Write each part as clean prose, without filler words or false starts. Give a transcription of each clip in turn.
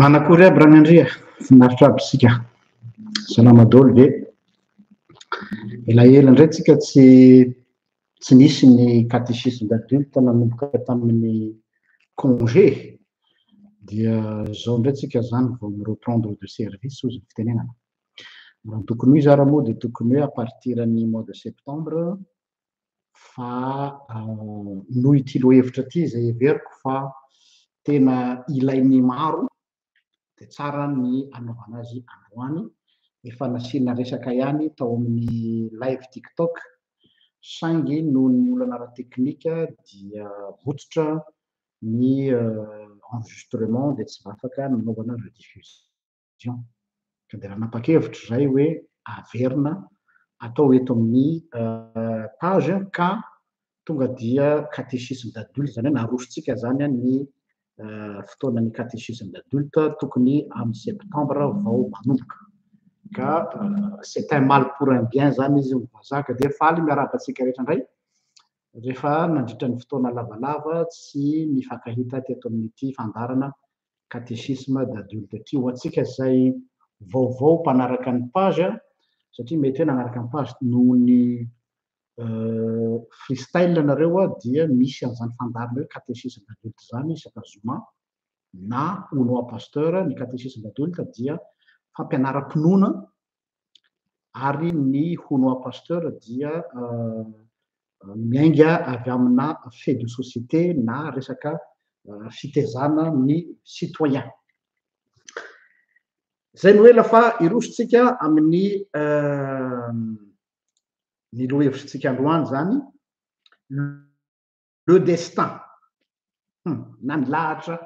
Manakory aby ranandria finaritra aby sika salama daholo ve elaela indray tsika tsy nisy ny catéchisme d'adulte nanomboka tamin'ny congé dia zao indray tsika zany vao reprendre de service ozy ny fitenenana raha tokony hoe zara moa dia tokony hoe à partir ny mois de septembre fa noho ity lohahevitra ty zay everiko fa tena ilain'ny maro dia tsara ny anaovana azy androany efa nasiana resaka ihany tao amin'ny live tiktok saingy noho ny olana ara-teknika dia vototra ny enregistrement dia tsy afaka nanaovana rediffusion ka dia raha nanapa-kevitra zay hoe averina atao eto amin'ny page ka tonga dia catéchisme d'adulte zany hoe narosontsika zany ny fotoanan'ny catéchisme d'adulte tokony amin'ny septembre vao manomboka ka c'est un mal pour un bien zany izy mivazaka dia faly miarabantsika rehetra indray rehefa nandritra ny fotoana lavalava tsy mifankahita teto amin'ity fandarana catéchisme d'adulte ty ho antsika zay vaovao mpanaraka ny page satria mety hoe nanaraka ny page noho ny freestyle nareo dia misy an'izany fandarana hoe catéchisme d'adulte zany isaka zoma na hono pasteur ny catéchisme d'adulte dia fampianaram-pinoana ary ny hono pasteur dia miainga avy amina fait de société na resaka fitezana ny citoyen zay no hoe lafa irosontsika amin'ny ny lohahevitrintsika androany zany le destin na ny lahatra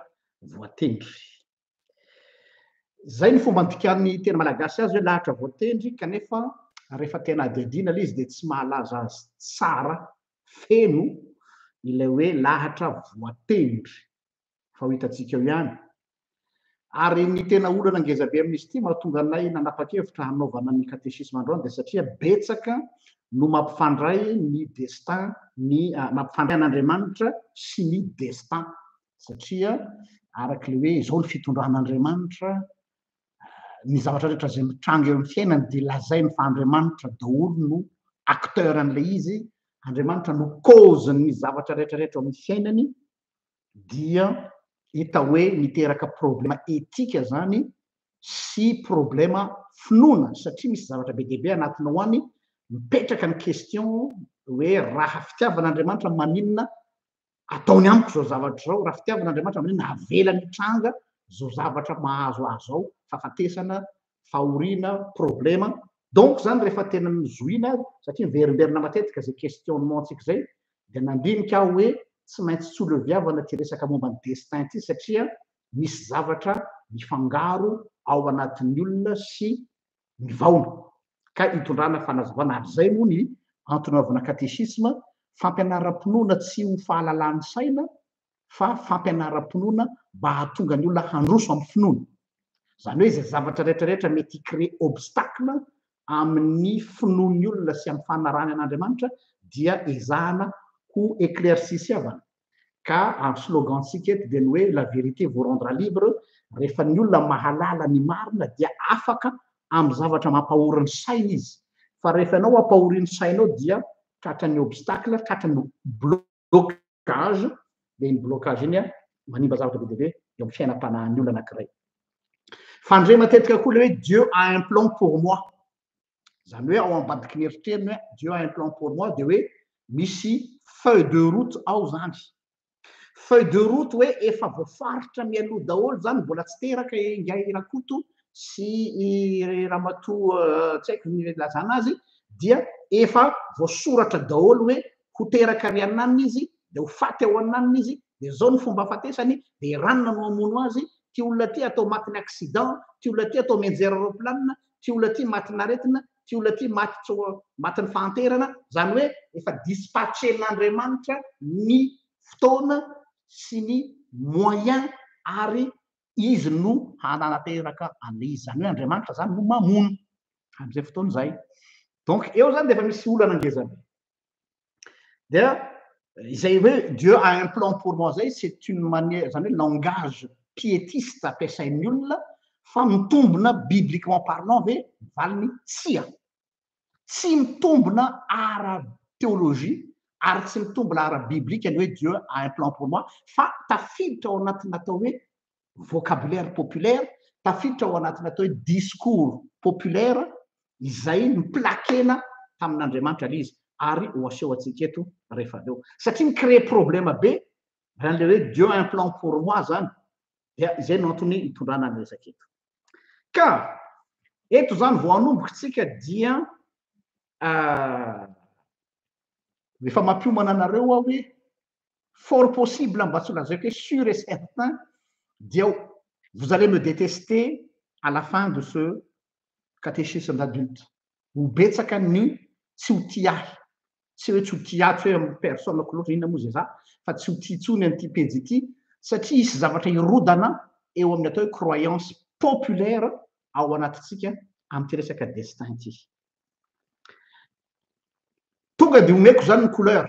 voatendry zay ny fomba andikan'ny tena malagasy azy hoe lahatra voatendry kanefa rehefa tena adihadina ilay izy dia tsy mahalaza azy tsara feno ilay hoe lahatra voatendry fa ho hitantsika eo ihany ary ny tena olana ngezabe amin'izy ity mahatonga anay nanapa-kevitra hanaovana ny catéchisme androany dia satria betsaka no mampifandray ny destin ny mampifandray an'Andriamanitra sy ny destin satria arak'ilay hoe izao ny fitondran'Andriamanitra ny zavatra rehetra zay mitranga eo amin'ny fiainany dia lazainy fa Andriamanitra daholo no acteur an'ilay izy Andriamanitra no cause ny zavatra rehetrarehetra amin'ny fiainany dia hita hoe miteraka problema etika zany sy problema finoana satria misy zavatra be dia be anatiny ao any mipetraka ny question hoe raha fitiavan'Andriamanitra maninona ataony amiko zao zavatra zao raha fitiavan'Andriamanitra maninona avela mitranga zao zavatra mahazo azy ao fahafatesana fahoriana problema donc zany rehefa tena mizoina satria miverimberina matetika zay questionnement antsika zay dia nandinika aho hoe tsy maintsy tsy oloviavana ty resaka momba ny destin ty satria misy zavatra mifangaro ao anatin'ny olona sy ny vaona ka hitondrana fanazavana ary zay moa ny antony catéchisme fampianaram-pinoana tsy ho fahalalan'ny saina fa fampianaram-pinoana mba hahatonga ny olona handroso amin'ny finoana zany hoe izay zavatra rehetrarehetra mety créer obstacle amin'ny finoan'ny olona sy amin'ny fanarany an'Andriamanitra dia ezahana ho éclaircisiavana ka amin'ny slogantsika eto dia ny hoe la vérité vous rendra libre rehefa ny olona mahalala ny marina dia afaka amin'ny zavatra mampahoriny saina izy fa rehefa ianao ampahorian'ny sainao dia tratrany obstacle tratrany blocage dia iny blocage iny manimba zavatra be dia be eo amin'ny fiainam-panahin'ny olona anankiray. Fandre matetika koa le hoe Dieu a un plan pour moi. Zany hoe ao ambadiky ny eritreritany hoe Dieu a un plan pour moi dia hoe misy feuille de route ao zany. Feuille de route hoe efa voafaritra mialoha daholo zany, mbola tsy teraka ingay Rakoto sy Ramatoa tsy haiko ny ilazana azy, dia efa voasoratra daholo hoe ho teraka ry ananiny izy, dia ho faty ao ananiny izy, dia zao ny fomba afatesany, dia ranona no hamono azy, ty olona ty atao matin'ny accident, ty olona ty atao mianjera aeroplanina, ty olona ty matin'ny aretina, ty olona ty matin'ny fahanterana. Zany hoe efa dispatchen'Andriamanitra ny fotoana sy ny moyen ary izy no hananateraka an'ilay izy. Zany hoe Andriamanitra zany no mamono amin'izay fotoana izay. Donc eo zany dia efa misy olana angezana. Dia izay hoe Dieu a un plan pour moi zay, c'est une manière, zany hoe langage piétiste ampiasain'ny olona fa mitombona bibliquement parlant hoe valiny tsia. Tsy mitombona ara-théologie ary tsy mitombona ara-biblika ny hoe Dieu a un plan pour moi, fa tafiditra ao anatin'ny atao hoe vocabulaire populaire, tafiditra ao anatin'ny atao hoe discours populaire izay miplakena tamin'Andriamanitra ilay izy ary ho aseho antsika eto rehefa avy eo. Satria micrée problème be raha le hoe Dieu a un plan pour moi zany, dia izay no antony hitondrana ny resaka eto. Ka eto zany vao anombokantsika dia efa mampiomana anareo aho hoe fort possible mba tsy ho lazaiko hoe sûr et certain, dia vous allez me détester à la fin de ce catéchisme d'adulte. Ho betsaka ny tsy ho tia ahy, tsy hoe tsy ho tia tsy hoe amin'ny personako loatra inona moa zay za, fa tsy ho tia intsony an'ity pejy ity, satria isy zavatra irodana eo amin'ny atao hoe croyance populaire ao anatintsika amin'ity resaka destin ity. Tonga dia omeko zany ny couleur.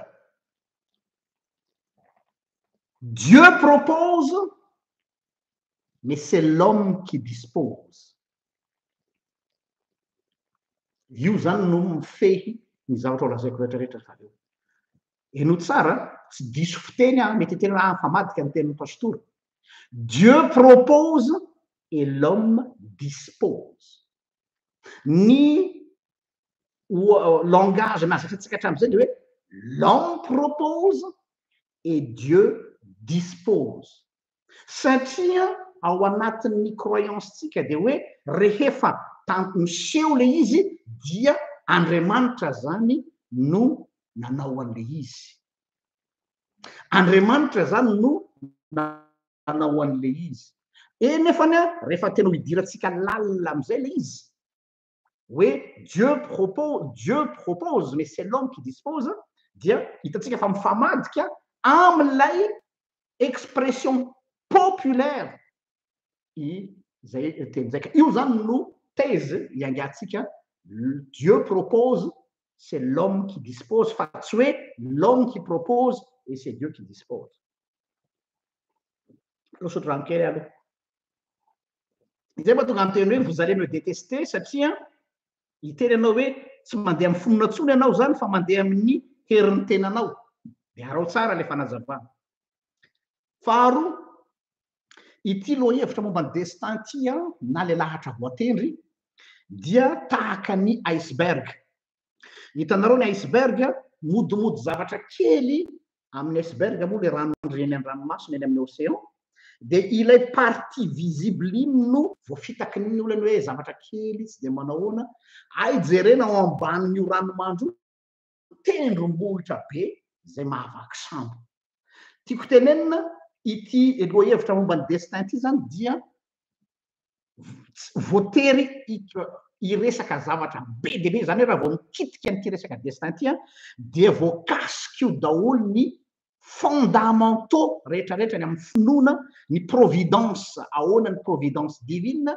Dieu propose, mais c'est l'homme qui dispose. Io zany no mifehy ny zavatra ho lazaiko rehetrarehetra fa eo. Eno tsara, tsy diso fiteny mety tena famadika ny tenin'ny pastora. Dieu propose et l'homme dispose. Ny langage nazatratsika hatramin'izay dia hoe l'homme propose et Dieu dispose. Satria ao anatin'ny croyance-tsika dia hoe rehefa miseho le izy dia Andriamanitra zany no nanao an'ilay izy. Andriamanitra zany no nanao an'ilay izy. Nefany rehefa tena hidirantsika lalina amin'izay le izy hoe Dieu propose mais c'est l'homme qui dispose, dia hitantsika fa mifamadika amin'ilay expression populaire izay tenin'izay. Io zany no thèse iangatsika Dieu propose, c'est l'homme qui dispose, fa tsy hoe l'homme qui propose et c'est Dieu qui dispose. Losotro rano kely aloha. Izay mba tonga amin'ny teny hoe vous allez me détester satria hiteny anao hoe tsy mandeha amin'ny fonona ntsony ianao zany fa mandeha amin'ny herin'ny tenanao. Dia arao tsara ilay fanazavana. Faharoa, ity lohahevitra momba ny destin ity na le lahatra voatendry dia tahaka ny iceberg. Hitanareo ny iceberg, modimody zavatra kely amin'ny iceberg moa le ranondreny amin'ny ranomasina eny amin'ny océan, dia ilay partie visible iny no voafitaky ny olona hoe zavatra kely tsy dia manahoana, ay jerena ao ambanin'io ranomandro tendrombohitra be izay mahavaky sambo. Tiako tenenina ity lohahevitra momba ny destin ity zany dia voatery hiresaka zavatra be dia be, zany hoe raha vao mikitika n'ity resaka destin ity dia voakasika io daholo ny fondamentaux rehetrarehetra ny amin'ny finoana, ny providence, ahoana ny providence divine,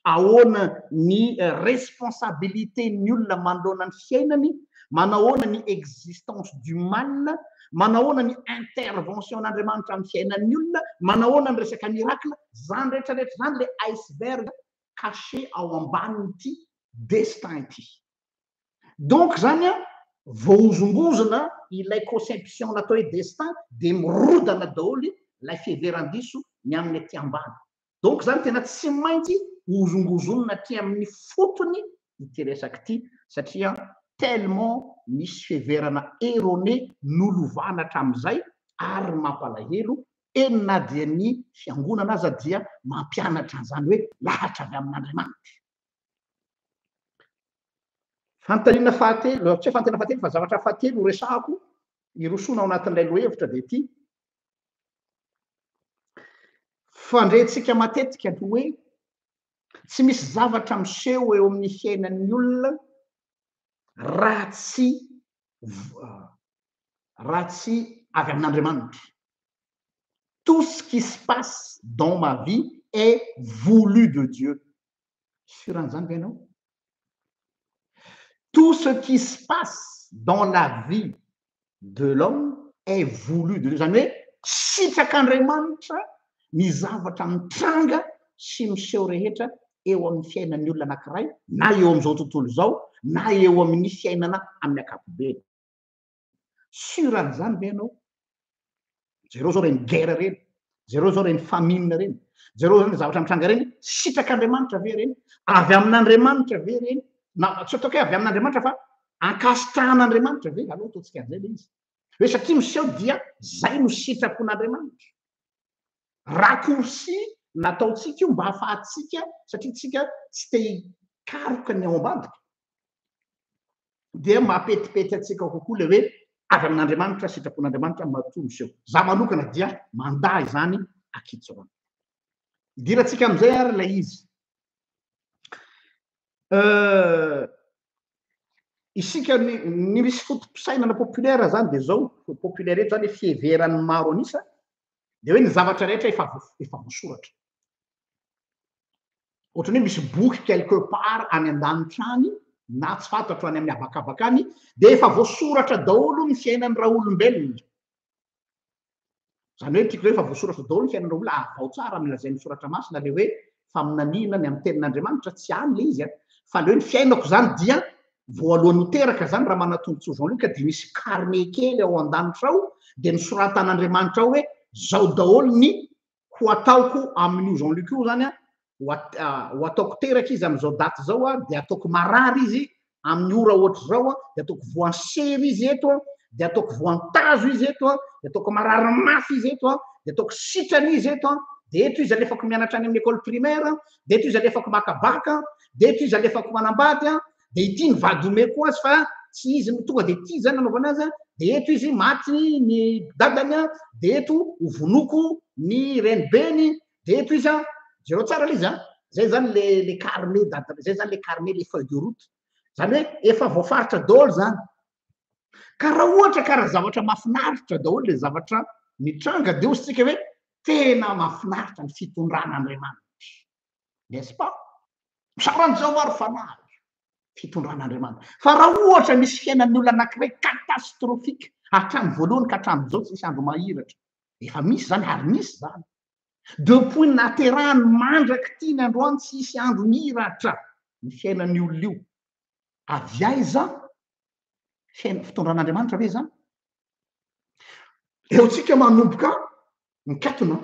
ahoana ny responsabilité ny olona manoloana ny fiainany, manahoana ny existence du mal, manahoana ny intervention n'Andriamanitra amin'ny fiainan'ny olona, manahoana ny resaka miracle, zany rehetrarehetra zany le iceberg caché ao ambanin'ity destin ity. Donc zany voahozongozona ilay conception natao hoe destin dia mirodana daholo lay fiheveran-diso ny amin'ny aty ambany. Donc zany tena tsy maintsy ozongozonina aty amin'ny fotony ity resaky ity satria tellement misy fiheverana erroné nolovana hatramin'izay ary mampalahelo enina dia ny fiangonana aza dia mampianatra an'izany hoe lahatra avy amin'Andriamanitra. Fanontaniana fahatelo, tsy hoe fanontaniana fahatelo fa zavatra fahatelo resahako irosona ao anatin'ilay lohevitra dia ity. Fandrentsika matetika ny hoe tsy misy zavatra miseho eo amin'ny fiainan'ny olona raha tsy avy amin'Andriamanitra. Tout ce qui se passe dans ma vie est voulu de Dieu. Suran'izany ve ianao? Tout ce qui se passe dans la vie de l'homme est voulu de Dieu. Zany hoe sitrak'Andriamanitra ny zavatra mitranga sy miseho rehetra eo amin'ny fiainan'ny olona anankiray na eo amin'izao tontolo izao na eo amin'ny fiainana amin'ny ankapobeny. Suran'izany ve ianao? Zareo zao reny guerre reny, zareo zao reny famine reny, zareo zany zavatra mitranga reny sitrak'Andriamanitra ve reny? Avy amin'Andriamanitra ve reny? Na tsy atao hoe avy amin'Andriamanitra fa ankasitrahan'Andriamanitra ve? Aloha ataontsika an'izay le izy. Hoe satria miseho dia zay no sitrapon'Andriamanitra. Raccourci nataontsika io mba hahafahantsika satria tsika tsy te hikaroka ny ao ambadika. Dia mampetipety atsika kokoa le hoe avy amin'Andriamanitra, sitrapon'Andriamanitra matoa miseho. Za manokana dia mandahy izany akitsoana. Idirantsika amin'izay ary ilay izy. Isika ny misy fotom-pisainana populaire zany dia zao populaire eto zany fiheveran'ny maro anisa dia hoe ny zavatra rehetra efa voasoratra. Ohatran'ny hoe misy boky quelque part any an-danitra any na tsy fantatro any amin'ny habakabaka any dia efa voasoratra daholo ny fiainan'ny raha olombelona. Zany hoe tiako hoe efa voasoratra daholo ny fiainan'ny olona avao tsara milazain'ny soratra masina le hoe faminaniana ny amin'ny tenin'Andriamanitra tsy any le izy fa le hoe ny fiainako zany dia voalohany hoteraka zany raha manatontso Jean-Luc dia misy carnet kely ao an-danitra ao dia nisoratan'Andriamanitra ao hoe zao daholo ny ho ataoko amin'io Jean-Luc io zany ho ataoko teraka izy amin'izao daty zao dia ataoko marary izy amin'ny ora ohatry zao dia ataoko voansery izy eto dia ataoko voantazo izy eto dia ataoko marary mafy izy eto dia ataoko sitrany izy eto dia eto izy alefako mianatra any amin'ny école primaire dia eto izy alefako makabaka dia eto izy alefako manambady dia ity ny vady omeko azy fa tsy izy tonga dia ity zany nanaovana azy dia eto izy maty ny dadany dia eto hovonoko ny renibeny dia eto izy zero tsara le izy zay zany le carnet dadany zay zany le carnet le feuille de route zany hoe efa voafaritra daholo zany. Ka raha ohatra karaha zavatra mahafinaritra daholo le zavatra mitranga dia ositsika hoe tena mahafinaritra ny fitondran'Andriamanitra, n'est-ce pas? Saran'izao ary fanahy fitondran'Andriamanitra. Fa raha ohatra misy fiainan'ny olona anankiray catastrophique hatramin'ny voalohany ka hatramin'izao tsy misy andro mahiratra, efa misy zany ary misy zany. Depuis naterahany mandraka ity ny androany tsy misy andro mihiratra ny fiainan'ny olona io. Avy aiza fitondran'Andriamanitra ve zany? Eotsika manomboka mikatona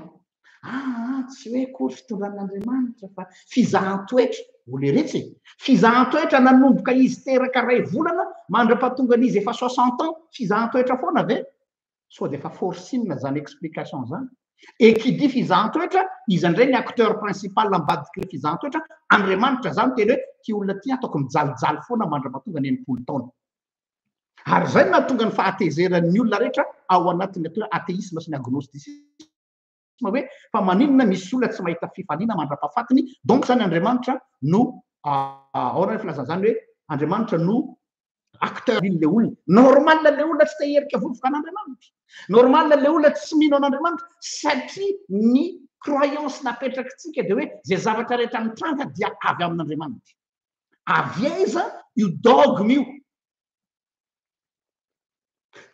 tsy hoe kory fitondran'Andriamanitra fa fizahan-toetra oleretsy fizahan-toetra nanomboka izy teraka ray volana mandra-pahatongan'izy efa 60 ans fizahan-toetra foana ve? Sao dia efa forcine zany explication zany. Et qui dit fizahan-toetra izy indray ny acteur principal ambadiky le fizahan-toetra Andriamanitra zany teny hoe ty olona ty ataoko mijalijaly foana mandra-pahatonga ny 90 taona. Ary zay nahatonga ny fahatezeran'ny olona rehetra ao anatin'ny atao hoe athéisme sy ny agnostisme hoe fa maninona misy olona tsy mahita fifaliana mandra-pahafatiny donc zany Andriamanitra no ao na filazana zany hoe Andriamanitra no acteur le olona. Normal le olona tsy te herika vovoka an'Andriamanitra. Normal le olona tsy mino an'Andriamanitra satria ny croyance napetrakintsika dia hoe zay zavatra rehetra mitranga dia avy amin'Andriamanitra. Avy aiza io dogme io?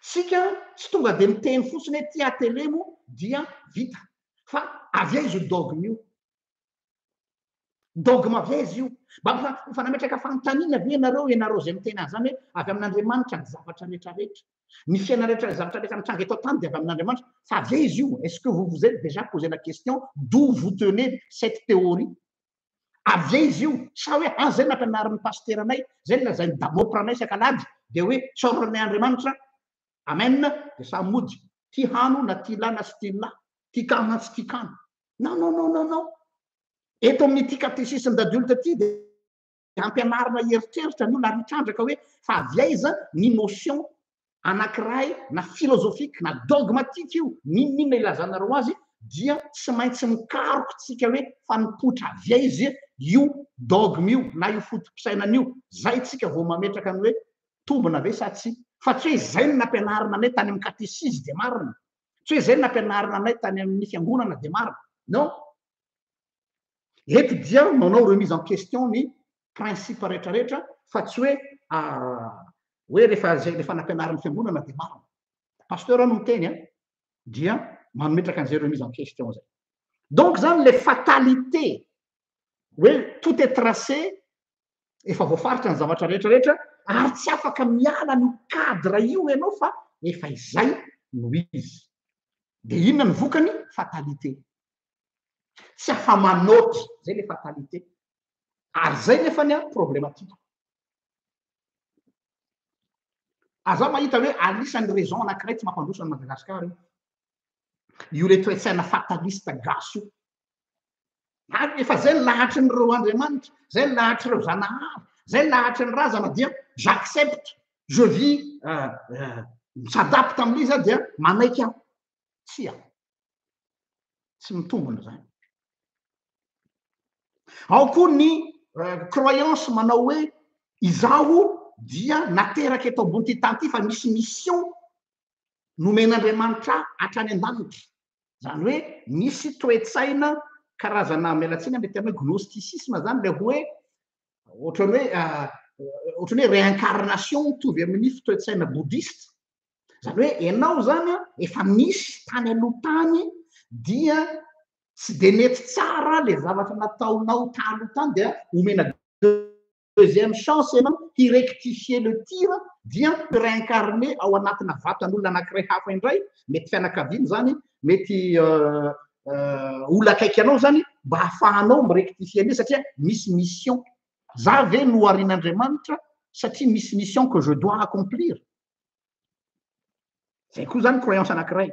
Sika tsy tonga dia miteny fotsiny hoe ty atelemo dia vita fa avy aiza io dogme io? Dogme avy aiza io? Mba nametraka fanontaniana ve ianareo zay miteny an'izany hoe avy amin'Andriamanitra ny zavatra rehetra rehetra. Ny fiaina rehetra zavatra rehetra mitranga eto tany dia avy amin'Andriamanitra. Fa avy eo izy io, est-ce que vous vous êtes déjà posé la question d'où vous tenez cette théorie? Avy eo izy io, sa hoe zay nampianarin'ny paster anay, zay lazainy damopra anay sakalady, dia hoe tsaoranay Andriamanitra, amen, dia sa mody, ty hano na ty la na sy ty la, ty kano na sy ty kano. Non, non, non, non, non. Eto amin'ity catéchisme d'adulte ty dia ampianarina eritreritra ny olona ary mitrandraka hoe fa avy aiza ny notion anankiray na philosophique na dogmatique io, ninona ilazanareo azy, dia tsy maintsy mikaroka tsika hoe fa nipotra avy aiza io dogme io na io fotom-pisainana io, zay tsika vao mametraka ny hoe tombona ve sa tsy. Fa tsy hoe zay no nampianarina anay tany amin'ny catéchisme dia marina, tsy hoe zay no nampianarina anay tany amin'ny fiangonana dia marina. Non, eto dia manao remise en question ny principe rehetrarehetra, fa tsy hoe rehefa nampianarin'ny fiangonana dia marina. Pasteur no miteny dia manometraka an'izay remise en question zay. Donc zany le fatalité hoe tout est tracé, efa voafaritra ny zavatra rehetrarehetra ary tsy afaka miala ny cadre io ianao fa efa izay no izy. Dia inona ny vokany? Fatalité. Tsy afa-manoatra, zay le fatalité. Ary zay nefa ny problématique. Aza mahita hoe anisan'ny raison anankiray tsy mampandroso ny Madagasikara io le toe-tsaina fataliste gasy io. Ary efa zay lahatry nyreo Andriamanitra, zay lahatry reo zanahary, zay lahatry ny razana dia j'accepte, je vis, s'adapte amin'izy dia manaiky aho. Tsy mitombona zany. Ao koa ny croyance manao hoe izaho dia nateraka eto ambony ty tany ty fa misy mission nomen'Andriamanitra hatrany an-danitra. Zany hoe misy toe-tsaina karazana mialatsiny mety amin'ny gnosticisme zany le hoe ohatran'ny hoe réincarnation mitovy amin'ny toe-tsaina bouddhiste. Zany hoe ianao zany efa misy tany aloha tany dia tsy de mety tsara le zavatra nataonao taloha tany dia omena deuxième chance ianao hirectifier le tir dia réincarner ao anatina vatan'olona anankiray hafa indray, mety fianakaviana zany, mety olona akaiky anao zany mba hahafahanao mirectifier an'io satria misy mission. Za ve no arian'Andriamanitra satria misy mission que je dois accomplir. Zay koa zany croyance anankiray.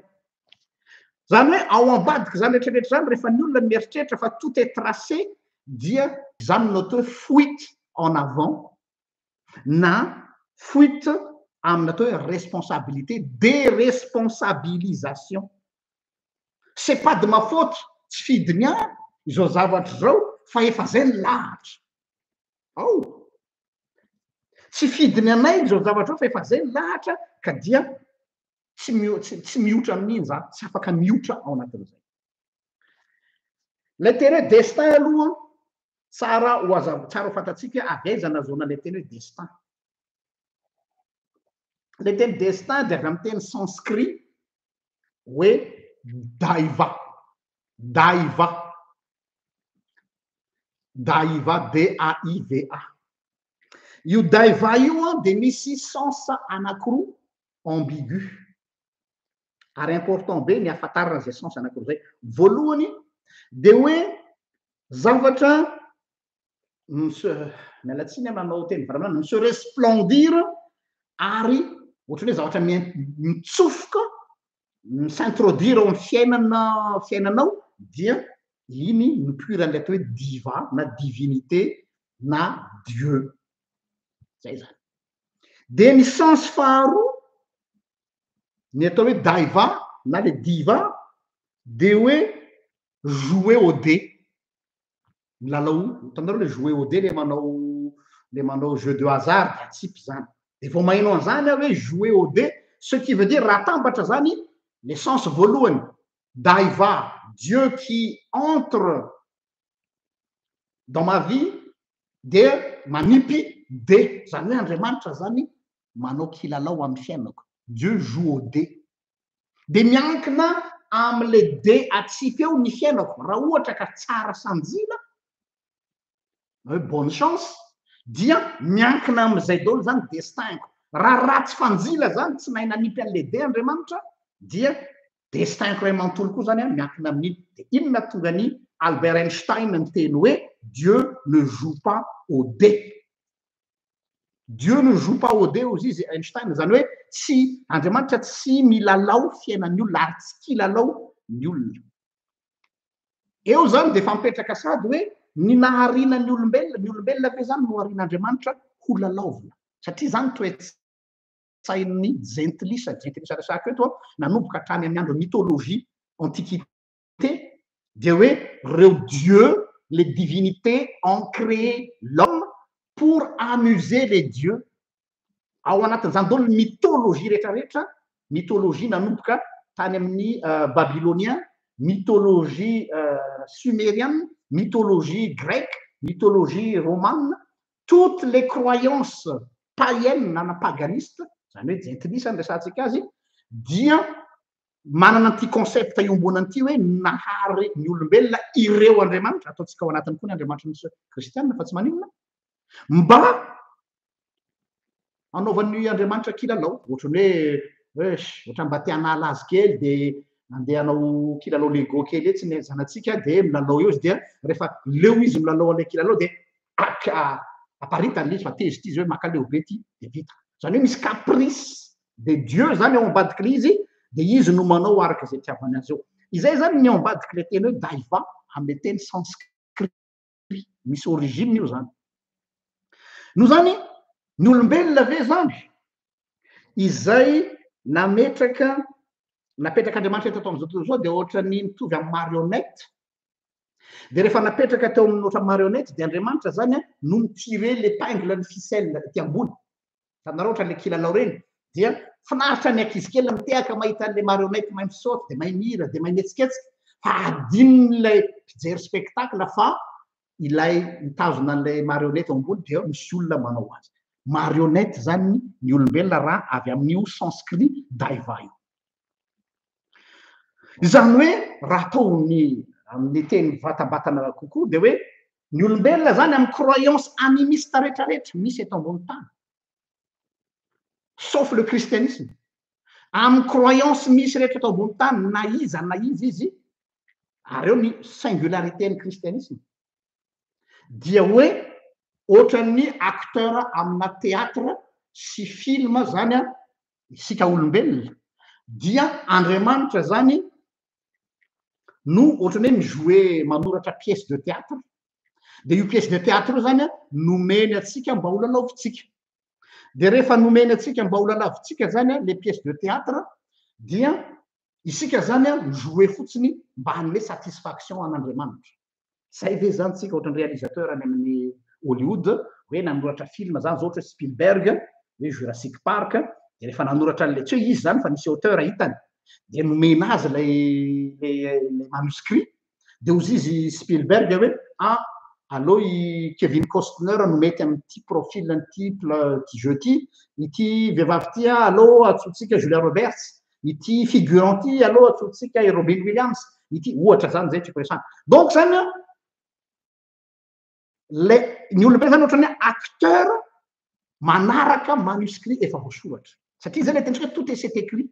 Zany hoe ao ambadika zany rehetrarehetra zany rehefa ny olona mieritreritra fa tout est tracé dia zany no atao hoe fuite en avant na fuite amina atao hoe responsabilité, déresponsabilisation. C'est pas de ma faute, tsy fidiny izao zavatra zao fa efa zay ny lahatra. Tsy fidiny anay izao zavatra zao fa efa zay ny lahatra ka dia tsy miotra amin'iny za, tsy afaka miotra ao anatin'izay. Le teny hoe destin aloha tsara ho fantatsika avy aiza nazona le teny hoe destin. Le teny destin dia avy amin'ny teny sanskrit hoe daiva, daiva, daiva, D-A-I-V-A. Io daiva io dia misy sens anankiroa ambigu. Ary important be ny ahafantarana zay sens anankiroa zay. Voalohany dia hoe zavatra mialatsiny manao teny varamana, se resplendir ary ohatran'ny hoe zavatra mitsofoka s'introduire ao amin'ny fiainanao dia iny no puiran'ilay atao hoe diva na divinité na Dieu. Zay zany. Dia ny sens faharoa ny atao hoe daiva na le diva dia hoe jouer au dé. Milalao, hitanareo le jouer au dé le manao jeu de hasard dia tsipy zany. Dia vao maheno an'izany hoe jouer au dé, ce qui veut dire raha tambatra zany le sens voalohany daiva, Dieu qui entre dans ma vie dia manipy dé, zany hoe Andriamanitra zany manao kilalao amin'ny fiainako. Dieu joue au dé. Dia miankina amin'le dé atsipy eo ny fiainako. Raha ohatra ka tsara sanjina, bonne chance, dia miankina amin'izay daholo zany destinko. raha ratsy fanjila zany tsy mahay nanipy an'le de Andriamanitra dia destin iray manontolo koa zany miankina amin'iny. De inona tonga ny Albert Einstein miteny hoe Dieu ne joue pas au dé. Dieu ne joue pas au dé ozy izy Einstein, zany hoe tsy Andriamanitra tsy milalao fiainan'ny olona ary tsy kilalao ny olona. Eo zany de efa mipetraka sady hoe ny naharinan'ny olombelona ve zany no harian'Andriamanitra ho lalaovina. Satria zany toe-tsain'ny gentilisa resaka eto nanomboka hatrany amin'ny andro mythologie antiquité de hoe reo dieux, les divinités ont créé l'homme pour amuser les dieux. Ao anatin'izany daholo mythologie rehetrarehetra, mythologie nanomboka tany amin'ny babylonien, mythologie sumérienne, mythologie grecque, mythologie romane, toutes les croyances païennes paganistes, zany hoe gentilisa ny resantsika azy, dia manana an'ity concept iombonana ity hoe nahary ny olombelona ireo Andriamanitra, ataontsika ao anatiny koa ny Andriamanitra misy kristianina fa tsy maninona, mba anaovan'ny Andriamanitra kilalao, ohatrany hoe ohatra mba te hanala azy kely de andeha hanao kilalao Lego kely etsy ny zanatsika de milalao eo izy dia rehefa leo izy milalao an'ilay kilalao de aparitany izy fa tezitra izy hoe makaleo be ty de vita. Zany hoe misy caprice de Dieu zany ao ambadik'le izy de izy no manao araka izay tiavany azy eo. Izay zany ny ao ambadik'le teny hoe daiva amin'ny teny sanskrit, misy origine io zany. No zany ny olombelona ve zany izay napetraka Andriamanitra eto ataon'izao tontolo izao de ohatrany mitovy amin'ny marionnette. De rehefa napetraka teo amin'ny ohatran'ny marionnette de Andriamanitra zany no mitire l'épingle ny ficelle ety ambony. Tanareo ohatran'le kilalao reny dia finaritra ny ankizy kely mitehaka mahita an'le marionnette mahay misaoty de mahay mihira de mahay mihetsiketsika fa adinon'ilay mpijery spectacle fa ilay mitazona an'ilay marionnette ambony dia misy olona manao azy. Marionnette zany ny olombelona raha avy amin'io sanskrit daiva io. Izany hoe raha ataony amin'ny teny vatabatana kokoa de hoe ny olombelona zany amin'ny croyance animiste rehetrarehetra misy eto ambony tany, sauf le christianisme. Amin'ny croyance misy rehetra eto ambony tany na izy izy ary eo ny singularité ny christianisme dia hoe ohatran'ny acteur amina théâtre sy film zany isika olombelona dia Andriamanitra zany no ohatrany hoe mijouer manoratra pièce de théâtre de io pièce de théâtre io zany nomeny atsika mba ho lalaovitsika. De rehefa nomeny atsika mba ho lalaovitsika zany le pièce de théâtre dia isika zany mijouer fotsiny mba hanome satisfaction an'Andriamanitra. Zay ve zany tsika ohatran'ny réalisateur any amin'ny Hollywood hoe nanoratra film zany zao ohatra Spielberg hoe Jurassic Park de rehefa nanoratra an'le tsy hoe izy zany fa nisy auteur hitany de nomena azy lay manuscrit de ozy izy Spielberg hoe allo i Kevin Costner no mety amin'ity profil n'ity jeu ty, ity vehivavy ty allo atsotsika Julia Roberts, ity figurant ty allo atsotsika Robin Williams, ity ohatra zany zay tsika resana. Donc zany ny olombelona zany ohatrany acteur manaraka manuscrit efa voasoratra. Satria zay le tentsika tout est écrit.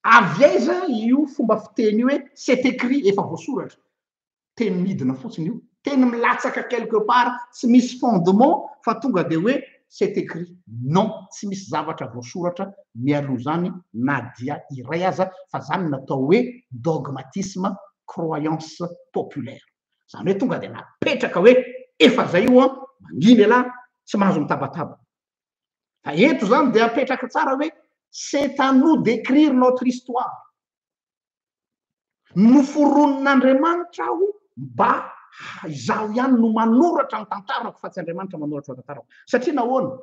Avy aiza io fomba fiteny hoe c'est écrit efa voasoratra. Teny midina fotsiny io, teny milatsaka quelque part, tsy misy fondement fa tonga de hoe c'est écrit. Non, tsy misy zavatra voasoratra mialoha zany na dia iray aza fa zany natao hoe dogmatisme, croyance populaire. Zany hoe tonga de napetraka hoe efa zay io manginy alahy tsy mahazo mitabataba. Fa eto zany de apetraka tsara hoe c'est à nous d'écrire notre histoire. Noforonon'Andriamanitra aho mba izaho ihany no manoratra ny tantarako fa tsy Andriamanitra manoratra ny tantarako. Satria nahoana?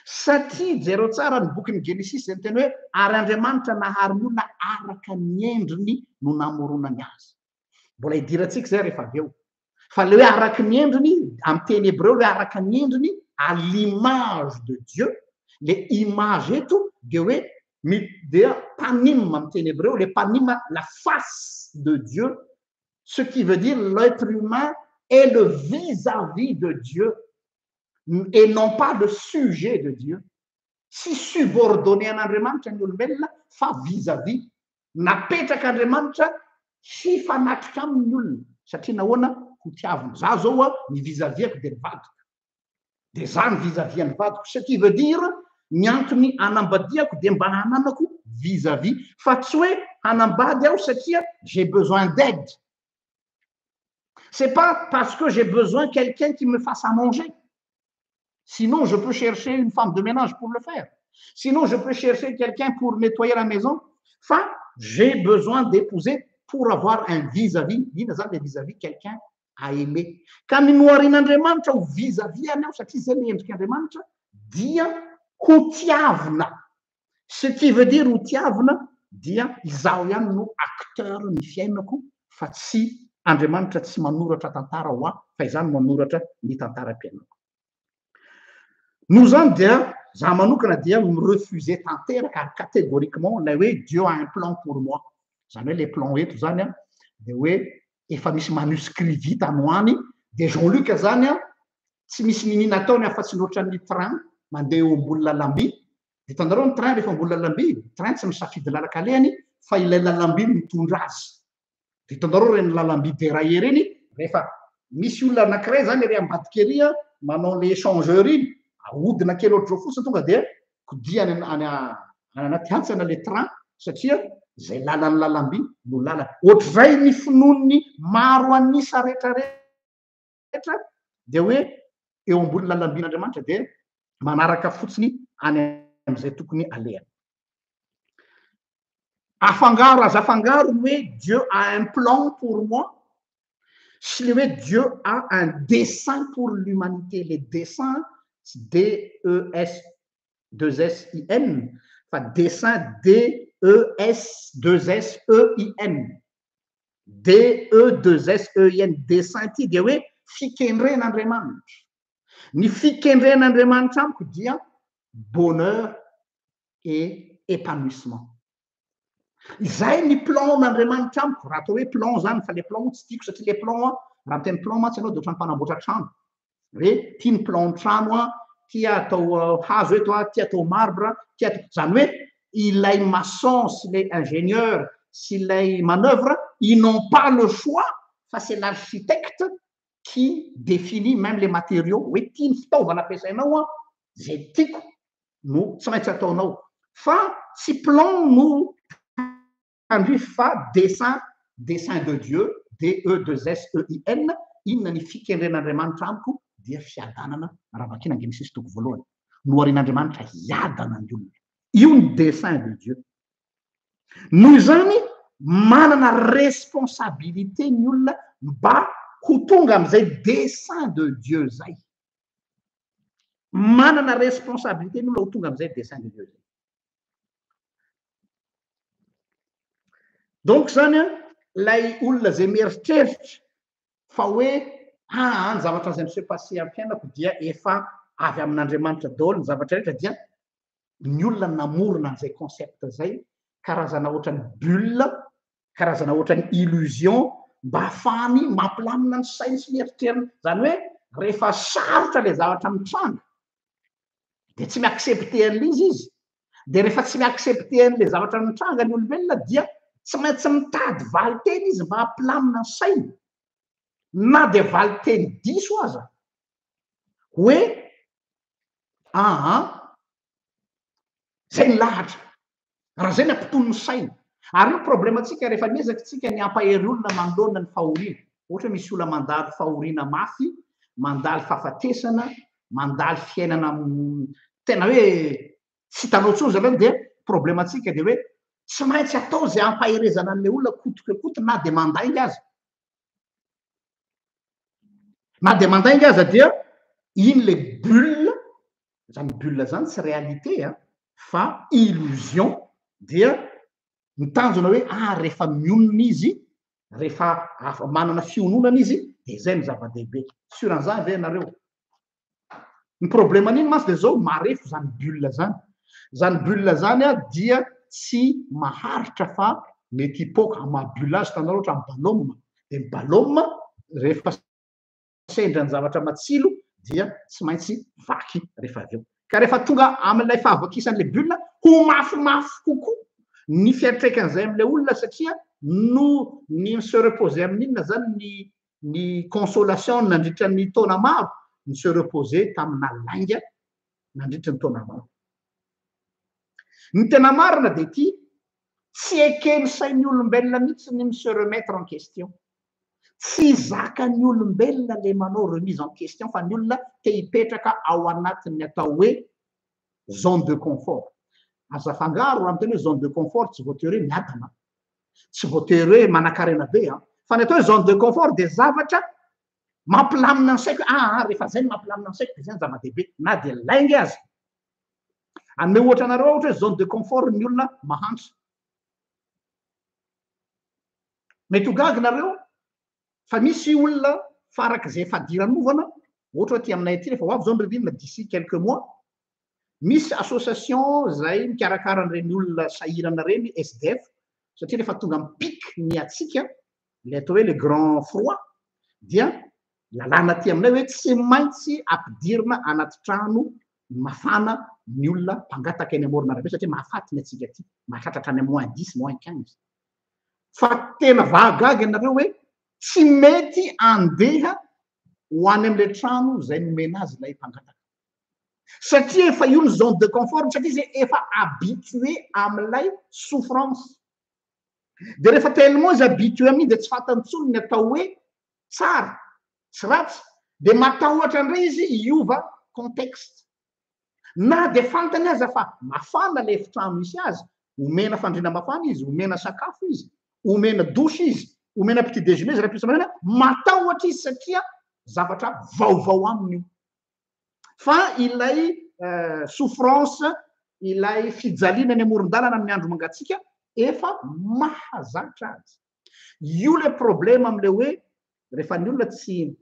Satria jereo tsara ny bokin'ny Genesis zay miteny hoe ary Andriamanitra nahary ny olona araka ny endriny no namoronany azy. Mbola hidirantsika zay rehefa avy eo. Fa le hoe araka ny endriny amin'ny teny hébreu hoe araka ny endriny à l'image de Dieu, le image eto de hoe de panim amin'ny teny hébreu, le panim la face de Dieu, ce qui veut dire l'être humain est le vis-à-vis de Dieu. et non pas le sujet de Dieu. Sy subordonné an'Andriamanitra ny olombelona fa vis-à-vis napetraka sy fanatrika amin'ny olona satria nahoana ho tiavina. Za zao a ny vis-à-visako de nivadiko de za ny vis-à-vis ny vadiko, ce qui veut dire ny antony anambadiako de mba hananako vis-à-vis fa tsy hoe hanambady aho satria j'ai besoin d'aide. C'est pas parce que j'ai besoin quelqu'un qui me fasse à manger. Sinon, je peux chercher une femme de ménage pour le faire. Sinon, je peux chercher quelqu'un pour nettoyer la maison. Enfin, j'ai besoin d'épouser pour avoir un vis-à-vis. Vis-à-vis quelqu'un à aimer. Quand nous avons vis-à-vis, ce qui veut dire utiavna, dia izaho ihany no acteur ny fiainako fa tsy Andriamanitra tsy manoratra tantara ho aho fa izany manoratra ny tantaram-piainako. Nous zany dia za manokana dia refuser tanteraka catégoriquement la hoe Dieu a un plan pour moi. Zany hoe les plans eto zany a de hoe efa misy manuscrit vita anoany de Jean-Luc zany a tsy misy ninina ataony afa-tsy loatra ny train mandeha eo ambony lalamby. Hitanareo ny train rehefa ambony lalamby, train tsy misafidy lalaka alehany fa ilay lalamby mitondra azy. Hitanareo reny lalamby déraillé reny rehefa misy olona anankiray zany ery ambadika ery manao le échangeur iny ahodina kely ohatr'izao fotsiny tonga de kodiany anaty antsana le train satria zay lalan'ny lalamby no lala. Ohatr'izay ny finoany maro anisa rehetrarehetra de hoe eo ambony lalambin'Andriamanitra de manaraka fotsiny any am'izay tokony alehany. Afangaro aza afangaro hoe Dieu a un plan pour moi. Si le hoe Dieu a un dessein pour l'humanité, les desseins D-E-S-2-S-I-N, enfin dessein D-E-S-2-S-E-I-N. D-E-2-S-E-I-N, dessein ty dia hoe fikendren'Andriamanitra. Ny fikendren'Andriamanitra amiko dia bonheur et épanouissement. Izay ny plan n'Andriamanitra amiko. Raha atao hoe plan zany fa le plan tsy tiako satria le plan raha miteny plan mantsy ianao de ohatran'ny mpanamboatra trano. Hoe tia ny plan trano tia atao hazo eto tia atao marbre tia zany hoe ilay maçon sy les ingénieurs sy les manœuvres ils n'ont pas le choix fa c'est l'architecte qui définit même les matériaux. Hoe tia ny fitaovana ampiasainao zay tiako no tsy maintsy ataonao fa tsy plan no fa dessein de Dieu, D-E-2-S-E-I-N, inona ny fikendren'Andriamanitra amiko dia fiadanana raha vakina Genesis toko voalohany. Noharin'Andriamanitra hiadana ny olona. Io ny dessein de Dieu. Noho izany manana responsabilité ny olona mba ho tonga am'izay dessein de Dieu zay. Manana responsabilité ny olona ho tonga am'izay dessein de Dieu zay. Donc zany lay olona zay mieritreritra fa hoe ny zavatra zay se passé am-piainako dia efa avy amin'Andriamanitra daholo ny zavatra rehetra dia ny olona namorona an'izay concept zay karazana ohatran'ny bulle, karazana ohatran'ny illusion mba ahafahany mampilamina ny sainy sy mieritreriny. Zany hoe rehefa sarotra le zavatra mitranga de tsy miaccepter an'izy izy. De rehefa tsy miaccepter an'le zavatra mitranga ny olombelona dia tsy maintsy mitady valiteny izy mba hampilamina ny sainy. Na de valiteny diso aza hoe zay ny lahatra raha zay ny ampitony ny saina. Ary io problematsika rehefa miezaka tsika ny ampahery olona manoloana ny fahoriana. Ohatra misy olona mandalo fahoriana mafy, mandalo fahafatesana, mandalo fiainana tena hoe tsy hitanao tsony zany de problematsika de hoe tsy maintsy atao zay ampaherezana an'le olona kotokekoty na de mandainga aza. Na de mandainga aza dia iny le bulle, zany bulle zany tsy réalité fa illusion dia mitanjona hoe rehefa mionona izy, rehefa manana fiononana izy de zay ny zava-dehibe. Suran'izany ve nareo? Ny probleman'iny mantsy de zao marefo zany bulle zany. Zany bulle zany dia tsy maharitra fa mety hipoka maha-bulle azy tanao ohatra ny ballon. De ny ballon rehefa sendra ny zavatra matsilo dia tsy maintsy vaky rehefa avy eo. Ka rehefa tonga amin'ilay fahavakisan'ilay bulina ho mafimafy kokoa ny fiantraikan'izay amin'ilay olona satria no ny se reposer amin'inona zany ny consolation nandritra ny taona maro ny se reposer tamina lainga nandritra ny taona maro. Ny tena marina dia ity tsy ekeny sain'ny olombelona mihitsy ny se remettre en question. Tsy zakan'ny olombelona le manao remise en question fa ny olona te hipetraka ao anatin'ny atao hoe zone de confort. Aza fangaro amin'ny teny hoe zone de confort tsy voatery hoe miadana, tsy voatery hoe manan-karena be fa ny atao hoe zone de confort dia zavatra mampilamina ny saiko rehefa zay ny mampilamina ny saiko dia zay ny zava-dehibe na dia lainga azy. Anome ohatra anareo ohatra hoe zone de confort ny olona mahantra. Mety ho gaga nareo fa misy olona farak'izay efa diran'ovana ohatra hoe aty aminay aty rehefa ho avy zao ny ririnina d'ici quelques mois misy association zay mikarakara an'ireny olona sahirana reny SDF satria rehefa tonga amin'ny pic ny hatsika le atao hoe le grand froid dia lalàna aty aminay hoe tsy maintsy ampidirina anaty trano mafana ny olona mpangataka eny amoron'arabe satria mahafaty ny atsika aty mahatratratra any moins 10 moins 15 fa tena vahagaga ianareo hoe tsy mety andeha ho any amin'ilay trano zay nomena azy ilay mpangataka satria efa io ny zone de confort satria zay efa habitué amin'ilay souffrance dia rehefa tellement izy habitué amin'iny dia tsy fantany intsony ny atao hoe tsara tsy ratsy dia matahotra indray izy hiova contexte na dia fantany aza fa mafana le efitrano misy azy omena fandriana mafana izy omena sakafo izy omena dosy izy omena petit déjeuner izy raha manana matahotra izy satria zavatra vaovao aminy io fa ilay souffrance ilay fijaliana ny amoron-dalana amin'ny andro mangatsika efa mahazatra azy. Io le problème amin'ilay hoe rehefa ny olona tsy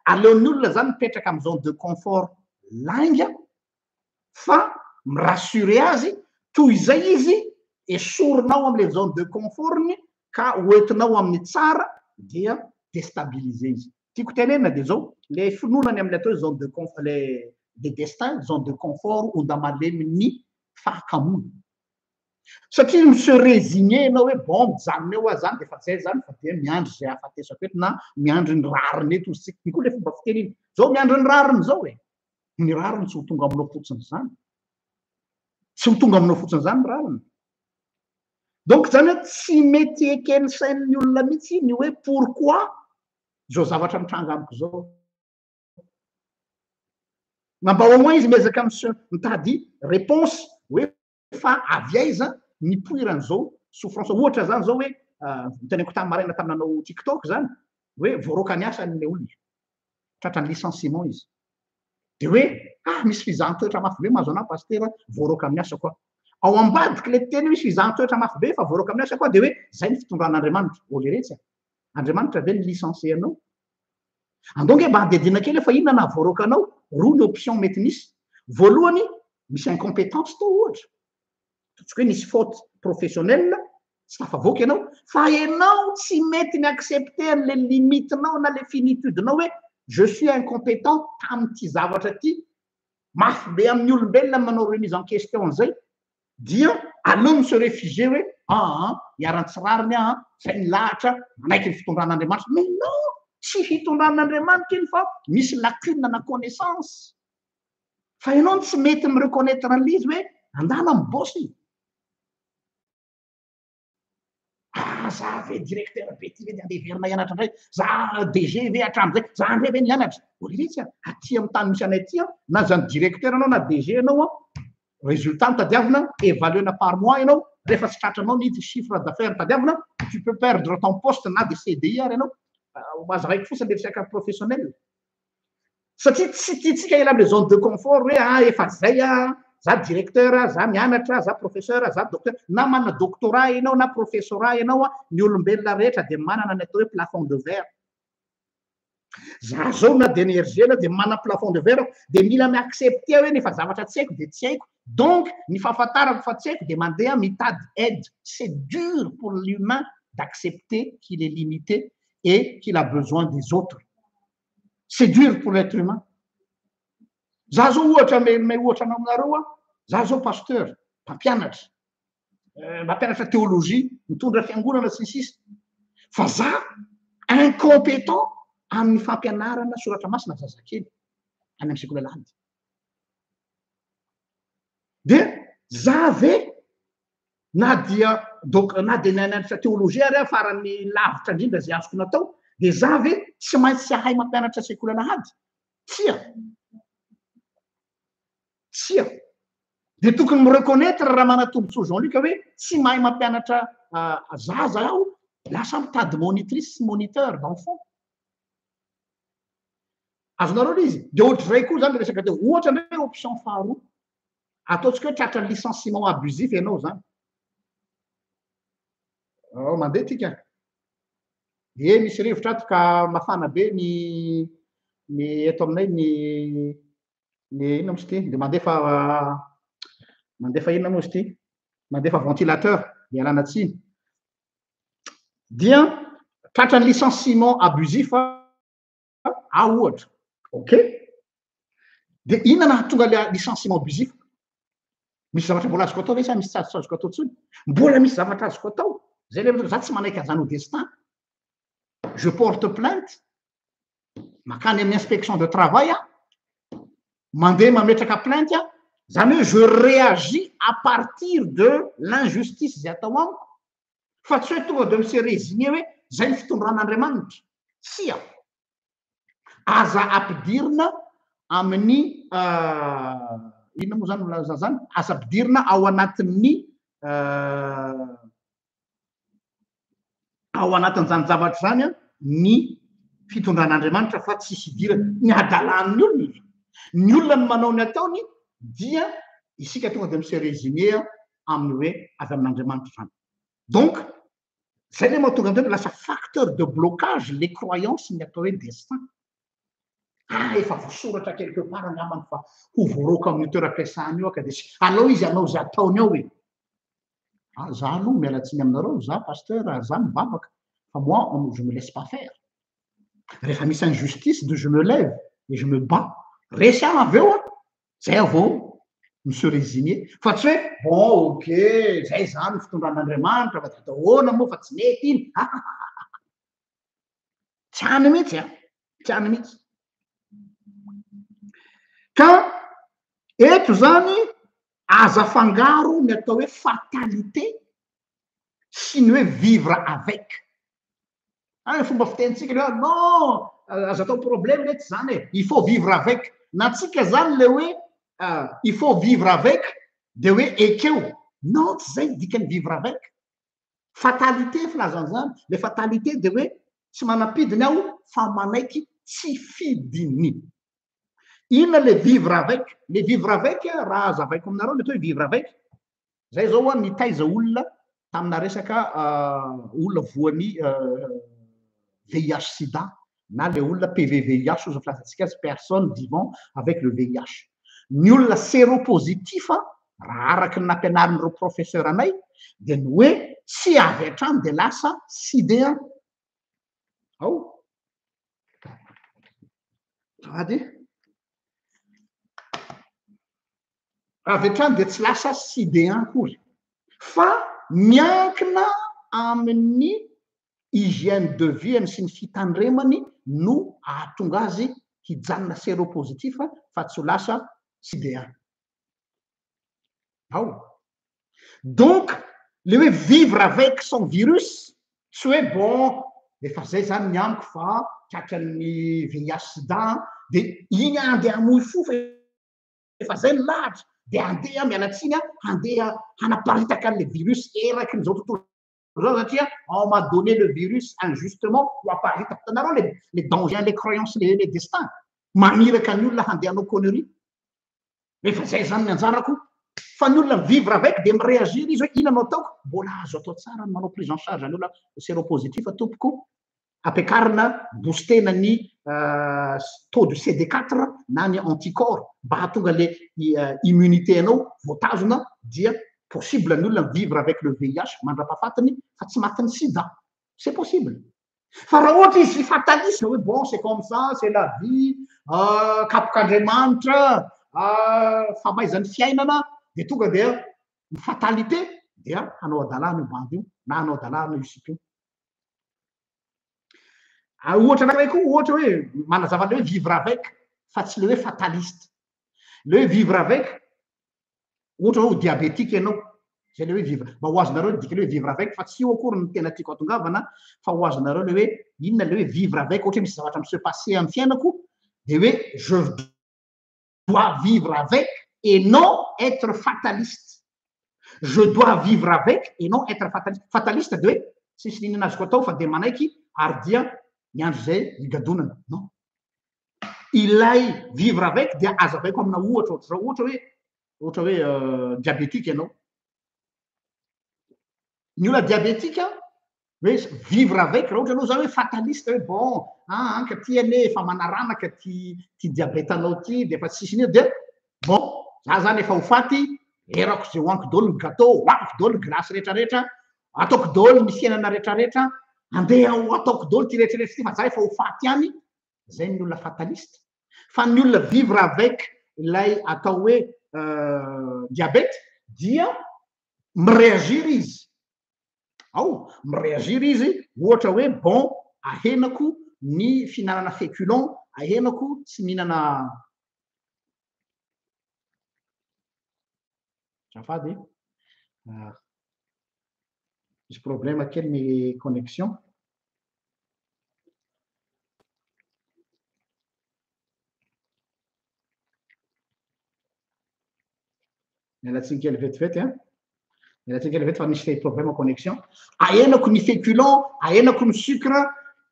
aleon'ny olona zany mipetraka amin'ny zone de confort lainga fa mirassurer azy toy izay izy esorinao amin'ilay zone de confortny ka hoentinao amin'ny tsara dia déstabiliser izy. Tiako tenenina dia zao le finoanany amin'ilay atao hoe zone de confort le destin zone de confort ondamalemy ny fahakamoana satria mi se résigner anao hoe bon mijanona eo zany dia efa zay zany fa dia miandry zay hafatesako eto na miandry ny rariny eto ozy tsika koa le fomba fiteny iny zao miandry ny rariny zao ny rariny tsy ho tonga aminao fotsiny zany tsy ho tonga aminao fotsiny zany rariny donc zany hoe tsy mety eken'ny sain'ny olona mihitsy ny hoe pourquoi zao zavatra mitranga amiko zao mba au moins izy miezaka mitady réponse hoe fa avy aiza nipoiran'izao souffrance ohatra zany zao hoe niteneko tamin'ny maraina taminanao TikTok zany hoe voaroka ny asa n'ilay olona tratra ny licenciement izy dia hoe misy fizahan-toetra mafy be mahazo anahy pasteur voaroka amin'ny asa koa ao ambadiky le teny misy fizahan-toetra mafy be fa voaroka amin'ny asa koa dia hoe zay ny fitondran'Andriamanitra oleretsy Andriamanitra ve ny licencier anao andonge mba handedina kely fa inona na voaroka anao roa ny option mety misy voalohany misy incompétence tao ohatra totsika hoe nisy faute professionnelle tsy tafavoaka ianao fa ianao tsy mety ny accepter le limitenao na le finitudinao hoe je suis incompétent tamin'ity zavatra ty mafy be amin'ny olombelona manao remise en question zay dia aleo mi se réfugier hoe hiaran-tsirariny zay ny lahatra manaiky ny fitondran'Andriamanitra mais non tsy hitondran'Andriamanitra iny fa misy lacune na connaissance fa ianao tsy mety mireconnaître an'izy hoe andana mibosy za ve directeur be ty ve dia andeha heverina hianatra indray za DG ve hatramin'izay za andray ve nianatra oliretsy aty amin'ny tany misy anay aty na zany directeur anao na DG anao résultat nitadiavina évaluena par mois ianao rehefa tsy tratranao ny chiffre d'affaires tadiavina tu peux perdre ton poste na de CDI ary ianao azo raiky fotsiny le resaka professionnel satria tsy tiatsika ela am'le zone de confort hoe efa zay za directeur za mianatra za professeur za docteur na manana doctorat ianao na professorat ianao ny olombelona rehetra dia manana ny atao hoe plafond de verre za zao na de NRG dia manana plafond de verre dia mila miaccepter hoe nefa zavatra tsy haiko dia tsy haiko donc ny fahafantarako fa tsy haiko dia mandeha mitady aide c'est dur pour l'humain d'accepter qu'il est limité et qu'il a besoin des autres séduire pour l'être humain. Za zao ohatra may ohatra anao aminareo a, za zao pasteur, mpampianatra, mampianatra théologie, mitondra fiangonana sisisy. Fa za incompétent amin'ny fampianarana soratra masina zazakely any amin'ny sekoly alahady. De za ve na dia nianatra théologie ary farany lavitra indrindra zay azoko natao, de za ve tsy maintsy tsy ahay mampianatra sekoly alahady? Tsia. De tokony mireconnaître raha manatombotso Jean-Luc hoe tsy mahay mampianatra zaza aho, lasa mitady monitrice sy moniteur d'enfant. Azonareo izy. De ohatrizay koa zany resaka teo, ohatra ndray option faharoa, ataontsika hoe tratra licenciement abusif ianao zany. Mandeha tika. Misy rivotra ato ka mafana be ny eto aminay ny inona moa izy ty, de mandefa inona moa izy ty, mandefa ventilateur ialana tsiny. Dia tratra ny licenciement abusif ohatra. Ok. De inona nahatonga le licenciement abusif? Misy zavatra mbola azoko atao ve sa misy tsy azoko atao tsony? Mbola misy zavatra azoko atao. Zay le za tsy manaiky an'izany au destin. Je porte plainte, makany amin'ny inspection de travail mandeha mametraka plainte zany hoe je réagis à partir de l'injustice zay atao amiko, fa tsy hoe tonga de mise résigner hoe zay ny fitondran'Andriamanitra. Sia. Aza ampidirina amin'ny inona moa zany olaza zany, aza ampidirina ao anatin'ny ao anatin'izany zavatra zany ny fitondran'Andriamanitra fa tsy hidirana ny adalan'ny olona. Ny olona no manao ny ataony dia isika tonga de mise résigner amin'ny hoe avy amin'Andriamanitra zany. Donc zay le mahatonga an'izay lasa facteur de blocage les croyances ny atao hoe destin. Efa voasoratra quelque part angambany fa ho voaroko amin'ny toeram-piasany io ka de alao izy anao zay ataony ao hoe za aloha miala tsiny aminareo, za pasteur, za mivavaka, fa moi je me laisse pas faire. Rehefa misy injustice de je me lève et je me bats. Resy avy eo zay avao mise résigner. Fa tsy hoe bon ok zay zany fitondran'Andriamanitra fa atao ahoana moa fa tsy mety iny. Tsy hany mihitsy tsy hany mihitsy. Ka eto zany aza fangaro ny atao hoe fatalité sy ny hoe vivre avec. Fomba fitenitsika le non aza atao problème mety zany il faut vivre avec. Natsika zany le hoe il faut vivre avec de hoe ekeo. Non tsy zay dikany vivre avec. Fatalité filazany zany. Le fatalité de hoe tsy manapidiny aho fa manaiky tsy fidiny. Inona le vivre avec? Le vivre avec raha azavaiko aminareo mety hoe vivre avec. Zay zao nitaiza olona tamina resaka olona voan'ny VIH sida na le olona PVVIH ozy filazatsika azy personne vivant avec le VIH. Ny olona séropositif raha araky ny nampianarin'ireo professeur anay de ny hoe tsy avy hatrany de lasa sidéen. Ao sady avy hatrany de tsy lasa sidéen kory fa miankina amin'ny hygiène de vie sy ny fitandremany no ahatonga azy hijanona séropositif fa tsy ho lasa sidéen. Donc le hoe vivre avec son virus tsy hoe bon efa zay zany ny amiko fa tratran'ny VIH sida de iny andeha hamoy fo fa efa zay ny lahatra de andeha mialatsiny andeha hanaparitaka an'le virus eraky n'izao tontolo zao satria on m'a donné le virus injustement ho aparitaka hitanareo les dangers, les croyances, les destins maniraka ny olona handeha hanao connerie. Efa zay zany ny anjarako. Fa ny olona vivre avec de miréagir izy hoe ina anao ataoko mbola azo atao tsara ny manao prise en charge ny olona séropositif tompoko ampiakarina boostena ny taux de CD4 na ny anticorps mba hahatonga le immunité anao voatazona dia possible ny olona vivre avec le VIH mandrapahafatiny fa tsy matin'ny sida. C'est possible. fa raha ohatra izy fataliste hoe bon c'est comme ça c'est la vie kapok'andriamanitra famaizan'ny fiainana de tonga dia ny fatalité dia hanao adalàna io bandy io na hanao adalàna io siky io ohatra anankiray koa ohatra hoe manazava le hoe vivre avec fa tsy le hoe fataliste le hoe vivre avec ohatra hoe diabétique ianao zay le hoe vivre mba ho azonareo dika le hoe vivre avec fa tsy io akory ny tena tiako atongavana fa ho azonareo le hoe inona le hoe vivre avec ohatra misy zavatra mi se passer amin'ny fiainako de hoe je dois vivre avec et non être fataliste je dois vivre avec et non être fataliste fataliste de hoe tsisy ninana azoko atao fa de manaiky ary dia ny andro zay igadonana non ilay vivre avec dia azavaiko amina ohatra ohatra zao ohatra hoe diabétique ianao ny olona diabétique hoe vivre avec raha ohatra anao zany hoe fataliste hoe bon anka ty ane efa manaranaka ty diabète anao ty de efa tsisy nio de bon za zany efa ho faty erako zay hoaniko daholo ny gâteau hoaniko daholo ny glace rehetrarehetra ataoko daholo ny fiainana rehetrarehetra andeha ataoko daholo ty rehetrarehetra ty fa za efa ho faty ihany zay ny olona fataliste fa ny olona vivre avec ilay atao hoe diabète dia miréagir izy ao miréagir izy ohatra hoe bon ahenako ny fihinanana féculent ahenako tsy mihinana zafady misy problème kely ny connexion mialatsiny kely vetivety mialatsiny kely vety fa misy problème connexion ahenako ny féculent ahenako ny sucre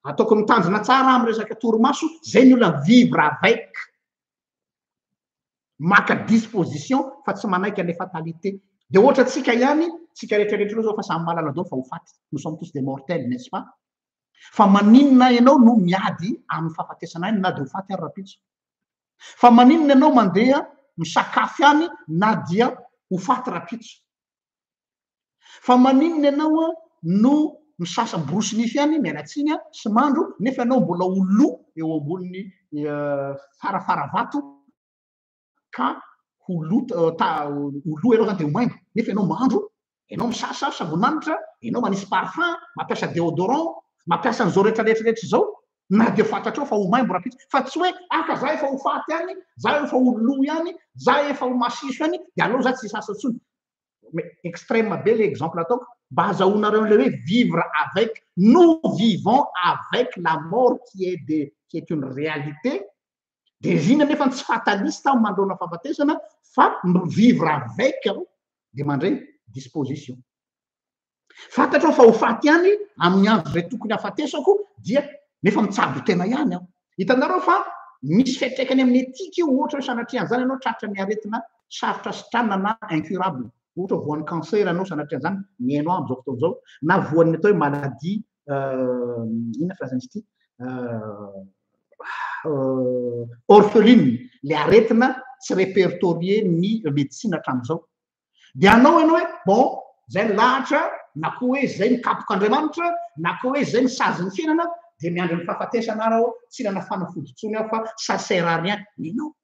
ataoko mitanjona tsara amy resaka torimaso zay ny olona vivre avec maka disposition fa tsy manaiky ane fatalité de ohatra tsika ihany tsika rehetrarehetra zao fa samy malala dao fa ho faty nous sommes tous des mortels n'est-ce pas fa maninona ianao no miady amin'ny fahafatesana ihany na de ho faty ary rapitso fa maninona ianao mandeha misakafo ihany na dia ho faty rapitso fa maninona ianao no misasa borosy nify ihany mialatsiny sy mandro nefa ianao mbola olo eo amboniny farafara vato ka olo ianao zany de ho maimbo nefa ianao mandro ianao misasa savonanitra ianao manisy parfum mampiasa déodorant mampiasa an'izao rehetrarehetrarehetra zao na de fantatrao fa ho maimbo rapitso fa tsy hoe aka za efa ho faty ihany za efa ho lo ihany za efa ho masiso ihany de aleo za tsy sasa ntsony mais extrême be le exemple ataoko mba azahoanareo le hoe vivre avec nous vivons avec la mort qui est une réalité de zina nefa tsy fataliste ao mandrona fahafatesana fa vivre avec de mandray disposition fantatrao fa ho faty ihany amin'ny andro zay tokony hafatesako dia nefa mitsabo tena ihany aho hitanareo fa misy fiatraikany amin'ny etika io ohatra hoe sanatriany zany ianao tratra ny aretina sarotra sitrana na incurable ohatra voan'ny cancer anao sanatriany zany miainao am'izao fotoana zao na voan'ny atao hoe maladie inona filazana izy ty orpheline le aretina tsy répertorié ny médecine hatramin'izao de anao ianao hoe bon zay ny lahatra na koa hoe zay ny kapok'andriamanitra na koa hoe zay ny sazy ny fiainana de miandro ny fahafatesana arao tsy nana fanafoditsony aho fa ça sert à rien ianao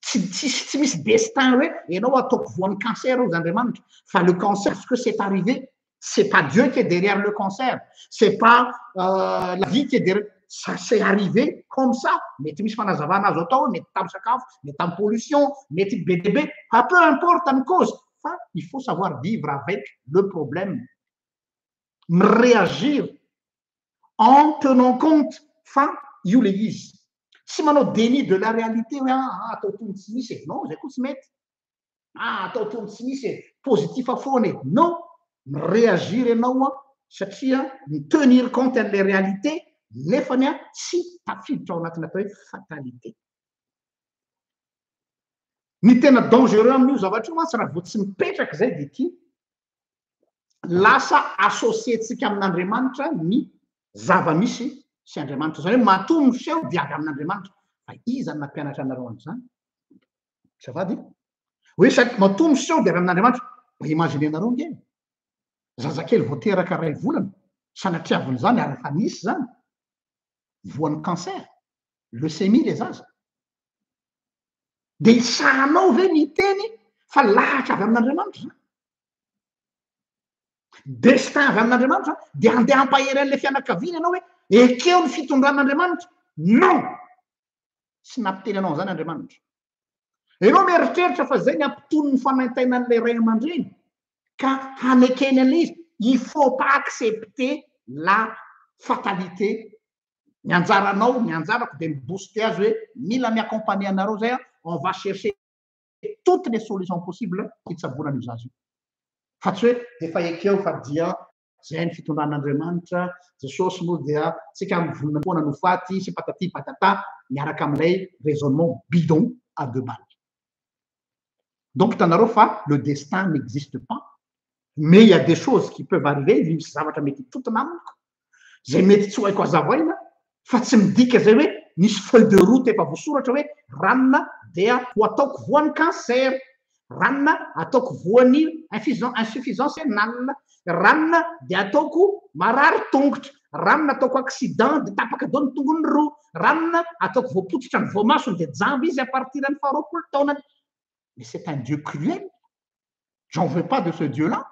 tsy misy destin hoe ianao ataoko voan'ny cancer aux andriamanitra fa le cancer parce que c'est arrivé c'est pas Dieu qui est derrière le cancer c'est pas la vie qui est derrière ça s'est arrivé comme ça mety misy fanazavana azo atao mety tamy sakafo mety tamy pollution mety be fa peu importe ny cause fa il faut savoir vivre avec le problème me réagir en tenant compte fa io le izy tsy manao déni de la réalité hoe atao tony tsy misy non zay koa tsy mety atao tony tsy misy positif foana non réagir ianao satria ny tenir compte an'le réalité nefany tsy tafiditra ao anatina atao hoe fatalité ny tena dangereux amin'io zavatra io tsy raha vo tsy mipetraka zay de ty lasa associetsika amin'andriamanitra ny zava-misy sy andriamanitra zany hoe matono seho de avy amin'andriamanitra fa izany nampianatra anareo an'izany zafady hoe matono seho de avy amin'andriamanitra mba imagine anareo nge zazakely vo teraka ray volana sanatriaviny zany arafa nisy zany voan'ny cancer leucémie le zaza de isanao ve ny teny fa lahatra avy amin'Andriamanitra zany destin avy amin'Andriamanitra de andeha ampahery an'le fianakaviana ianao hoe ekeo ny fitondran'Andriamanitra non sy nampiteny anao zany Andriamanitra ianao mieritreritra fa zay ny ampitony ny fanaintainan'le ray aman-dreny ka hanekeny an'le izy il faut pas accepter la fatalité ny anjaranao ny anjarako de mibooster azy hoe mila miaccompagner anareo zay on va chercher toutes les solutions possibles hitsabona an'io zazy io fa tsy hoe efa ekeo fa dia zay ny fitondran'Andriamanitra Jesosy moa dia tsika mivonona foana no faty sy patati patata miaraka amin'ilay raisonnement bidon à deux balles. Donc hitanareo fa le destin n'existe pas mais il y a des choses qui peuvent arriver misy zavatra mety totona amiko zay mety tsy ho haiko hazavaina fa tsy midika zay hoe misy feuille de route efa voasoratra hoe ranona dia ho ataoko voan'ny cancer ranona ataoko voan'ny insuffisance rénale ranona de ataoko marary tongotra ranona ataoko accident de tapaka dao ny tongony roa ranona ataoko voapotsitra ny voamasony de jamby izy à partir ny faharoapolo taonany mais c'est un Dieu cruel j'en veux pas de ce Dieu là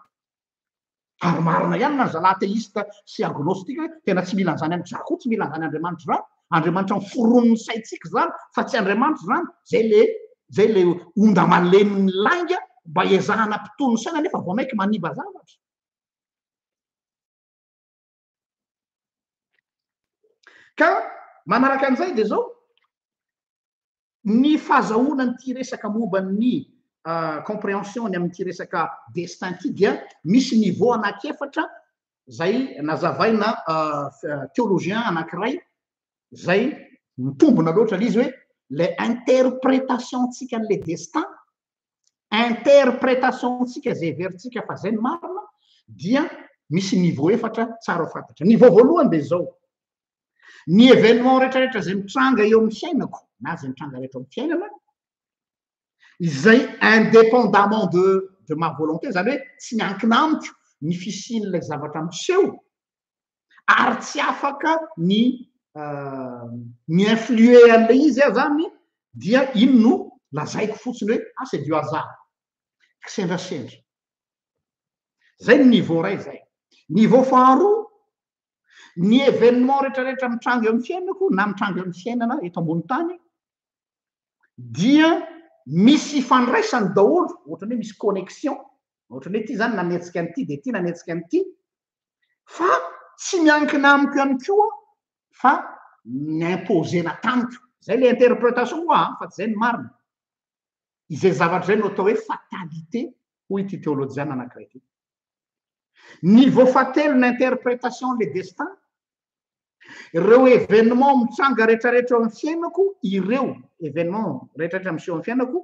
ary marina ihany na zala athéiste sy agnostique hoe tena tsy mila an'izany andrako tsy mila an'izany Andriamanitra zany Andriamanitra miforon'ny saitsika zany fa tsy Andriamanitra zany zay le onda maleminy lainga mba ezahana mpitony saina nefa vao maiky maniva zavatra ka manaraka an'izay de zao ny fahazahoana nyty resaka momba ny compréhension ny amin'ity resaka destin ty dia misy niveau anakefatra zay nazavaina théologien anankiray zay mitombona loatra l'izy hoe le interprétation tsika an'le destin interprétation tsika zay veritsika fa zay ny marina dia misy niveau efatra tsara ho fantatra niveau voalohany de zao ny événement rehetrarehetra zay mitranga eo amin'ny fiainako na zay mitranga rehetra amin'ny fiainana izay indépendamment de ma volonté zany hoe tsy miankina amiko ny fisian'ilay zavatra miseho ary tsy afaka ny influer an'le izy zany dia ino no lazaiko fotsiny hoe c'est du hasard sendrasendra zay ny niveau ray zay niveau faharoa ny événement rehetrarehetra mitranga eo amin'ny fiainako na mitranga eo amin'ny fiainana eto ambony tany dia misy fandraisany daholo ohatrany hoe misy connexion ohatrany hoe ty zany nanetsika an'ity de ty nanetsika an'ity fa tsy miankina amiko ihany koa fa niimposena tamiko zay le interprétation koa fa tsy zay ny marina izay zavatra zay no atao hoe fatalité hoy ity théologiana anankiray ty niveau fatelo n'interprétation le destin ireo événement mitranga rehetrarehetra eo amin'ny fiainako ireo événement rehetrarehetra miseho amin'ny fiainako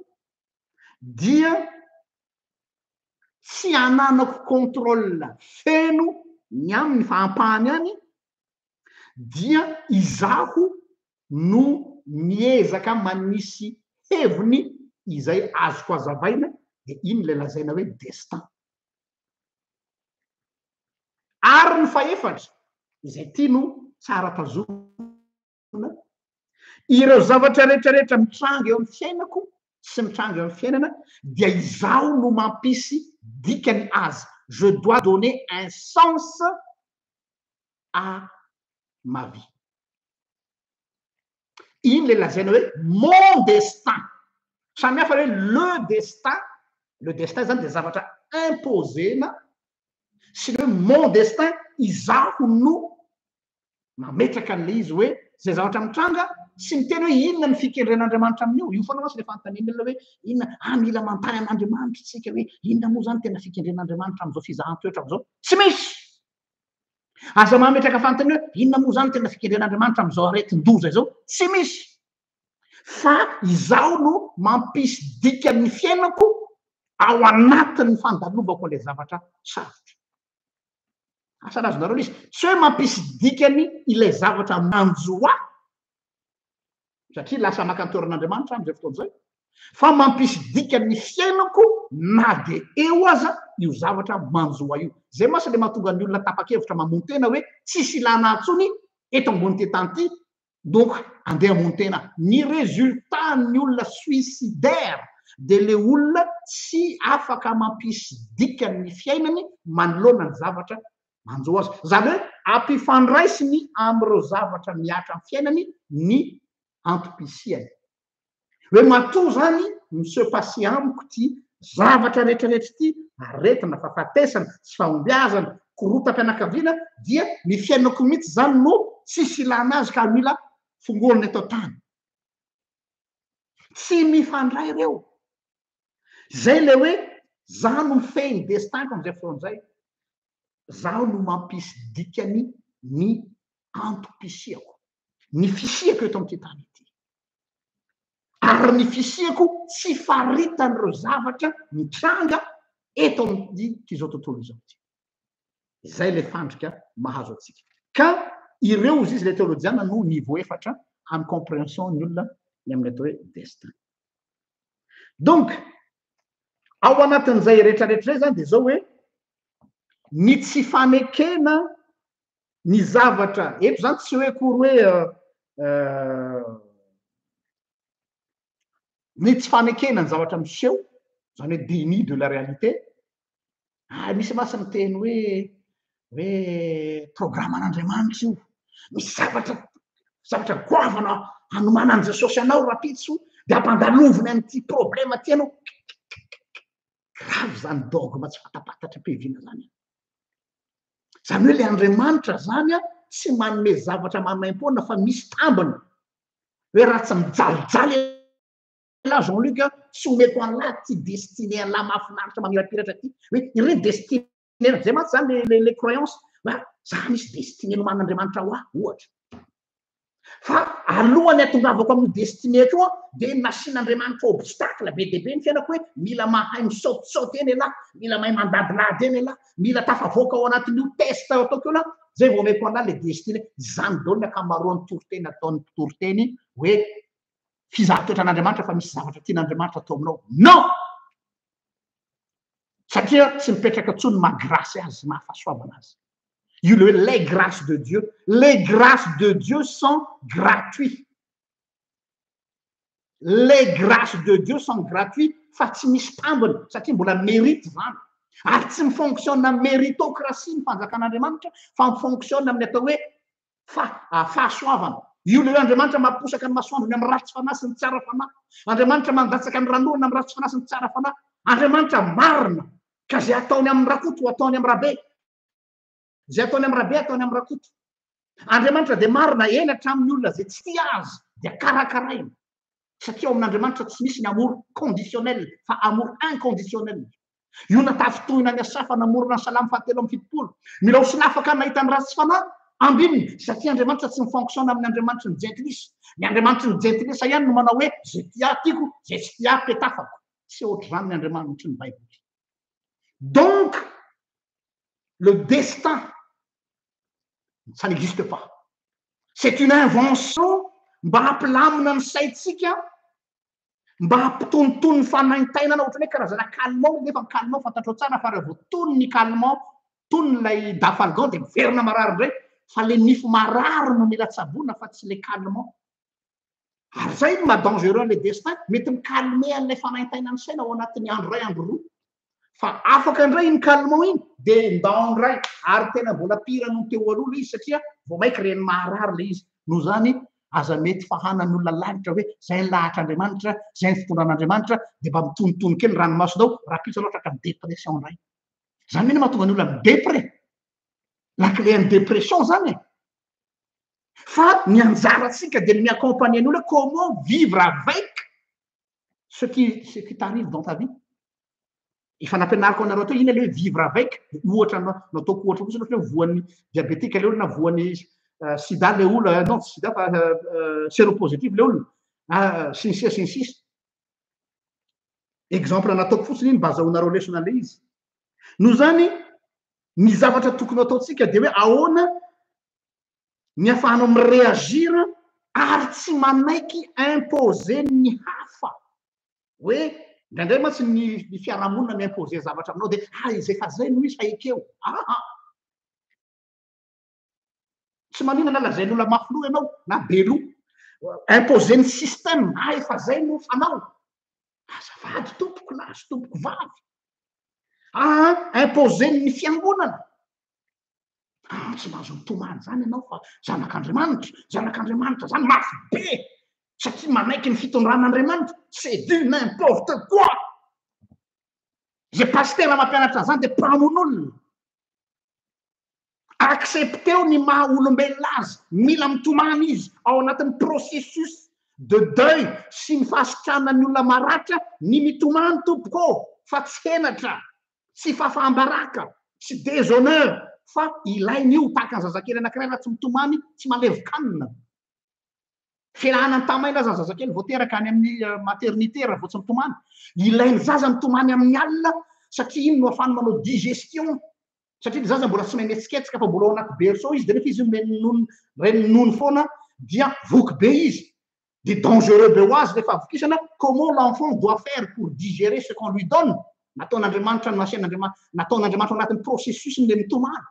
dia tsy ananako contrôle feno ny aminy fa ampahany any dia izaho no miezaka manisy heviny izay azoko azavaina de iny le lazaina hoe destin ary ny faefatra izay ty no tsara tazomina ireo zavatra rehetrarehetra mitranga eo amin'ny fiainako sy mitranga eo amin'ny fiainana dia izaho no mampisy dikany azy je dois donner un sens à ma vie iny le lazaina hoe mon destin samy hafa hoe le destin zany de zavatra imposena sy le hoe mon destin izaho no mametraka an'le izy hoe zay zavatra mitranga sy miteny hoe inona ny fikendren'Andriamanitra amin'io io foana sy le fanontaniana hoe inona mila mantany an'Andriamanitra tsika hoe inona moa zany tena fikendren'Andriamanitra am'izao fizahan-toetra am'izao tsy misy aza mametraka fanontaniana hoe inona moa zany tena fikendren'Andriamanitra am'izao aretin-doza izao tsy misy fa izaho no mampisy dikan'ny fiainako ao anatin'ny fandalovako an'le zavatra sarotra asanazonareo izy tsy hoe mampisy dikany ilay zavatra manjoa satria lasa makantoran'Andriamanitra am'izay fotoana zay fa mampisy dikany fiainako na de eo aza io zavatra manjoa io. Zay masa le mahatonga ny olona tapa-kevitra mamono tena hoe tsisy ilana ntsony eto ambony ty tany ty, donc andeha hamono tena. Ny résultat ny olona suicidaire de le olona tsy afaka mampisy dikany fiainany manoloana ny zavatra manjoa azy. Zany hoe ampifandraisiny am'ireo zavatra miatra amin'ny fiainany ny antopisiany. Hoe matoa zany monsieur passé amiko ty zavatra rehetrarehetra ty aretina fahafatesana sy fahombiazana korotam-pianakaviana dia ny fiainako mihitsy zany no tsisy ilana azy ka mila fongorony atao tany. Tsy mifandray reo. Zay le hoe zaho no mifehy destinko am'izay fotoan'izay. Zaho no mampisy dikany ny antopisiako, ny fisiako eto amin'ity tany ity. Ary ny fisiako tsy faritan'ireo zavatra mitranga eto amin'ity zao tontolo izao ty. Zay le fandrika mahazo atsika. Ka ireo izy le théologiana no niveau efatra amin'ny compréhension ny olona ny amin'ny atao hoe destin. Donc ao anatin'izay rehetrarehetra zay zany de zao hoe ny tsy fanekena ny zavatra eto zany tsy hoe kory hoe ny tsy fanekena ny zavatra miseho, zany hoe déni de la réalité. Misy masa miteny hoe programan'Andriamanitra io, misy zavatra goavana hanomana an'i Jesosy anao rapitso de ampandaloviny an'ity problème ty anao. Gravy zany dogma tsy fatapatatra am-pihevina zany. Zany hoe le Andriamanitra zany tsy manome zavatra mamaim-poana fa misy tambiny. Hoe raha tsy mijalijaly là Jean-Luc tsy omeko an'lahy ty destiné an'lahy mahafinaritra mamirapiratra ty. Hoe ireny destiné zay mantsy zany les croyances. Za misy destiné noman'Andriamanitra ho ahy ohatra. Fa alohany atongavako amin'ny destineko io de nasian'Andriamanitra obstacle be deabe ny fiainako hoe mila mahay misaotisaoty eny lahy, mila mahay mandadilady eny lahy, mila tafavoaka ao anatin'io test ataoko io lahy, zay vao omeko an'lahy le destiné. Zany daholo ny ankamaroan'ny toriteny ataon'ny mpitoroteny hoe fizara-toetran'Andriamanitra fa misy zavatra tian'Andriamanitra atao aminao. Non! Satria tsy mipetraka ntsony mahagrasy azy, mahafasoavana azy. Io le hoe les grâces de Dieu. Les grâces de Dieu sont gratuites. Les grâces de Dieu sont gratuites fa tsy misy tambiny satria mbola mérite zany. Ary tsy mifonctionne amin'ny méritocratie ny fanjakan'Andriamanitra fa mifonctionne amin'ny atao hoe fahasoavana. Io le hoe Andriamanitra mamposaka ny masoandro amin'ny ratsy fanahy sy ny tsara fanahy. Andriamanitra mandatsaka ny ranorana amin'ny ratsy fanahy sy ny tsara fanahy. Andriamanitra marina ka zay ataony amin'ny rakoto ataony amin'ny rabe. Zay ataony amin'ny rabe ataony amin'ny rakoto. Andriamanitra de marina eny hatramin'ny olona zay tsy tia azy dia karakaraina. Satria ao amin'Andriamanitra tsy misy ny amour conditionnel fa amour inconditionnel. Io natafitohina ny asafa namorona ny salamy fahatelo amin'ny fitopolo. Mila ho sinafaka nahita ny ratsy fanahy ambininy satria Andriamanitra tsy mifonctionne amin'ny Andriamanitra ny gentillesse. Ny Andriamanitra ny gentillesse ihany no manao hoe zay tia tiako, zay tsy tia petafako. Tsy ohatry zany ny Andriamanitra ny Bible. Donc le destin, ça n'existe pas. C'est une invention mba hampilamina ny saitsika, mba hampitonitony ny fanaintainana ohatrany hoe karazana calmant nefa ny calmant fantatrao tsara fa raha vao tony ny calmant, tony lay dafalgan de miverina marary indray fa le nify marary no mila tsaboina fa tsy le calmant. Ary zay no maha-dangereux le destin, mety mikalme an'ilay fanaintainany saina ao anatin'ny andro ray andro roa. Fa afaka indray iny calmant iny de ndaondray ary tena mbola pire no teo aloha izy satria vao maiky reny maharary le izy. Noho zany aza mety fahanan'olona lavitra hoe zay ny lahatr'Andriamanitra, zay ny fitondran'Andriamanitra de mba mitonitony kely ranomasonao rapitso anao tratra dépression indray. Zany mihitsy mahatonga ny olona midépre. La clé en dépression zany e. Fa ny anjaratsika de ny accompagner ny olona comment vivre avec ce qui t'arrive dans ta vie. Efa nampianariko anareo teo iny le hoe vivre avec, ohatra nataoko ohatra kosa hoe voan'ny diabétique le olona, voan'ny sida le olona, non sida fa séropositif le olona, sy ny sisa. Exemple nataoko fotsiny iny mba azahoanareo lesona le izy. Noho zany ny zavatra tokony ataotsika de hoe ahoana ny ahafahanao mireagir ary tsy manaiky imposer ny hafa. hoe indraindray mantsy ny fiarahamonina miimpose zavatra aminao dia izy efa zay no isy ekeo tsy maninana lazain'olona mafilo ianao na belo impose ny système efa zay no fanao azavady tompoko lazo tompoko vavy impose ny fiangonana tsy mahazo mitomany zany ianao fa zanak'andriamanitra zany mafy be satria manaiky ny fitondran'andriamanitra c'est du n'importe quoi zay pastera mampianatra zany dia mpamon'olona accepteo ny maha olombelona azy mila mitomany izy ao anatin'ny processus de deuil sy ny fahasitrana ny olona maratra ny mitomany tompoko fa tsy henatra sy fafahambaraka sy déshonneur fa ilainy io tahaka ny zazakely anankiray raha tsy mitomany tsy malevokanina fiarahanany tamaina aza ny zazakely vao teraka any amin'ny maternité raha vao tsy mitomany ilainy zaza mitomany amin'ny alina satria iny no ahafahany manao digestion satria ny zaza mbola tsy mahay mihetsiketsika fa mbola ao anaty berceau izy dia rehefa izy reninono foana dia voky be izy dia dangereux be ho azy rehefa avokisana comment l'enfant doit faire pour digérer ce qu'on lui donne nataon'andriamanitra no nasian'andriamanitra nataon'andriamanitra anatin'ny processus ny mitomany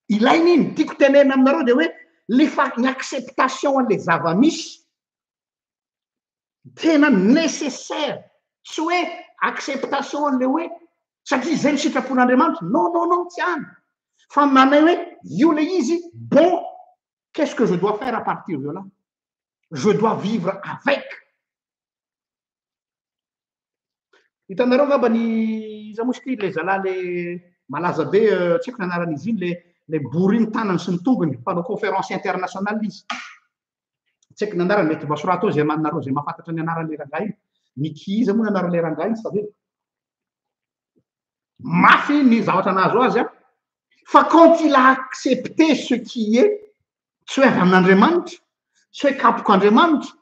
ilainy iny tiako tenena aminareo dia hoe ny acceptation an'le zava-misy tena nécessaire tsy hoe acceptation an'le hoe satria zay ny sitrapon'andriamanitra non tsy any fa manay hoe io le izy bon qu'est-ce que je dois faire à partir de là je dois vivre avec hitanareo ngamba ny iza mosy ty le zalahy le malaza be tsy haiko ny anaran'izy iny le bory ny tanany sy ny tongony mpanao conférence internationale izy tsy haiko ny anarany mety basorato ao zay manareo zay mahafantatra ny anaran'le rangahy iny nikiza moa ny anaran'le rangahy iny sa mafy ny zavatra nahazo azy fa quand il a accepté ce qui est tsy hoe avy amin'andriamanitra tsy hoe kapoko andriamanitra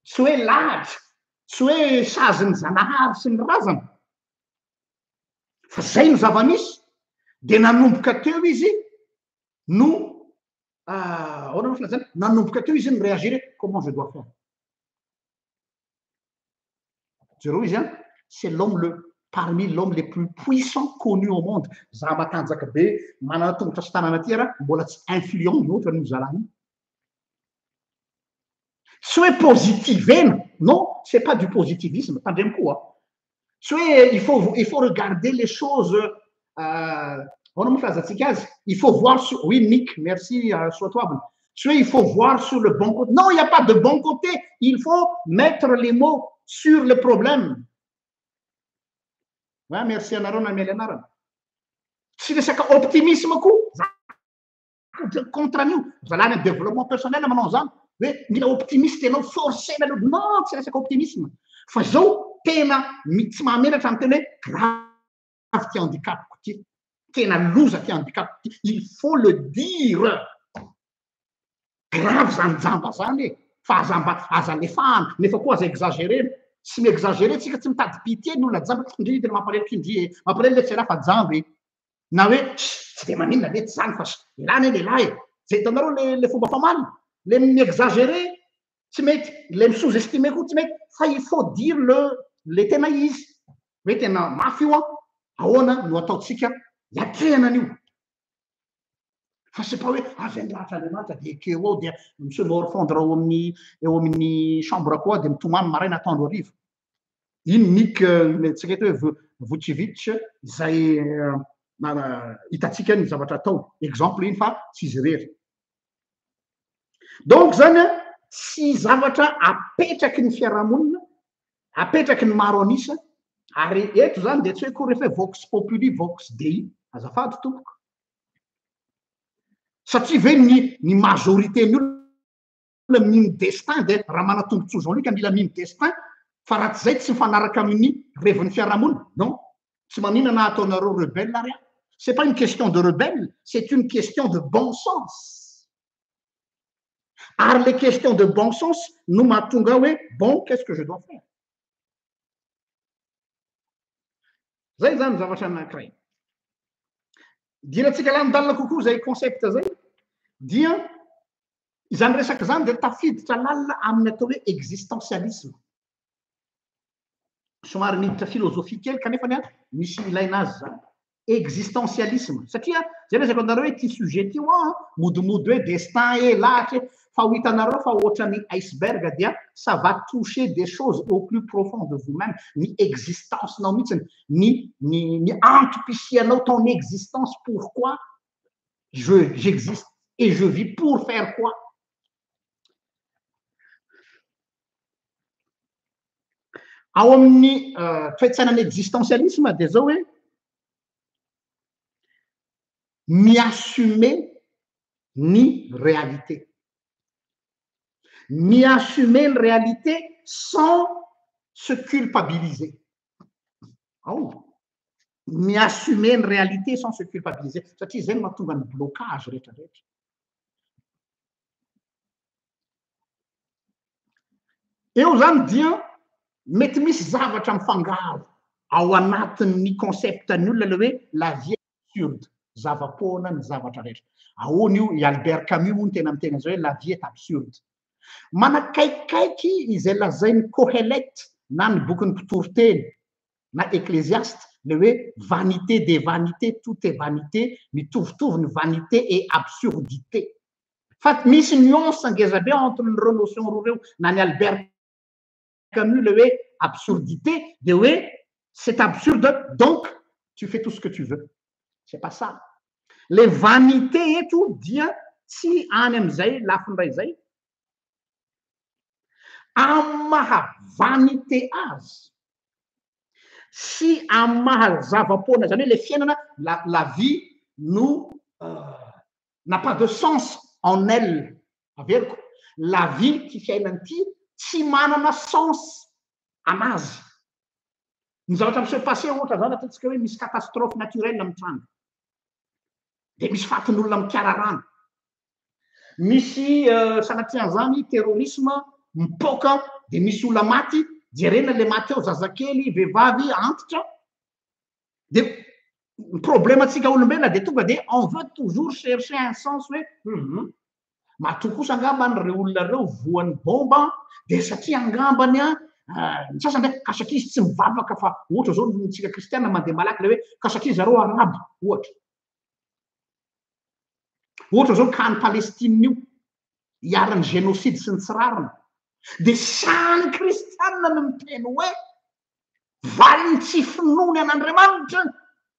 tsy hoe lahatra tsy hoe sazy ny zanahary sy ny razana fa zay no zava-misy dia nanomboka teo izy no ahoana mafina zany nanomboka teo izy no réagir comment je dois faire jereo izy c'est l'homme parmi l'homme les plus puissants connus au monde za matanjaka be manana tongotra sy tanana ty mbola tsy influent noatra ny zalahy iny tsy hoe positivena non c'est pas du positivisme tandremo koa tsy hoe il faut regarder les choses ahoana moa filazatsika azy il faut voir sur oui Nick merci soatoavina tsy hoe il faut voir sur le bon côté non il n'y a pas de bon côté il faut mettre les mots sur le problème merci anareo namely anarana tsy resaka optimisme koa contre an'io zalany amin'ny développement personnel manao zany hoe mila optimiste ianao forcé aloha non tsy resaka optimisme fa zao tena tsy mahamenatra amin'ny teny hoe grave ty handicapiko ty tena loza ty handicapiko ty il faut le dire grave zany jamba zany fa aza lefahana nefa koa aza exagéré tsy miexagéré tsika tsy mitady pitié ny olona jamba indri tena mampaleloko indri mampalely le tsy raha fa jamby na hoe tsy de maninona mety zany fa lany le lahy zay hitanareo le fomba famaly le miexagéré tsy mety le mi-sous-estimé koa tsy mety fa il faut dire le tena izy hoe tena mafy io ahoana no ataotsika hiatrehana an'io fa c'est pas hoe zay ny lahatra andriamanitra dia ekeo ao dia se morfondre eo amin'ny chambre koa dia mitomany maraina atoandro hariva iny Nick tsika eto hoe Vucevic zay hitatsika ny zavatra atao exemple iny fa tsy izy rery donc zany tsy zavatra apetraky ny fiarahamonina apetraky ny maro anisa ary eto zany dia tsy hoe koa rehefa vox populi vox dei azafady tompoko satria ve ny majorité ny olona mino destin dia raha manatombontso Jean-Luc mila mino destin fa raha tsy zay tsy mifanaraka amin'ny revon'ny fiarahamonina non tsy maninana ataonareo rebelle ary c'est pas une question de rebelle c'est une question de bon sens ary les questions de bon sens no mahatonga hoe bon qu'est-ce que je dois faire zay zany zavatra anankiray dirantsika lanindalina kokoa zay concept zay dia izany resaka zany dia tafiditra lalina amin'ny atao hoe existentialisme somary miditra filôzofia kely kanefa misy ilaina azy zany existentialisme satria zay resaka anareo hoe ty sujet ty modimody hoe destin lahatra fa ho hitanareo fa ohatran'ny iceberg dia ça va toucher des choses au plus profond de vous-même ny existence-nao mihitsy ny antopisianao ton existence pourquoi j'existe et je vis pour faire quoi. Ao amin'ny toetsainan'ny existentialisme dia zao hoe mi-assumer ni réalité. Mi-assumer une réalité sans se culpabiliser. Oh. Mi-assumer une réalité sans se culpabiliser. Satria zay no mahatonga ny blocage rehetrarehetra. Eo zany dia mety misy zavatra mifangaro ao anatin'ny conceptany olona le hoe la vie absurde. Zavapoana ny zavatra rehetra. Ahoana io i Albert Camus moa ny tena miteny zao hoe la vie est absurde. Manakaikikaiky izay lazainy Kohelette na ny bokin'ny mpitoroteny na Ecclésiaste le hoe vanité des vanités, tout est vanité, mitovitovy ny vanité et absurdité. Fa misy nuance ngeza be entre ny reo notion roa reo na ny Albert Camus le hoe absurdité de hoe c'est absurde donc tu fais tout ce que tu veux. C'est pas ça. Les vanités eto dia tsy any am'izay lafindray zay amin'ny maha vanité azy sy amin'ny maha zavapoana zany hoe le fiainana la vie nous n'a pas de sens en elle. Averiko la vie ty fiainana ty tsy manana sens anazy. Ny zavatra miseho passé ohatra zany ataontsika hoe misy catastrophe naturelle amin'ny trano. De misy fatin'olona mikiara rano. Misy sanatria-zany terrorisme mipoka de misy olona maty, jerena le maty eo zazakely, vehivavy antitra. De problème atsika olombelona de tonga de on veut toujours chercher un sens hoe matoa kosa angambany reo olona reo voan'ny bomba de satria angambany ny sasany kasakizy tsy mivavaka fa ohatra zao ntsika kristiana mandeha malaky le hoe kasakizy zareo arabo ohatra. Ohatra zao kany Palestine io hiaran'ny génocide sy ny tsirarina. De sany kristianina no miteny hoe valiny tsy finoany an'Andriamanitra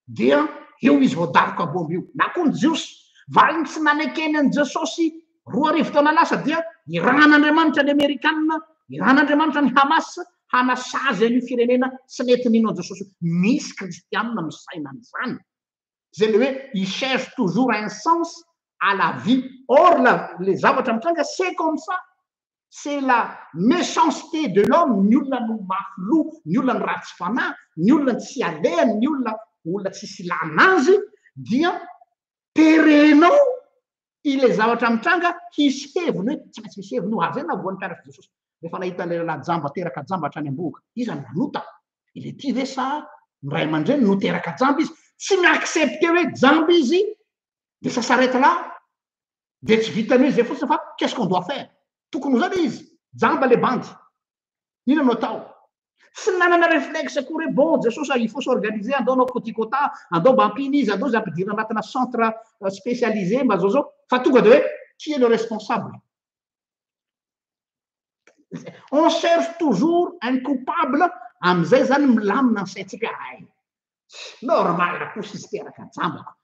dia eo izy voadaroka bomby io. Na koa ny jiosy valiny tsy nanekeny an' Jesosy 2 taona lasa dia irahan'Andriamanitra ny Amerikanina, irahan'Andriamanitra ny Hamas hanasazy an'io firenena sy nety nino an' Jesosy. Misy kristianina misaina an'izany. Zay le hoe il cherche toujours un sens à la vie. Or, les zavatra mitranga, c'est comme ça. C'est la méchanceté de l'homme. Ny olona no mafilo, ny olona ny ratsy fanahy, ny olona tsy alehany, ny olona tsy silana azy, dia terenao ile zavatra mitranga hiseviny hoe tsy maintsy miseviny ho azy zay na voan'ny mpianatra Jesosy. Rehefa nahita le jamba teraka jamba hatrany am-boka, izy nanota. Ile ty ve sa ray aman-dreny no teraka jamba izy. Tsy mi-accepte hoe jamba izy, de ça s'arrête là. De tsy vitany hoe zay fotsiny fa qu'est-ce qu'on doit faire? Tokony ho zany izy, jamba le bandy. Ino no atao? Tsy nanana réflexe koa hoe bon Jesosy il faut s'organiser, andao anao kotikota, andao mba ampiny izy, andao zay ampidirina anatina centre spécialisé mba zao. Fa tonga de hoe qui est le responsable? On cherche toujours un coupable am'izay zany milamina ny saintsika ay. Normal koa izy teraka jamba.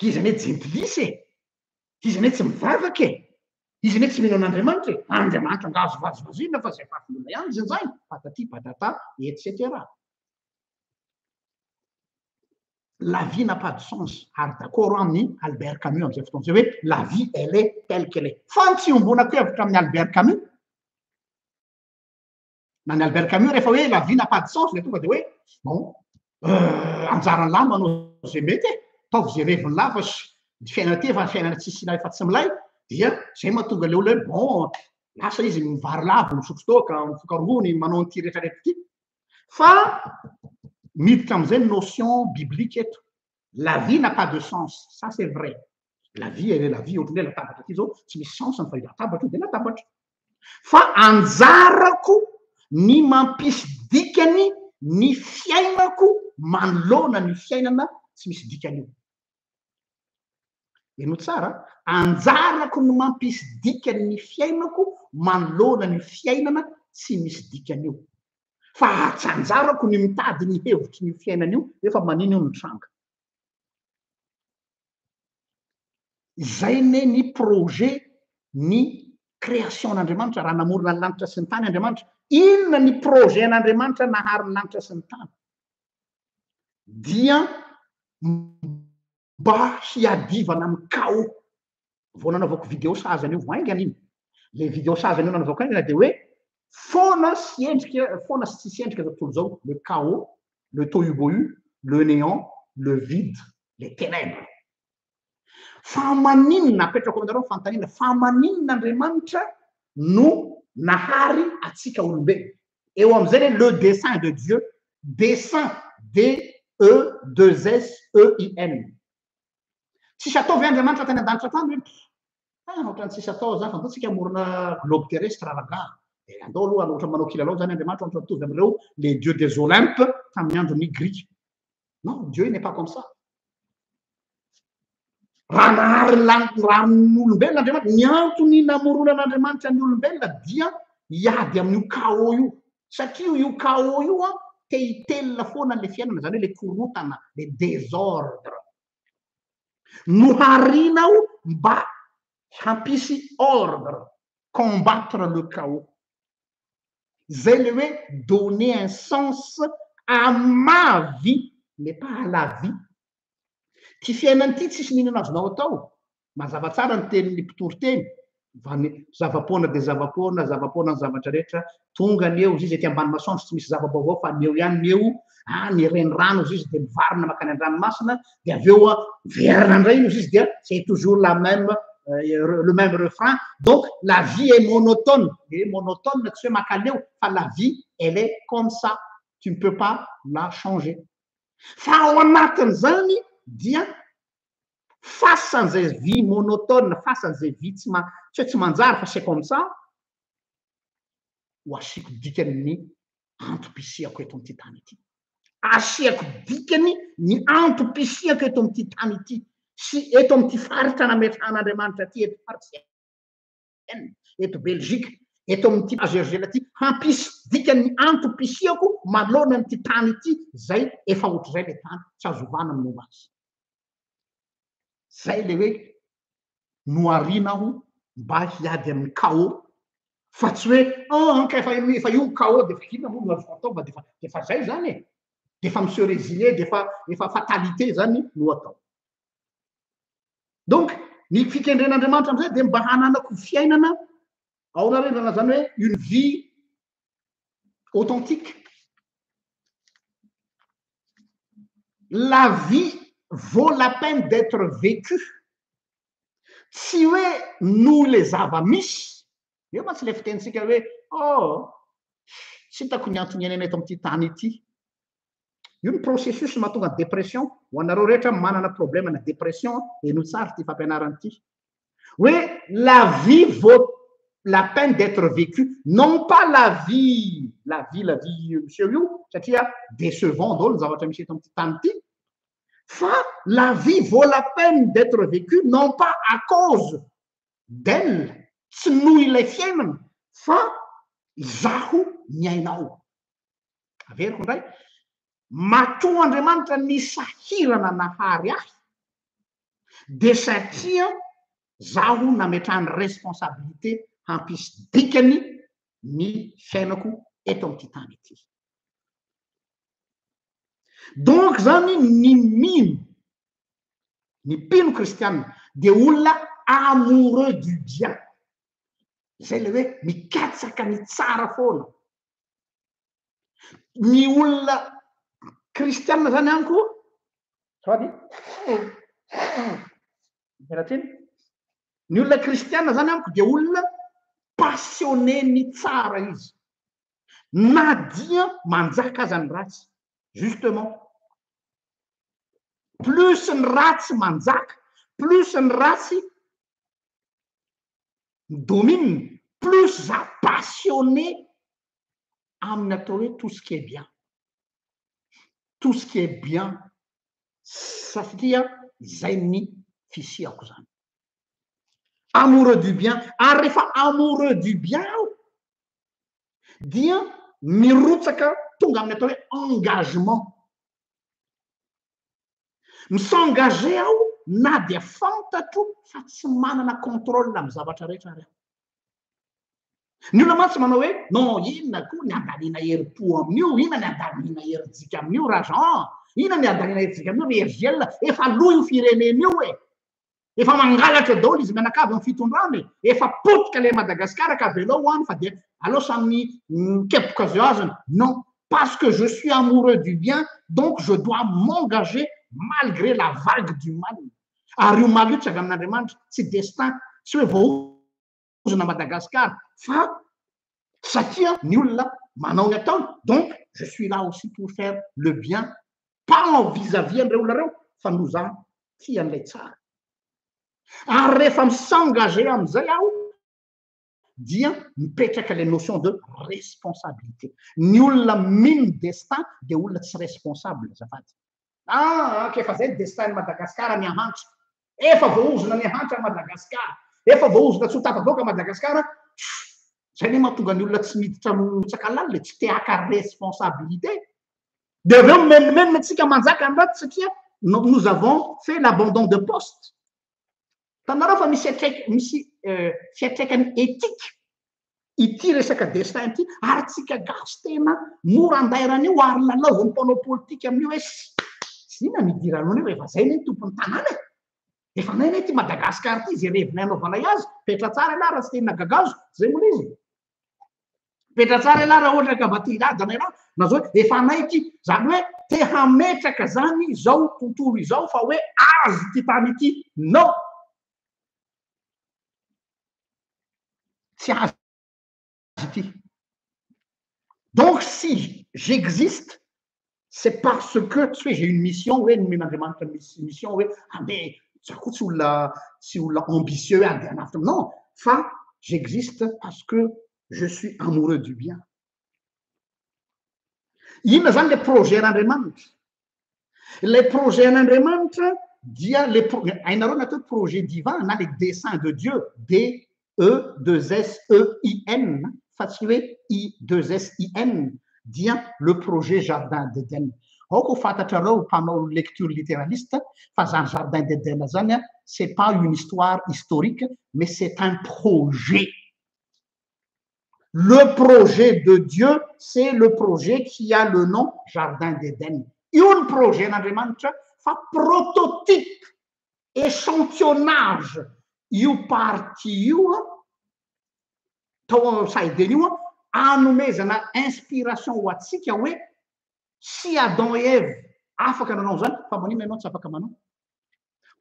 Izy ane jentilise, izy ane tsy mivavaka e, izy ane tsy mino an'Andriamanitra e, Andriamanitra ngazo vazovazina fa zay fafinona ihany zay, patati patata, etc. La vie n'a pas de sens. Ary d'accord amin'ny Albert Camus am'izay fotoana zay hoe la vie elle est telle qu'elle est. Fa tsy ombonako hevitra amin'ny Albert Camus. Na ny Albert Camus rehefa hoe la vie n'a pas de sens, le tonga de hoe bon, anjarany lahy manao zay mety e. Taovy zay reviny lafa fiainana ty fa fiainana tsisy ilay fa tsy milay dia zay mahatonga le olona hoe bon lasa izy mivary lavo misotro toaka mifoka rony manao an'ity rehetrarehetra ity. Fa miditra am'izay notion biblique eto. La vie n'a pas de sens, ça c'est vrai. La vie elle est la vie, ohatran'ny hoe latabatra ty zao tsy misy sens fa latabatra io de latabatra. Fa anjarako ny mampisy dikany ny fiainako manoloana ny fiainana tsy misy dikany io. Eno tsara, anjarako no mampisy dikany ny fiainako manoloana ny fiainana tsy misy dikany io. Fa tsy anjarako ny mitady ny hevitry ny fiainana io efa manino io ny tranga. Zay ne ny projet ny création n'Andriamanitra raha namorona ny lanitra sy ny tany Andriamanitra. Inona ny projet n'Andriamanitra nahary ny lanitra sy ny tany? Dia mba hiadivana amin'ny chaos. Vao nanaovako vidéo sazany io voaingany iny. Le vidéo sazany io nanaovako aingana de hoe foana sy tsisy endrika zao tontolo zao, le chaos, le tohu-bohu, le néant, le vide, les ténèbres. Fa maninona apetrako aminareo fantanina, fa maninona Andriamanitra no nahary atsika olombelona. Eo am'izay le dessein de Dieu, dessein D-E-2-S-E-I-N. Tsisy ataovy Andriamanitra tany an-danitra tany hoe ohatrany tsisy atao zany fa andao tsika amorona globe terrestre raha andao aloha ohatra manao kilalao zany Andriamanitra ohatra mitovy amin'ireo les dieux des Olympes tamin'ny andron'ny Grika. Non, Dieu n'est pas comme ça. Raha nahary raha n'olombelona Andriamanitra, ny antony namoronan'Andriamanitra ny olombelona dia hiady amin'io chaos io. Satria io chaos io te hitelona foana le fiainana, zany hoe le korotana, le désordre. Noharinao mba hampisy ordre, combattre le chaos. Zay le hoe donner un sens à ma vie, mais pas à la vie. Ty fiainany ty tsisy ninona azonao atao. Mazava tsara ny tenin'ny mpitory-teny. Zavapoana de zavapoana, zavapoana ny zavatra rehetra. Tonga ny eo izy ety ambany masoandro tsy misy zava-baovao fa ny eo ihany ny eo. Ny renirano izy de mivarina makany an-dranomasina. De avy eo verina indray izy dia c'est toujours le même refrain. Donc la vie est monotone. Et monotone tsy hoe makaleo fa la vie elle est comme ça. Tu ne peux pas la changer. Fa ao anatin'izany dia face an'izay vie monotone, face an'izay vie tsy manjary fa c'est comme ça, ho asiako dikany ny antom-pisiako eto amin'ity tany ity. Asiako dikany ny antom-pisiako eto amin'ity tany ity. Sy eto amin'ity faritra nametrahan'Andriamanitra ty, eto faritra eto Belgique, eto amin'ity Azergela ty, hampisy dikany ny antom-pisiako manoloana n'ity tany ity, zay efa ohatr'izay le tany tsy azo ovana amin'ny momba azy. Zay le hoe noharinao mba hiady amin'ny chaos, fa tsy hoe efa io chaos de fa inona moa no azo atao defa zay zany e. Defa monsieur résilier, defa fatalité zany no atao. Donc ny fikendren'Andriamanitra am'izay de mba hananako fiainana ao narena zany hoe une vie authentique. La vie vaut la peine d'être vécue. Tsy hoe noho le zava-misy. Eo ma tsy le fitentsika hoe tsy hitako ny antony iainana eto amin'ity tany ity. Io ny processus mahatonga ny dépression. Ho anareo rehetra manana problème na dépression, eno tsara ty fampianarana ity. Hoe la vie vaut la peine d'être vécue, non pas la vie monsieur io, satria décevant daholo ny zavatra misy eto amin'ity tany ity. Fa la vie vaut la peine d'être vécue, non pas à cause d'elle, tsy noho ilay fiainana, fa zaho miainao. Averiko indray, matoa Andriamanitra ny sahirana nahary ahy, de satria zaho nametrahany responsabilité hampisy dikany ny fiainako eto amin'ity tany ity. Donc zany ny mpino kristianina de olona amoureux du bien. Zay le hoe mikatsaka ny tsara foana. Ny olona kristianina zany anko ny olona kristianina zany amiko de olona passionné ny tsara izy. Na dia manjaka aza ny ratsy. Justement, plus ny ratsy manjaka, plus ny ratsy domine, plus za passionné amin'ny atao hoe tout ce qui est bien. Tout ce qui est bien satria izay ny fisiako zany. Amoureux du bien, ary rehefa amoureux du bien aho dia mirotsaka tonga amin'ny atao hoe engagement. Misengage aho na dia fantatro fa tsy manana contrôle amin'ny zavatra rehetra ary aho. Ny olona mantsy manao hoe non, inona koa ny andaniana herim-po amin'io, inona ny andaniana herijika amin'io rajan, inona ny andaniana herijika amin'io RGL, efa loha io firenena io e, efa mangalatra daholo izy mianakavy amin'ny fitondrana, efa potika le Madagasikara ka velao hoany fa dia alao samy mikepoka zay azony. Non, parce que je suis amoureux du bien, donc je dois m'engager malgré la vague du mal. Ary io mal io tsy avy amin'Andriamanitra, tsy destin, tsy hoe voaozona Madagasikara, fa satria ny olona manao ny ataony. Donc je suis là aussi pour faire le bien, pas en vis-à-vis an'ireo olona reo, fa no za tia an'ilay tsara. Ary rehefa misengage amin'izay aho dia mipetraka le notion de responsabilité. Ny olona mino destin dia olona tsy responsable azafady. Efa zay destin Madagasikara miahantso, efa voaozona miahantso a Madagasikara, efa voaozona tsy ho tafavoaka Madagasikara. Zay ny mahatonga ny olona tsy miditra mitsakalalina, tsy te haka responsabilité. De aveo menimena antsika manjaka an'raty satria nous avons fait l'abandon de poste. Tanareo fa misy fiatraikany éthique ity resaka destin ity, ary tsika gasy tena mora andairana io ary lalaovan'ny mpanao politika amin'io hoe inona midiranao io, efa zay ny tompony tanàna e, efa nay ty Madagasikara ty, zay revinay anaovanay azy, petra tsara ialahy raha tsy tena gagazo, zay moa izy. Petra tsara ialahy raha ohatra ka vatilady raha na zao efa nay ty, zany hoe te hametraka zany zao tontolo izao fa hoe azo ty tany ity. Non, tsy azo ity. Donc si j'existe, c'est parce que tsy hoe j'ai une mission, hoe men'Andriamanitra misy mission hoe andeha zako tsy olona ambitieux andeha hanafitra. Non, fa j'existe parce que je suis amoureux du bien. Inona zany le projet an'Andriamanitra? Le projet an'Andriamanitra dia hainareo natao projet divin na le dessein de Dieu, D-E-2-S-E-I-N, fa tsy hoe I-2-S-I-N, dia le projet Jardin d'Éden. Aoko fantatrareo mpanao lecture littéraliste fa zany Jardin d'Éden zany c'est pas une histoire historique, mais c'est un projet. Le projet de Dieu, c'est le projet qui a le nom Jardin d'Éden. Un projet n'Andriamanitra fa prototype, échantillonnage. Io parti io tao saideny io anomezana inspiration ho atsika hoe si Adam et Ève afaka nanao zany, fa manino ianao tsy afaka manao.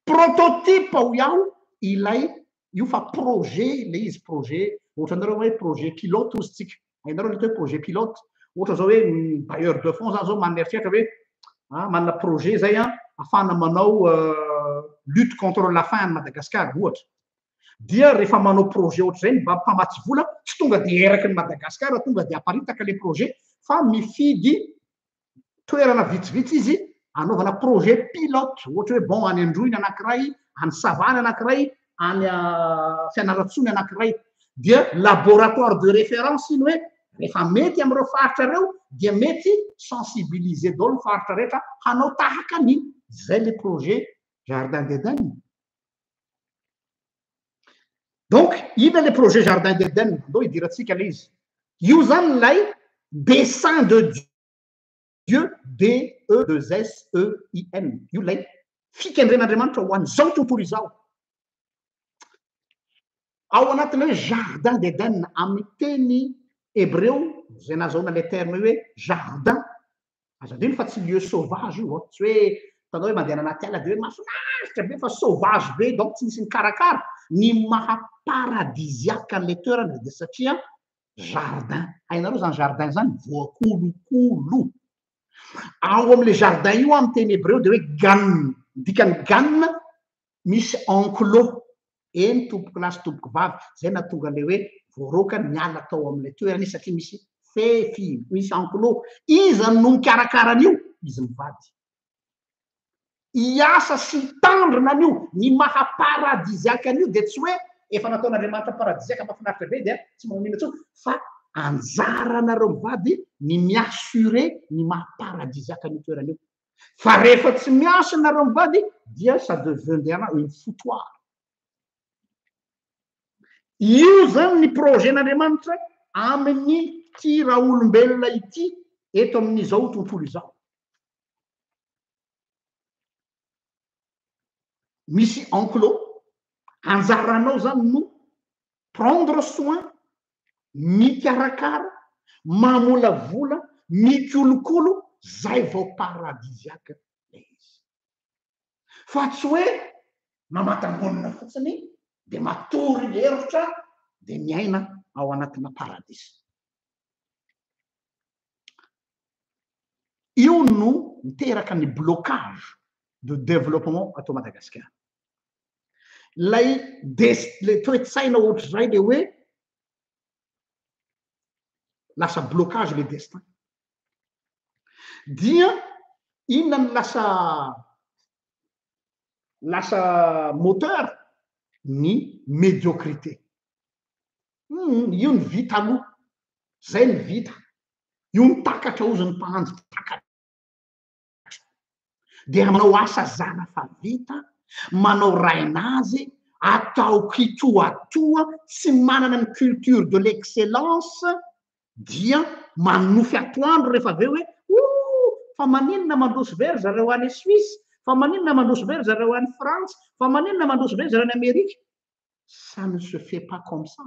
Prototype ho iaho ilay io fa projet le izy projet. Ohatranareo hoe projet pilote ozy tsika. Hainareo le hoe projet pilote. Ohatra zao hoe bailleur de fonds zany zao maneritreritra hoe manana projet zay afana manao lutte contre la faim à Madagascar ohatra. Dia rehefa manao projet ohatra zay mba mpamatsy vola, tsy tonga dia eraky ny Madagasikara, tonga dia aparitaka le projet, fa mifidy toerana vitsivitsy izy anaovana projet pilote. Ohatra hoe bon any Androiny anankiray, any Savana anankiray, any Fianarantsoa anankiray. Dia laboratoire de référence iny hoe rehefa mety amin'ireo faritra reo dia mety sensibiliser daholo ny faritra rehetra hanao tahaka ny zay le projet Jardin d'Éden. Donc inona le projet Jardin d'Éden andao hidirantsika le izy. Io zany lay dessein de Dieu, D-E-2-S-E-I-N. Io lay fikendren'Andriamanitra ho an'izao tontolo izao. Ao anatin'ny hoe Jardin d'Éden amin'ny teny hébreu, zay nahazoana le terme hoe jardin. Azadino fa tsy lieu sauvage io, tsy hoe tanao hoe mandeha anaty ala dia hoe mahafinaritra be fa sauvage be, donc tsy misy mikarakara. Ny maha-paradisiaka an'ilay toerana dia satria jardin. Hainareo zany jardin zany voakolokolo. Ao amin'le jardin io amin'ny teny hébreu dia hoe gan, dikany gan misy enclos. Eny tompoky lahy sy tompoky vavy, zay nahatonga le hoe voaroka miala tao amin'ilay toerana satria misy fefy misy enclos izy no mikarakaranyio izy mivady iasa sy tandrina an'io ny mahaparadiziaka an'io de tsy hoe efa nataon'andriamanitra paradiziaka mahafinaritra be dia tsy manamina tsony fa anjaranareo mivady ny miassure ny mahaparadiziaka an'io toeran'io fa rehefa tsy miasa nareo mivady dia ça deviendra une foutoir io zany ny projetn'andriamanitra amin'ny ty raha olombelona ity eto amin'izao tontolo izao misy enclos anjaranao zany no prendre soin mikarakara mamolavola mikolokolo zay vao paradiziaka le izy fa tsy hoe mamatangonina fotsiny de matory heritra de miaina ao anatina paradisy io no miteraka ny blocage de développement atao Madagasikara lay le toetsaina ohatra zay le hoe lasa blocage le destin dia inona ny lasa moteur ny médiocrité io ny vita aloha zay ny vita io ny takatra ozy ny mpahandro takatra dia manao asa zana fa vita manao rainazy atao kitoatoa tsy manana ny culture de l'excellence dia manofy atoandro rehefa aveo hoe fa maninona mandroso very zareo any Suisse fa maninona mandroso very zareo any France fa maninona mandroso very zareo any Amerika ça ne se fait pas comme ça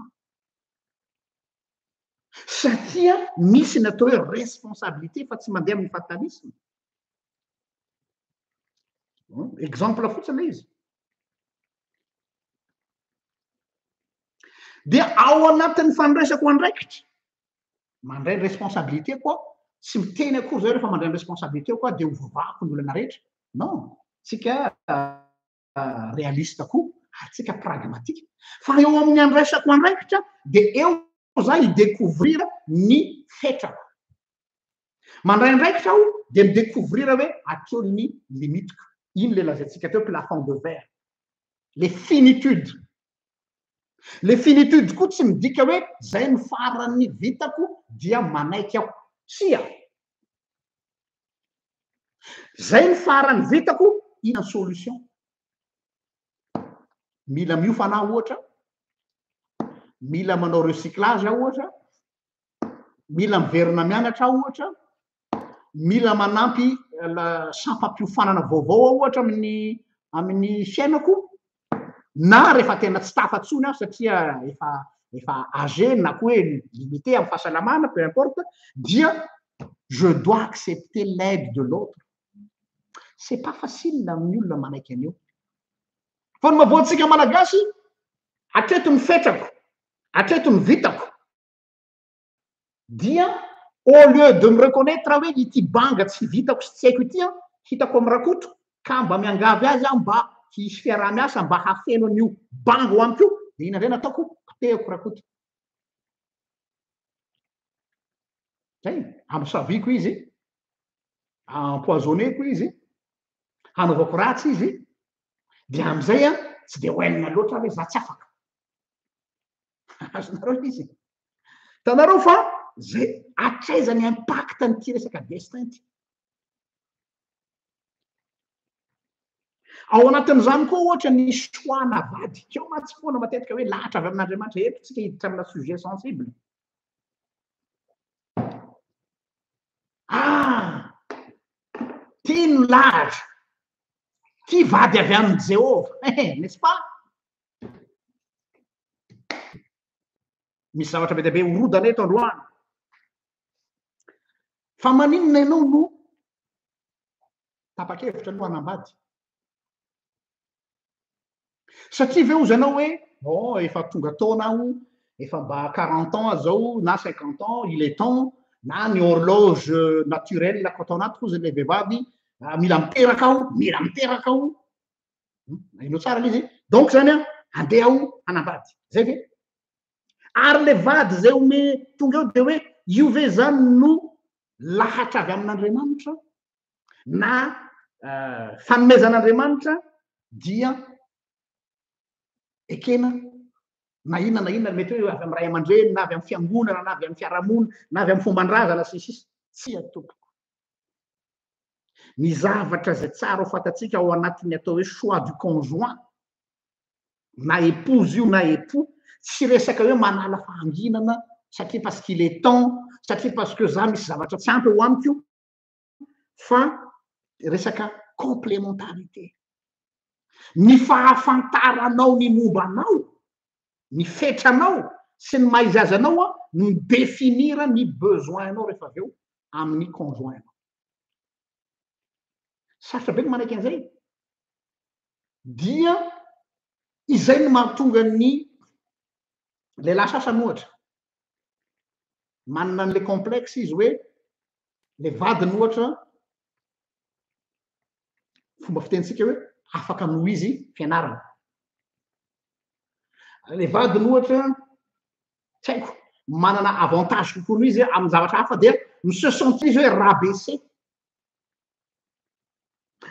satria misy ny atao hoe responsabilité fa tsy mandeha amin'ny fatalisme exemple fotsiny izy dia ao anatin'ny fandraisako andraikitra mandray ny responsabilité koa tsy miteny akory zay rehefa mandray ny responsabilité koa de ovavako ny olana rehetra non tsika réaliste koa atsika pragmatique fa eo amin'ny andraisako andraikitra de eo za idécouvrir ny fetrako mandray andraikitra aho de midécouvrir hoe atrony ny limitiko iny le lazatsika teo plafond de verre les finitudes koa tsy midika hoe zay ny farany vitako dia manaiky aho sia zay ny farany vitako ina solution mila miofana ohatra mila manao recyclage aho ohatra mila miverina mianatra aho ohatra mila manampy sampam-piofanana vaovao aho ohatra amin'ny fiainako na rehefa tena tsy tafatsony aho satria efa âgé na koa hoe limité amin'ny fahasalamana peu importe dia je dois accepter l'aide de l'autre c'est pas facile amin'ny olona manaiky an'io fa ny mahaboatsika malagasy atreto ny fetrako atreto ny vitako dia au lieu de me reconnaître hoe ity banga tsy vitako sy tsy haiko ity hitako amin'ny rakoto ka mba miangavy azy aho mba hisy fiaraha-miasa mba hafeno an'io banga ho amiko de ina ndray nataoko kotehako rakoto zay amosaviko izy empoisonneko izy hanaovako ratsy izy de amizay tsy de hoenina loatra hoe za tsy afaka azonareo izy tanareo fa zay atraizany impact nyty resaka destin ty ao anatin'izany koa ohatra ny soana vady keo matsy foana matetika hoe lahatra avy amin'andriamanitra eto tsika hiditra amina sujet sensible ty no lahatra ty vady avy amin'ny Jehova n'est-ce pas misy zavatra be dia be horodana eto androany fa maninona ianao no tapa-kevitra no hanambady satria ve ozy anao hoe bon efa tonga taona aho efa mba 40 ans zao na 50 ans il est temps na ny horloge naturelle ko atao anaty koa zany le vehivavy mila miteraka aho ino tsara le izy donc zany andeha aho hanambady zay ve ary le vady zay ome tonga eo de hoe io ve zany no lahatra avy amin'Andriamanitra na fanomezan'Andriamanitra dia ekena na inona mety hoe avy amin'ny ray aman-dreny na avy amin'ny fiangonana na avy amin'ny fiarahamonina na avy amin'ny fomban-drazana sisisy tsy atopoko. Ny zavatra zay tsara ho fatatsika ao anatin'ny atao hoe choix du conjoint na épouse io na époux tsy resaka hoe manala fahanginana satria parce qu'il est temps satria parce que za misy zavatra tsy ampy eo amiko io fa resaka complémentarité. Ny fahafantaranao ny mombanao ny fetranao sy ny maha-izazanao a no définira ny besoinanao rehefa avy eo amin'ny conjointanao. Sarotra be ny manaiky an'izay dia izay no mahatonga ny lehilahy sasany ohatra manana an'le complexe izy hoe le vadiny ohatra fomba fitenitsika hoe afaka noho izy fianarana. Le vadiny ohatra tsy haiko manana avantage kokoa noho izy amin'ny zavatra hafa dia ny se sentir izy hoe rabaissé.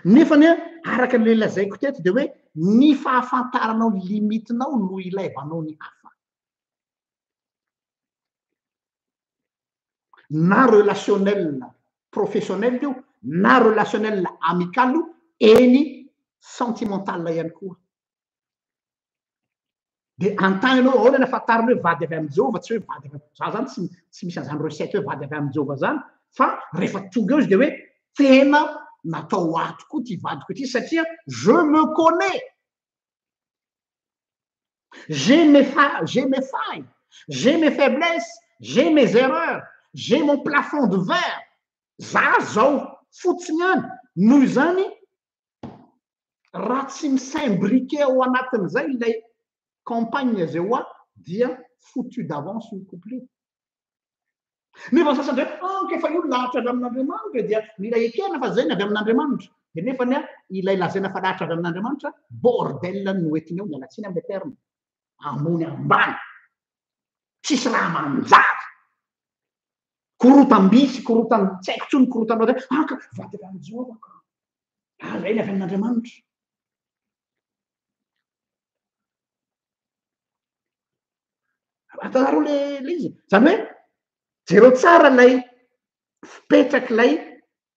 Nefany araka le lazaiko teto de hoe ny fahafantaranao ny limitinao no ilaivanao ny hafa. Na relationnel professionnel io na relationnel amical io eny sentimental ihany koa. De an-tany ianao ahoana ny afantarana hoe vady avy amin'ny Jehova tsy hoe vady avy za zany tsy misy an'izany recette hoe vady avy amin'ny Jehova zany fa rehefa tonga eo izy de hoe tena natao ato koa ty vadiko ity satria je me connais. J'ai mes failles, j'ai mes faiblesses, j'ai mes erreurs, j'ai mon plafond de verre. Za zao fotsiny ihany noho izany raha tsy misaimbriqué ao anatin'izay ilay campagne zay ho dia foutu d'avance io couplet. Nefa sasany de anke fa io lahatra avy amin'Andriamanitra dia mila ekena fa zay ny avy amin'Andriamanitra. De nefany ilay lazaina fa lahatra avy amin'Andriamanitra bordel no entiny eo miala tsiny amin'ny terme ambony ambany tsisy raha manjary korotam-bisy korotan tsy haiko tsony korotanao zay ka vady avy amin'ny Jehova ka zay ny avy amin'Andriamanitra. Atanareo le izy zany hoe jereo tsara lay fipetraky lay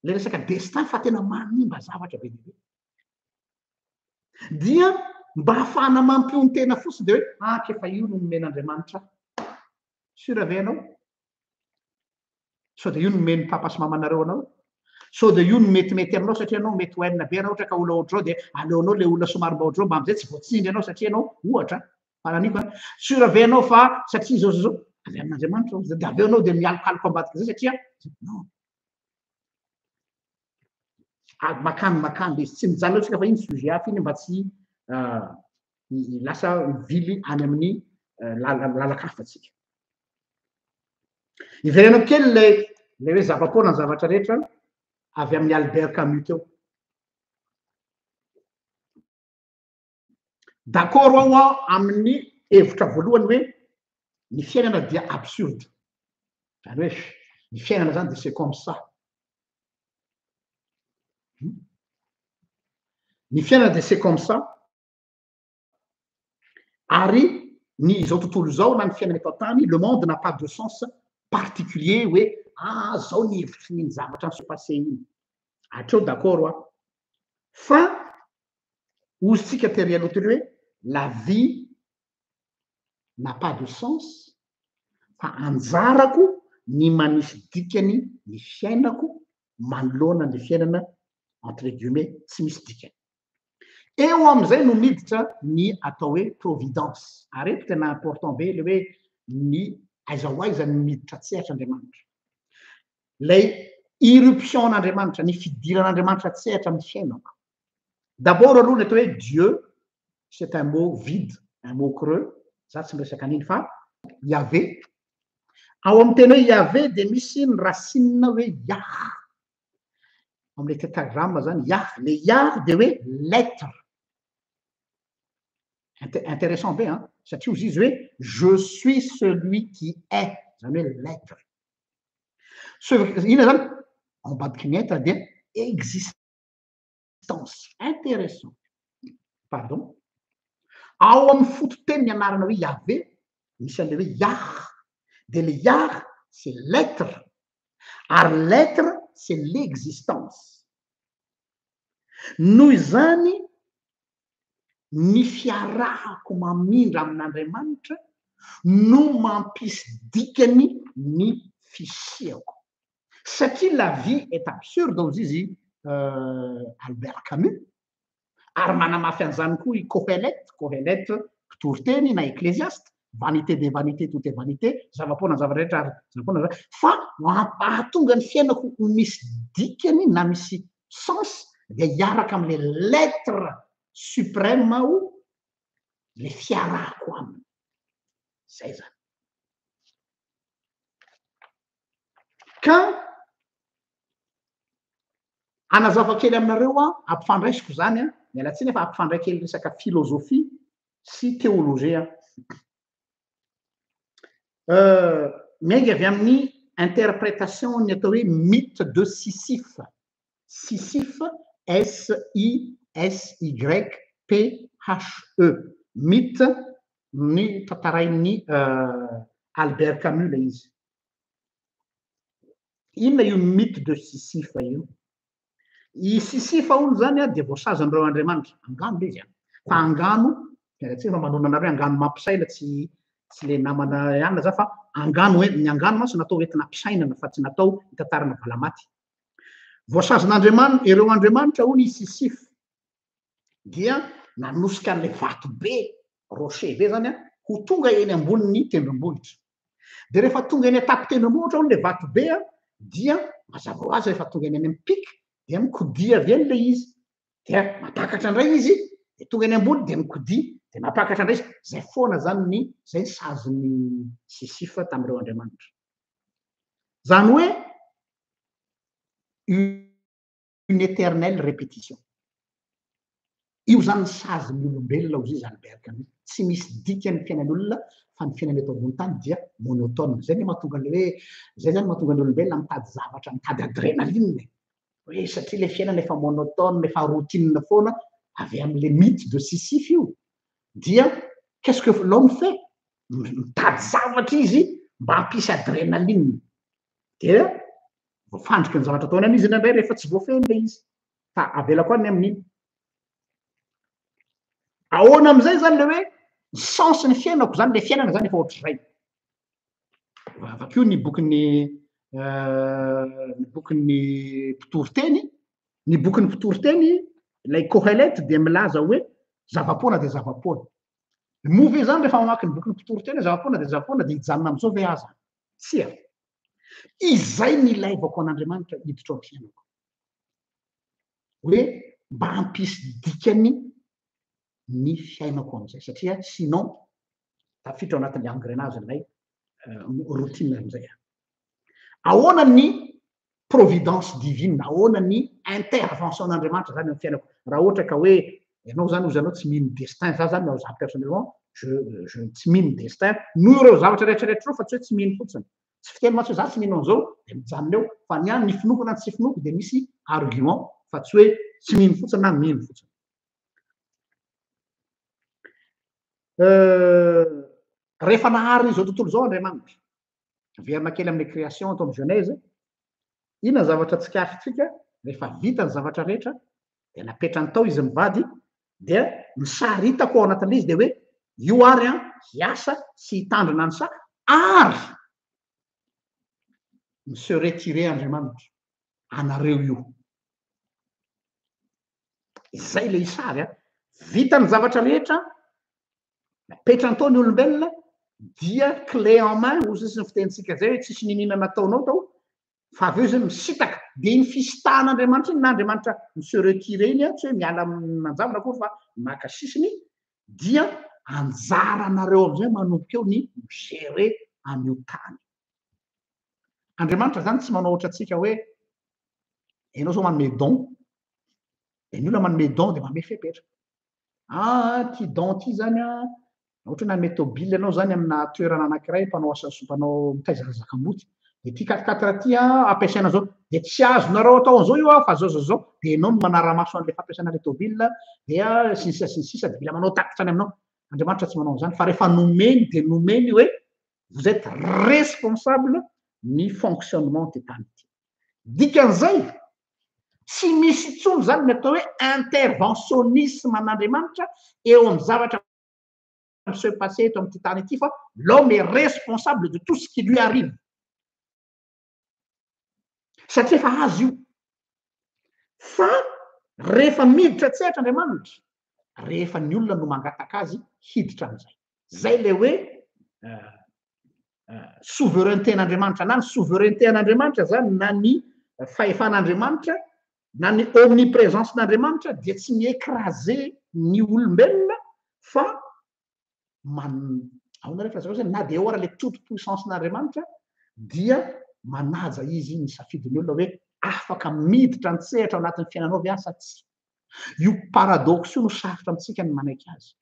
le resaka destin fa tena manimba zavatra be dibe dia mba hahafahana mampiony tena fotsiny de hoe kefa io no nomen'Andriamanitra sura ve anao sao de io no nomeny papa sy mamanareo anao sao de io no metimety aminao satria anao mety hoenina be anao ohatra ka olona ohatrao de aleonao le olona somary mba ohatrao mba am'izay tsy voatsindry anao satria anao ohatra faraniko sura ve anao fa satria zao avy amin'Andriamanitra de avy eo anao de mialokaloka ambadika zay satria non makany le izy tsy mijanona loatsika fa iny sujet hafa iny mba tsy lasa mivily any amin'ny lalakafatsika. Iverenao kely le hoe zava-poana ny zavatra rehetra avy amin'ny Albert Camus teo. D'accord aho amin'ny hevitra voalohany hoe ny fiainana dia absurde. Zany hoe ny fiainana zany de c'est comme ça. Ny fiainana de c'est comme ça. Ary ny izao tontolo zao na ny fiainana eto an-tany le monde n'a pas de sens particulier hoe zao ny hevitry ny zavatra ny passé iny. Hatreo d'accord fa ozytsika tery aloha tery hoe la vie n'a pas de sens fa anjarako ny manisy dikany ny fiainako manoloana ny fiainana entre guillemets tsy misy dikany. Eo am'izay no miditra ny atao hoe providence. Areto tena important be le hoe ny aiza ho aiza ny miditra tsehatr'Andriamanitra. Lay irruption n'Andriamanitra ny fidiran'Andriamanitra tsehatra amin'ny fiainako. D'abord aloha ny atao hoe Dieu c'est un mot vide, un mot creux. Za tsy miresaka an'iny fa Yahvé. Ao amin'ny teny hoe Yahvé de misy ny racine hoe Yah. Amin'ny tétragramme zany Yah, le Yah de hoe lettre. Intéressant be satria ozy izy hoe je suis celui qui est zany hoe lettre. ina zany ambadiky ny entana dia existence intéressant pardon ao amin'ny fototeny ny anarana hoe Yahvé misy an'le hoe Yah de le Yah c'est l'être ary l'être c'est l'existence noho izany ny fiarahako mamindra amin'Andriamanitra no mampisy dikany ny fisiako satria la vie est absurde hozy izy Albert Camus ary manamafy an'izany koa i Kohelet mpitoroteny na Ecclésiaste vanité de vanité tout est vanité zavapoana zavatra rehetra ary zavapoana fa ahatonga ny fiainako misy dikany na misy sens dia hiaraka am'le l'être suprême ao le fiarahako aminy zay zany ka anazava kely aminareo ampifandraisiko zany mialatsiny efa ampifandray kely resaka filôzofia sy théologie miainga avy amin'ny interprétation ny atao hoe mythe de Sisyphe SISYPHE mythe ny tantarain'ny Albert Camus le izy inona io mythe de Sisyphe io i Sisyphe olo zany de voasazan'ireo Andriamanitra angano le izy fa angano tsy fa manona anareo angano mampisaina tsy le namana ihany za fa angano hoe ny angano maso natao entina ampisainana fa tsy natao hitantarana valamaty voasazan'Andriamanitra ireo Andriamanitra hono i Sisyphe dia nanosika an'le vato be rocher be zany ho tonga eny ambonin'ny tendrombohitra de rehefa tonga eny atapo tendrombohitra hono le vato be dia mazava ho azy rehefa tonga eny amin'ny pic dia mikodia avy eny le izy dia mapakatra indray izy de tonga eny ambony de mikodia de mapakatra indray izy zay foana zany zay saziny Sisyphe tamin'ireo Andriamanitra zany hoe une éternelle répétition io zany ny saziny olombelona hozy izy Albert Camus tsy misy dikany fiainan'olona fa ny fiainana eto ambony tany dia monotone zay ny mahatonga le hoe zay zany mahatonga ny olombelona mitady zavatra mitady adrénaline hoe satria le fiainana efa monotone efa routine foana avy amin'le mythe de Sisyphe io dia qu'est-ce que l'homme fait mitady zavatra izy mba hampisy adrénaline dia voafandriky ny zavatra ataony an'izy indray rehefa tsy voafeny le izy fa avela koa ny amin'iny ahoana am'izay zany le hoe sens ny fiainako zany le fiainana zany efa ohatr'izay avakio ny bokin'ny mpitoroteny ny bokin'ny mpitoroteny ilay Kohelet dia milaza hoe zavapoana de zavapoana move zany rehefa mamaky ny bokin'ny mpitoroteny zavapoana de zavapoana de hijanona am'izao ve aza tsia izay ny ilaivako an'Andriamanitra hiditra ao amin'ny fiainako hoe mba hampisy dikany ny fiainako am'izay satria sinon tafiditra ao anatin'le engrenage ilay routine am'izay ahoana ny providence divine ahoana ny intervention n'Andriamanitra zany amin'ny fiainako raha ohatra ka hoe ianao zany ozy anao tsy mino destin za zany ao za personnellement je tsy mino destin noho ireo zavatra rehetrarehetra reo fa tsy hoe tsy mino fotsiny tsy fiteny matsy hoe za tsy mino an'izao de mijanona eo fa ny any ny finoko na tsy finoko de misy argument fa tsy hoe tsy mino fotsiny na mino fotsiny rehefa nahary izao tontolo zao Andriamanitra verina kely amin'ny création atao amin'ny Genèse inona ny zavatra tsikafitsika rehefa vita ny zavatra rehetra de napetrany tao izy mivady dia misaritako ao anatin'le izy de hoe io ary hiasa sy hitandrina ny sa ary ny se retirer Andriamanitra anareo io izay le isary vita ny zavatra rehetra napetrany tao ny olombelona dia clé en main ozy sy ny fitentsika zay hoe tsisy ninina nataonao tao fa avy eo zay misitaka de iny fisitahan'Andriamanitra iny na Andriamanitra ny se retirer iny tsy hoe miala manjavona akory fa maka sisiny dia anjaranareo am'izay manomboka eo ny gérer an'io tany Andriamanitra zany tsy manao ohatra atsika hoe ianao zao manome don de ny olona manome don de manome fepetra ty don ty zany ohatra hoe nanome tôbily ianao zany amina toerana anankiray mpanao asa mpanao mitaizana zakamoty ity 4x4 ty ampiasaina zao de tsy azonareo atao an'izao io fa zao de ianao no manara-maso an'le fampiasana le tômobila dia sisa de mila manao takitra any aminao. Andriamanitra tsy manao an'izany fa rehefa nomeny de nomeny hoe vous êtes responsable ny fonctionnement ty tany ity. Dikan'izay tsy misy intsony zany ny atao hoe interventionnisme an'Andriamanitra eo amin'ny zavatra se passé eto amin'ity tany ity fa l'homme est responsable de tout ce qui lui arrive. Satria efa azo io fa rehefa miditra tsehatra Andriamanitra rehefa ny olona no mangataka azy hiditra am'izay. Zay le hoe souveraineté an'Andriamanitra na ny souveraineté an'Andriamanitra zany na ny fahefan'Andriamanitra na ny omniprésence n'Andriamanitra dia tsy miécraser ny olombelona fa ahona rehefa zao zany na de ora le toute puissance n'Andriamanitra dia manaja izy ny safidiny olona hoe afaka miditra antsehatra ao anatin'ny fiainanao ve asa tsy. Io paradoxe io no sarotra amitsika ny manaiky azy.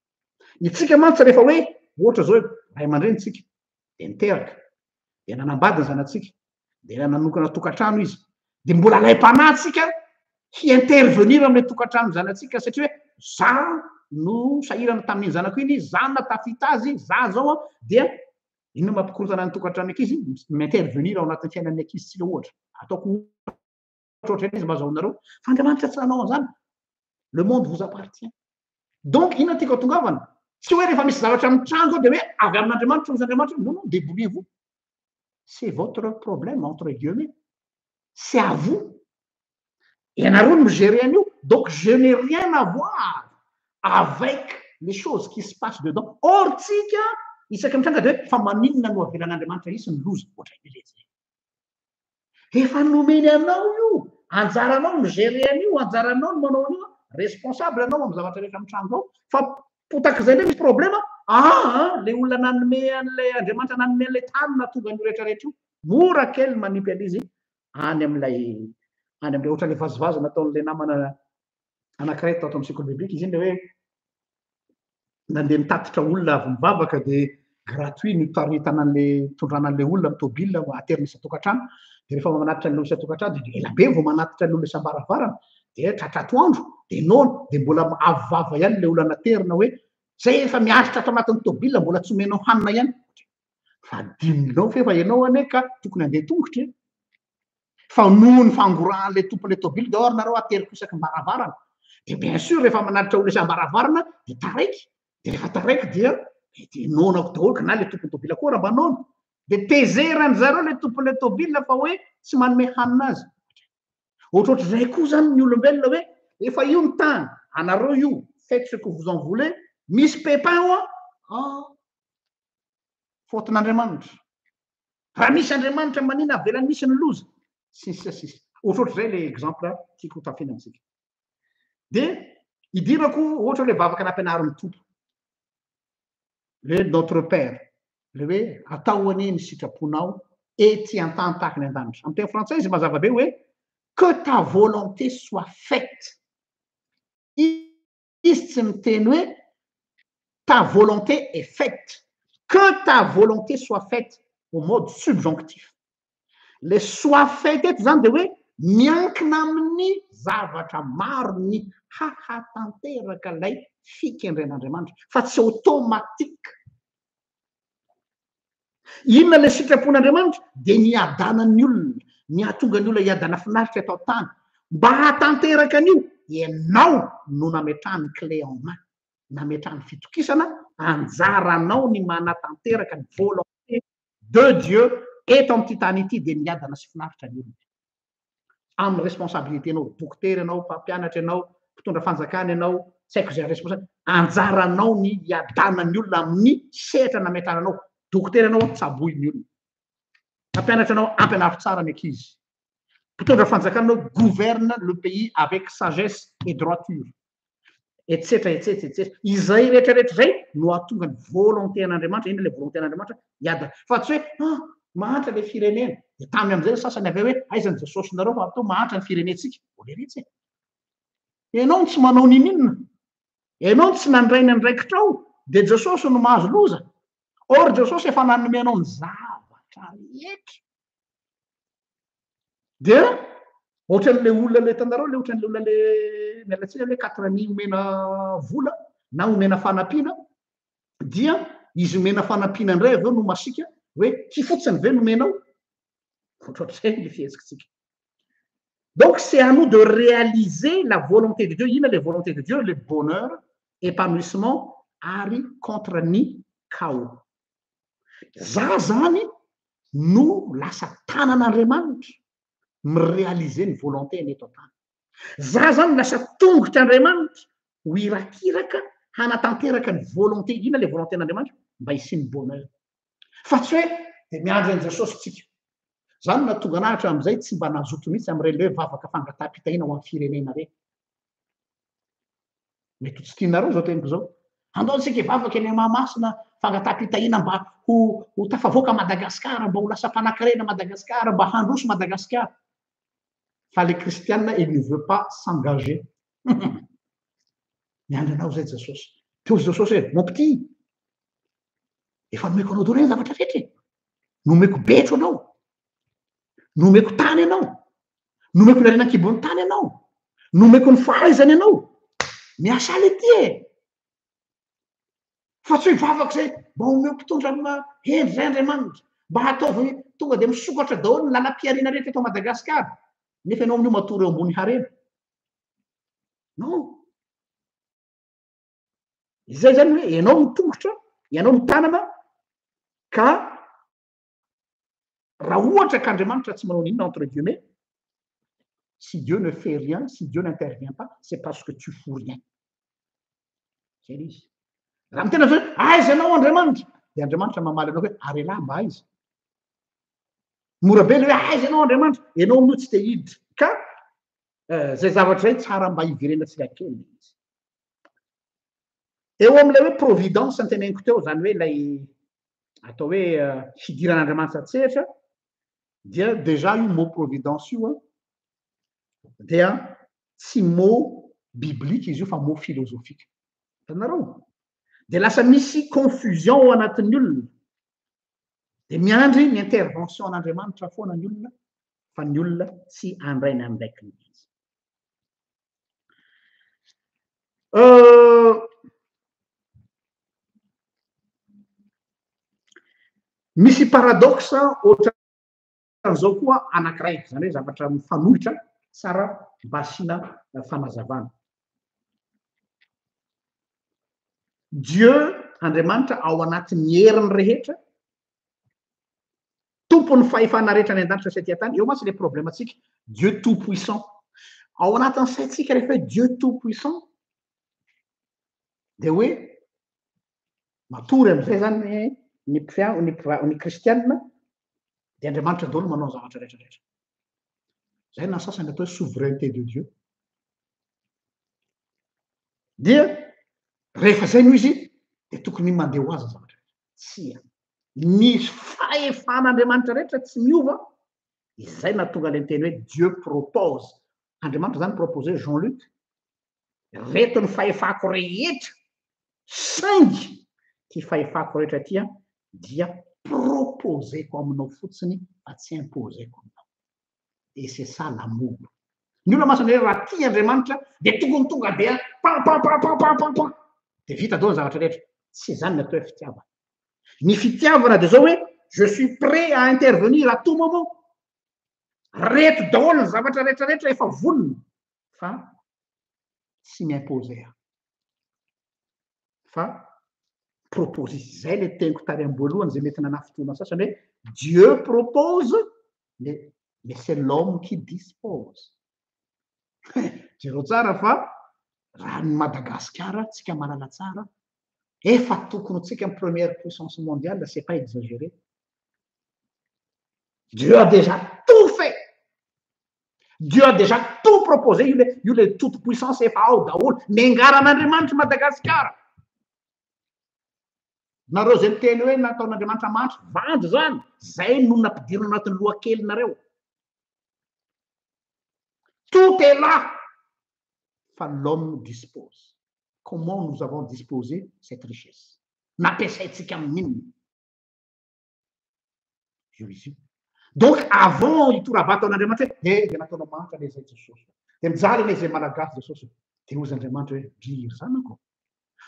Itsika mantsy rehefa hoe ohatra zao ray aman-dreny tsika de niteraka de nanambady ny zanatsika de nanokana tokantrano izy de mbola laim-panahy tsika hi-intervenir am'le tokantrano zanatsika satria hoe za no sahirana tamin'ny zanako iny za natafita azy za zao dia ino mampikorotana ny tokantrano ankizy mi-intervenir ao anatin'ny fiainan'ny ankizitsika ohatra ataoko ohatrany izy mba zahonareo fa Andriamanitra tsy nanao an'izany. Le monde vous appartient. Donc inona tiako atongavana tsy hoe rehefa misy zavatra mitrano zao de hoe avy amin'Andriamanitra misy Andriamanitra non non débrouillez-vous. C'est votre problème entre guillemets. C'est à vous. Ianareo no gérer an'io. Donc je n'ai rien à voir avec les choses qui se passent dedans. Or tsika isaka mitranga de hoe fa maninona no avelan'Andriamanitra isy ny loza ohatra iletsy. Efa nomeny anao io, anjaranao no gérer an'io, anjaranao no manao an'io, responsable anao amin'ny zavatra rehetra mitrano zao fa potak'izay le misy problema le olona nanome an'le Andriamanitra nanome an'le tany na tonga an'io rehetrarehetra io mora kely manipy an'izy any am'lay ohatran'le vazivazy nataon'le namana anankiray tao amin'ny sekoly biblique izy iny le hoe nandeha nitatitra olona avy mivavaka de gratuit ny taritana an'le tondrana an'le olona amin'ny tômobila aterina isa-tokantrano de rehefa manatitra ny olona isa-tokantrano de elabe vao manatitra ny olona isam-baravarana de tratrato andro de nono de mbola avivava ihany le olona naterina hoe zay efa miaritra ato anatin'ny tômobila mbola tsy omenao hanina ihany fa dininao fa efa ianao ane ka tokony andeha tongotra fa noho ny fangoran'le tompon'le tômobila de or nareo ateriko isaky mbaravarana de bien sûr rehefa manatitra olona isam-baravarana de taraiky de rehefa taraiky dia de nonako daholo ka na le tompon'ny tômobila koa raha mba nono de tezerany zareo le tompon'le tômobila fa hoe tsy manome hanina azy. Ohatrohatrazay koa zany ny olombelona hoe efa io ny tany anareo io faites ce que vous en voulez misy pépin fautin'Andriamanitra raha misy Andriamanitra manina avelany misy ny loza sisa ohatrohatrazay le exemple tiako tafinantsika de idirako ohatra le vavaka nampianarin'ny tompo le notre père le hoe atao anie ny sitraponao ety an-tany tahaka ny an-danitra amin'ny teny frantsay izy mazava be hoe que ta volonté soit faite. Izy tsy miteny hoe ta volonté est faite. Que ta volonté soit faite au mode subjonctif. Le soit faite eto zany de hoe miankina amin'ny zavatra maro ny hahatanteraka lay fikendren'Andriamanitra fa tsy automatique. Inona le sitrapon'Andriamanitra de ny adanan'ny olona ny ahatonga ny olona hiadana finaritra eto an-tany mba hahatanteraka an'io ianao no nametrahany clé en main nametrahany fitokisana anjaranao ny manatanteraka ny volonté de Dieu eto amin'ity tany ity de miadana sy finaritra ny olona amin'ny responsabilité anao dokotera ianao mpampianatra ianao mpitondra fanjakana ianao tsy haiko zay responsable anjaranao ny iadanany olona amin'ny sehatra nametrananao dokotera ianao tsaboiny olona mpampianatra anao ampianaro tsara ny ankizy mpitondra fanjakana anao gouverne le pays avec sagesse et droiture etc izay rehetrarehetra zay no ahatonga ny volonté an'Andriamanitra iny le volonté an'Andriamanitra iadana fa tsy hoe mahatra le firenena de tamy am'izay sasany avy hoe aizany Jesosy nareo fa atao mahatra ny firenetsika oleretsy ianao tsy manao ninina ianao tsy nandrainy andraikitrao de Jesosy no mahazo loza or Jesosy efa nanome anao ny zavatra rehetra dia ohatran'le olona le tanareo le ohatran'le olona le mialatsika le 4 omena vola na omena fanampiana dia izy omena fanampiana indray aveo no masika hoe kifotsiny ve nomenao ohatrohatr'izay le fihetsitsika. Donc c'est à nous de réaliser la volonté de Dieu. Ina le volonté de Dieu, le bonheur, épanouissement ary contre ny chaos. Za zany no lasa tanan'Andriamanitra mirealiser ny volonté ny eto an-tany. Za zany lasa tongotr'Andriamanitra ho irakiraka hanatanteraka ny volonté. Ina le volonté-n'Andriamanitra mba hisiany bonheur. Fa tsy hoe de miandry an' Jesosy tsika. Zany na tonga anahitra am'izay tsy mba nazoto mihitsy am'ireny hoe vavaka fangataham-pitahiana ho amin'ny firenena reny. Mety ho tsy tianareo zao teniko zao. Andao tsika hivavaka eny Mahamasina fangataham-pitahiana mba ho tafavoaka Madagasikara, mba ho lasa mpanankarena Madagasikara, mba handroso Madagasikara. Fa le kristianina il ne veut pas s'engager. Miandry anao zay Jesosy. Teo Jesosy hoe mon petit, efa nomeko anao daholo zavatra rehetra e. Nomeko betro anao. Nomeko tany ianao, nomeko ny arinan-kibon'ny tany ianao, nomeko ny fahaizany ianao, miasa le ty e. Fa tsy hoe vavaka zay mba omeo mpitondra endry zay Andriamanitra, mba hataovy tonga de misokatra daholo ny lalam-piariana rehetra eto Madagasikara, nefa ianao amin'io matory eo ambony harena. Non. Izay zany hoe ianao mitongotra, ianao mitanana ka raha ohatra qu'Andriamanitra tsy manao n'inona entre guillemets, si Dieu ne fait rien, si Dieu n'intervient pas, c'est parce que tu fous rien. Zay izy. Raha mitena hoe aiza ianao Andriamanitra, de Andriamanitra mamaly anao hoe ary lahy mba aiza. Mora be le hoe aiza ianao Andriamanitra, ianao amin'io tsy te hiditra. Ka zay zavatra zay tsara mba hiverenatsika kely izy. Eo am'ilay hoe providence anteneniko teo, zany hoe ilay atao hoe fidiran'Andriamanitra tsetra, dia déjà io mot providence io dia tsy mot biblique izy io fa mot philosophique. Hitanareo? De lasa misy confusion ao anatin'ny olona. De miandry ny intervention an'Andriamanitra foana ny olona, fa ny olona tsy andray ny andraikiny izy. Misy paradoxe ohatran'izao koa anankiray, zany hoe zavatra mifanohitra tsara mba asiana fanazavana. Dieu, Andriamanitra ao anatin'ny heriny rehetra, tompony fahefana rehetra ny an-danitra sy aty an-tany, eo mantsy le problème atsika, Dieu tout puissant. Ao anatin'ny saintsika rehefa hoe Dieu tout puissant, de hoe matory am'izay zany ny kristianina, de Andriamanitra daholo manao zavatra rehetra rehetra. Zay na sasany atao hoe souveraineté de Dieu. Dia rehefa zay noho izy de tokony mandeha ho azy zavatra rehetra. Tsia. Ny fahefan'Andriamanitra rehetra tsy miova, izay na tonga le miteny hoe Dieu propose. Andriamanitra zany proposé Jean-Luc, reto ny fahefako rehetra, saingy ty fahefako rehetra tya dia proposeko aminao fotsiny fa tsy imposeko aminao. Et c'est ça l'amour. Ny olona masina hoe raha tia Andriamanitra de tokony tonga de pam de vita daholo zavatra rehetra. Tsy zany ny atao hoe fitiavana. Ny fitiavana de zao hoe je suis prêt à intervenir à tout moment. Reto daholo ny zavatra rehetra rehetra efa vonona fa tsy mi-imposer. Fa propose. Zay le teniko tary am-boalohany zay mety nanafotona sasany hoe Dieu propose, mais c'est l'homme qui dispose. Zero tsara fa raha ny Madagasikara tsika manana tsara, efa tokony tsika amin'ny première puissance mondiale, c'est pas exagéré. Dieu a déjà tout fait. Dieu a déjà tout proposé. Io le toute puissance efa ao daholo. Nengaran'Andriamanitra Madagasikara. Nareo zay miteny hoe nataon'Andriamanitra manitra, vandry zany, zay no nampidirina anatin'ny lohakelinareo. Tout est là. Fa l'homme dispose. Comment nous avons disposé cette richesse? Nampiasaitsika amin'inona? donc avant hitoravata an'andriamanitra hoe dia nataonao manitra le zay jesosy dia mijaly ane zay malagasy jesosy dia ozy andriamanitra hoe driry zanako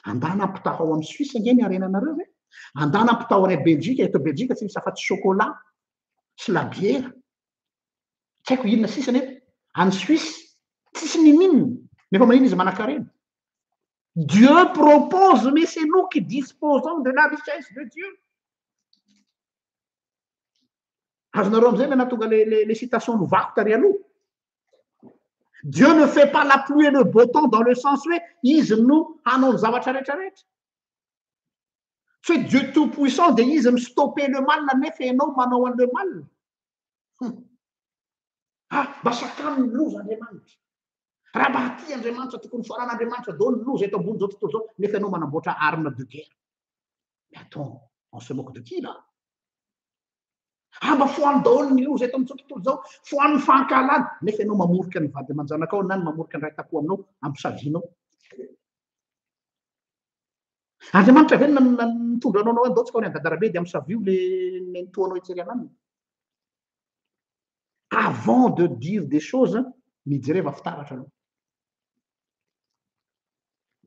andana ampitaho ao amin'ny suisse angeny arenanareo ve andana ampitaho any belgika eto belgika tsy misy afa-tsy chocolat sy labiera tsy haiko inona sisa nefa any suisse tsisy nininona nefa manino izy manan-karena Dieu propose mais c'est nous qui disposons de la richesse de Dieu azonareo am'izay le natonga les citations novaky tary aloha Dieu ne fait pas la pluie et le beau temps dans le sens hoe izy no hanao ny zavatra rehetrarehetra tsy hoe Dieu tout puissant dia izy mistopper le mal nefa ianao manao an'le mal mba sakany loza andriamanitra raha mba haty andriamanitra tokony foaran'andriamanitra dao ny loza eto ambony zao tontolo zao nefa ianao manamboatra arme de guerre mais attends on se moque de qui là mba foany daholo ny loza eto amin'izao tontolo zao foan'ny fankalana nefa ianao mamorika ny vady aman-janakao na ny mamorika ny ray tako aminao ampisavianao andriamanitra ve mitondra anao anao andaotsika ny andadarabe dia am'savio le nitoanao itseriana aminy avant de dire des choses mijereva fitaratra anao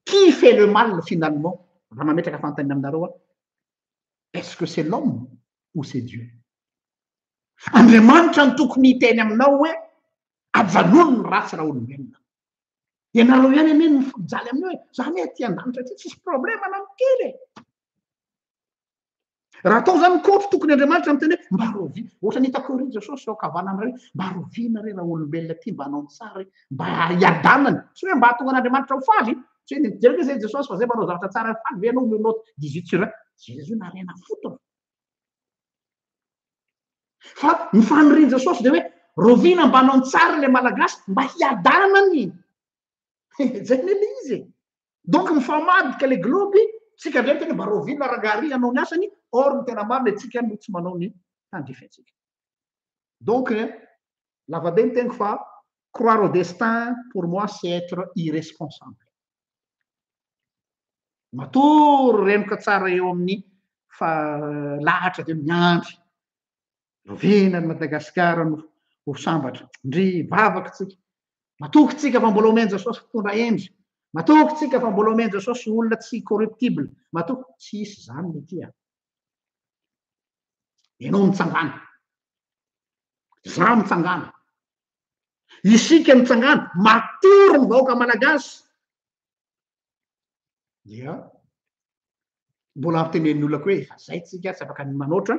qui fait le mal finalement raha mametraka fantanina aminareo est-ce que c'est l'homme ou c'est Dieu andriamanitra ny tokony hiteny aminao hoe ajanony ny ratsy raha olombelona ianareo ihany ane mijaly aminao hoe zany hoe ty an-danitra ty tsisy problème anano kely raha atao zany kotra tokony andriamanitra miteny hoe mba rovi ohatra nitako ry jesosy ao kavananare mba rovinare raha olombelona ty mba hanao tsara mba iadanany tsy hoe mba hatonga an'andriamanitra ho faly tsy hoe nijereka zay jesosy fa zay manao zavatra tsara faly ve anao nonote 18 sur 1 Jésus narena fotona fa ny faniriany jesosy dia hoe rovina mba hanao tsara le malagasy mba hiadanany zay nele izy donc mifamadika le globy tsika ndray tena mba rovina rangahary hanao ny asany or ny tena marina tsika no tsy manao ny tandrifantsika donc lava-be ny teniko fa croire au destin pour moi c'est être irresponsable matory remoka tsara eo amin'ny fa lahatra dia miandry rovina ny Madagasikara no ho sambatra ndry vavaka tsika matoky tsika fa mbola omeny jesosy fitondra endry matoky tsika fa mbola omeny jesosy olona tsy corruptible matoky tsisy zany le tya ianao mitsangana za mitsangana isika mitsangana matory ny vahoaka malagasy dia mbola amtenen'ny olona ko hoe zay tsika tsy afaka ny manoatra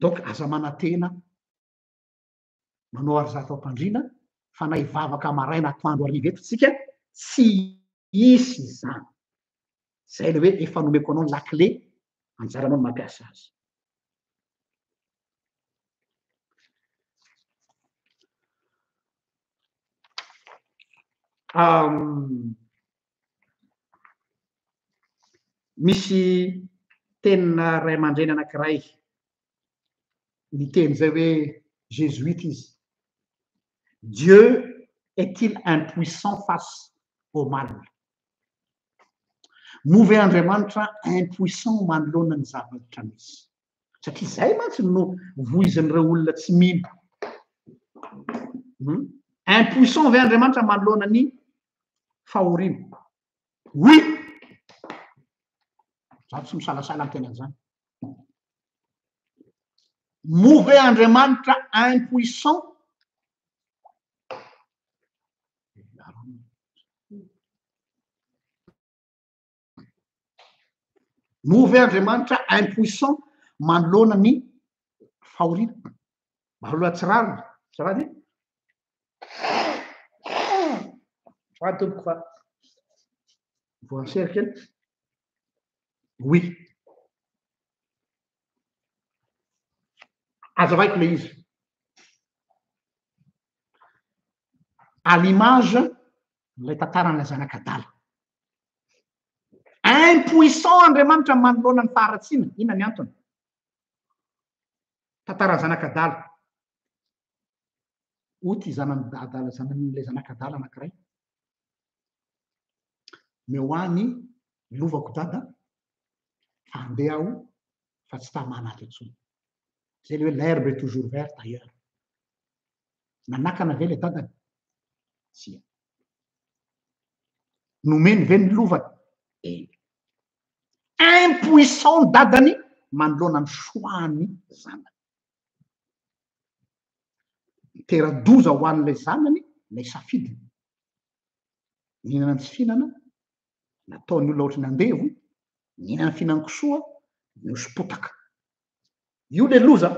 donc aza manantena manao ary zatao ampandrina fa na hivavaka maraina atoandro ariva eto tsika tsy isy zany zay le hoe efa nomeko anao la clé anjaranao ny mampiasa azy misy tenina ray aman-dreny anankiray ny teny zay hoe jésuite izy Dieu est-il impuissant face au mal move andriamanitra impuissant manoloana ny zavatra misy satria zay mantsy no voizin'ireo olona tsy mino impuissant ve andriamanitra manoloana ny fahoriana oui zato tsy misalasala amin'ny tena an'izany move andriamanitra impuissant move andriamanitra impuissant manoloana ny fahoriana mahaloha tsirarina sarady sarady tompoko fa voasery kely oui azavaiko le izy à l'image lay tantaran'ilay zanakadala impuissant andriamanitra manoloana ny faharatsiana inona ny antony tantarany zanakadala oty zanan'ilay zanakadala anankiray mehoany lovako dada fa andeha aho fa tsy tamanaty antsony zay le hoe l'herbe est toujours verte ailleurs. Nanakana ve le dadany sia nomeny ve ny lovany impuissant ny dadany manoloana ny soany zanany teradoza ho an'ilay zanany lay safidiny mihinana ny tsy fihinana nataony olona ohatry ny andevo mihinana fihinan-kisoa miosopotaka io le loza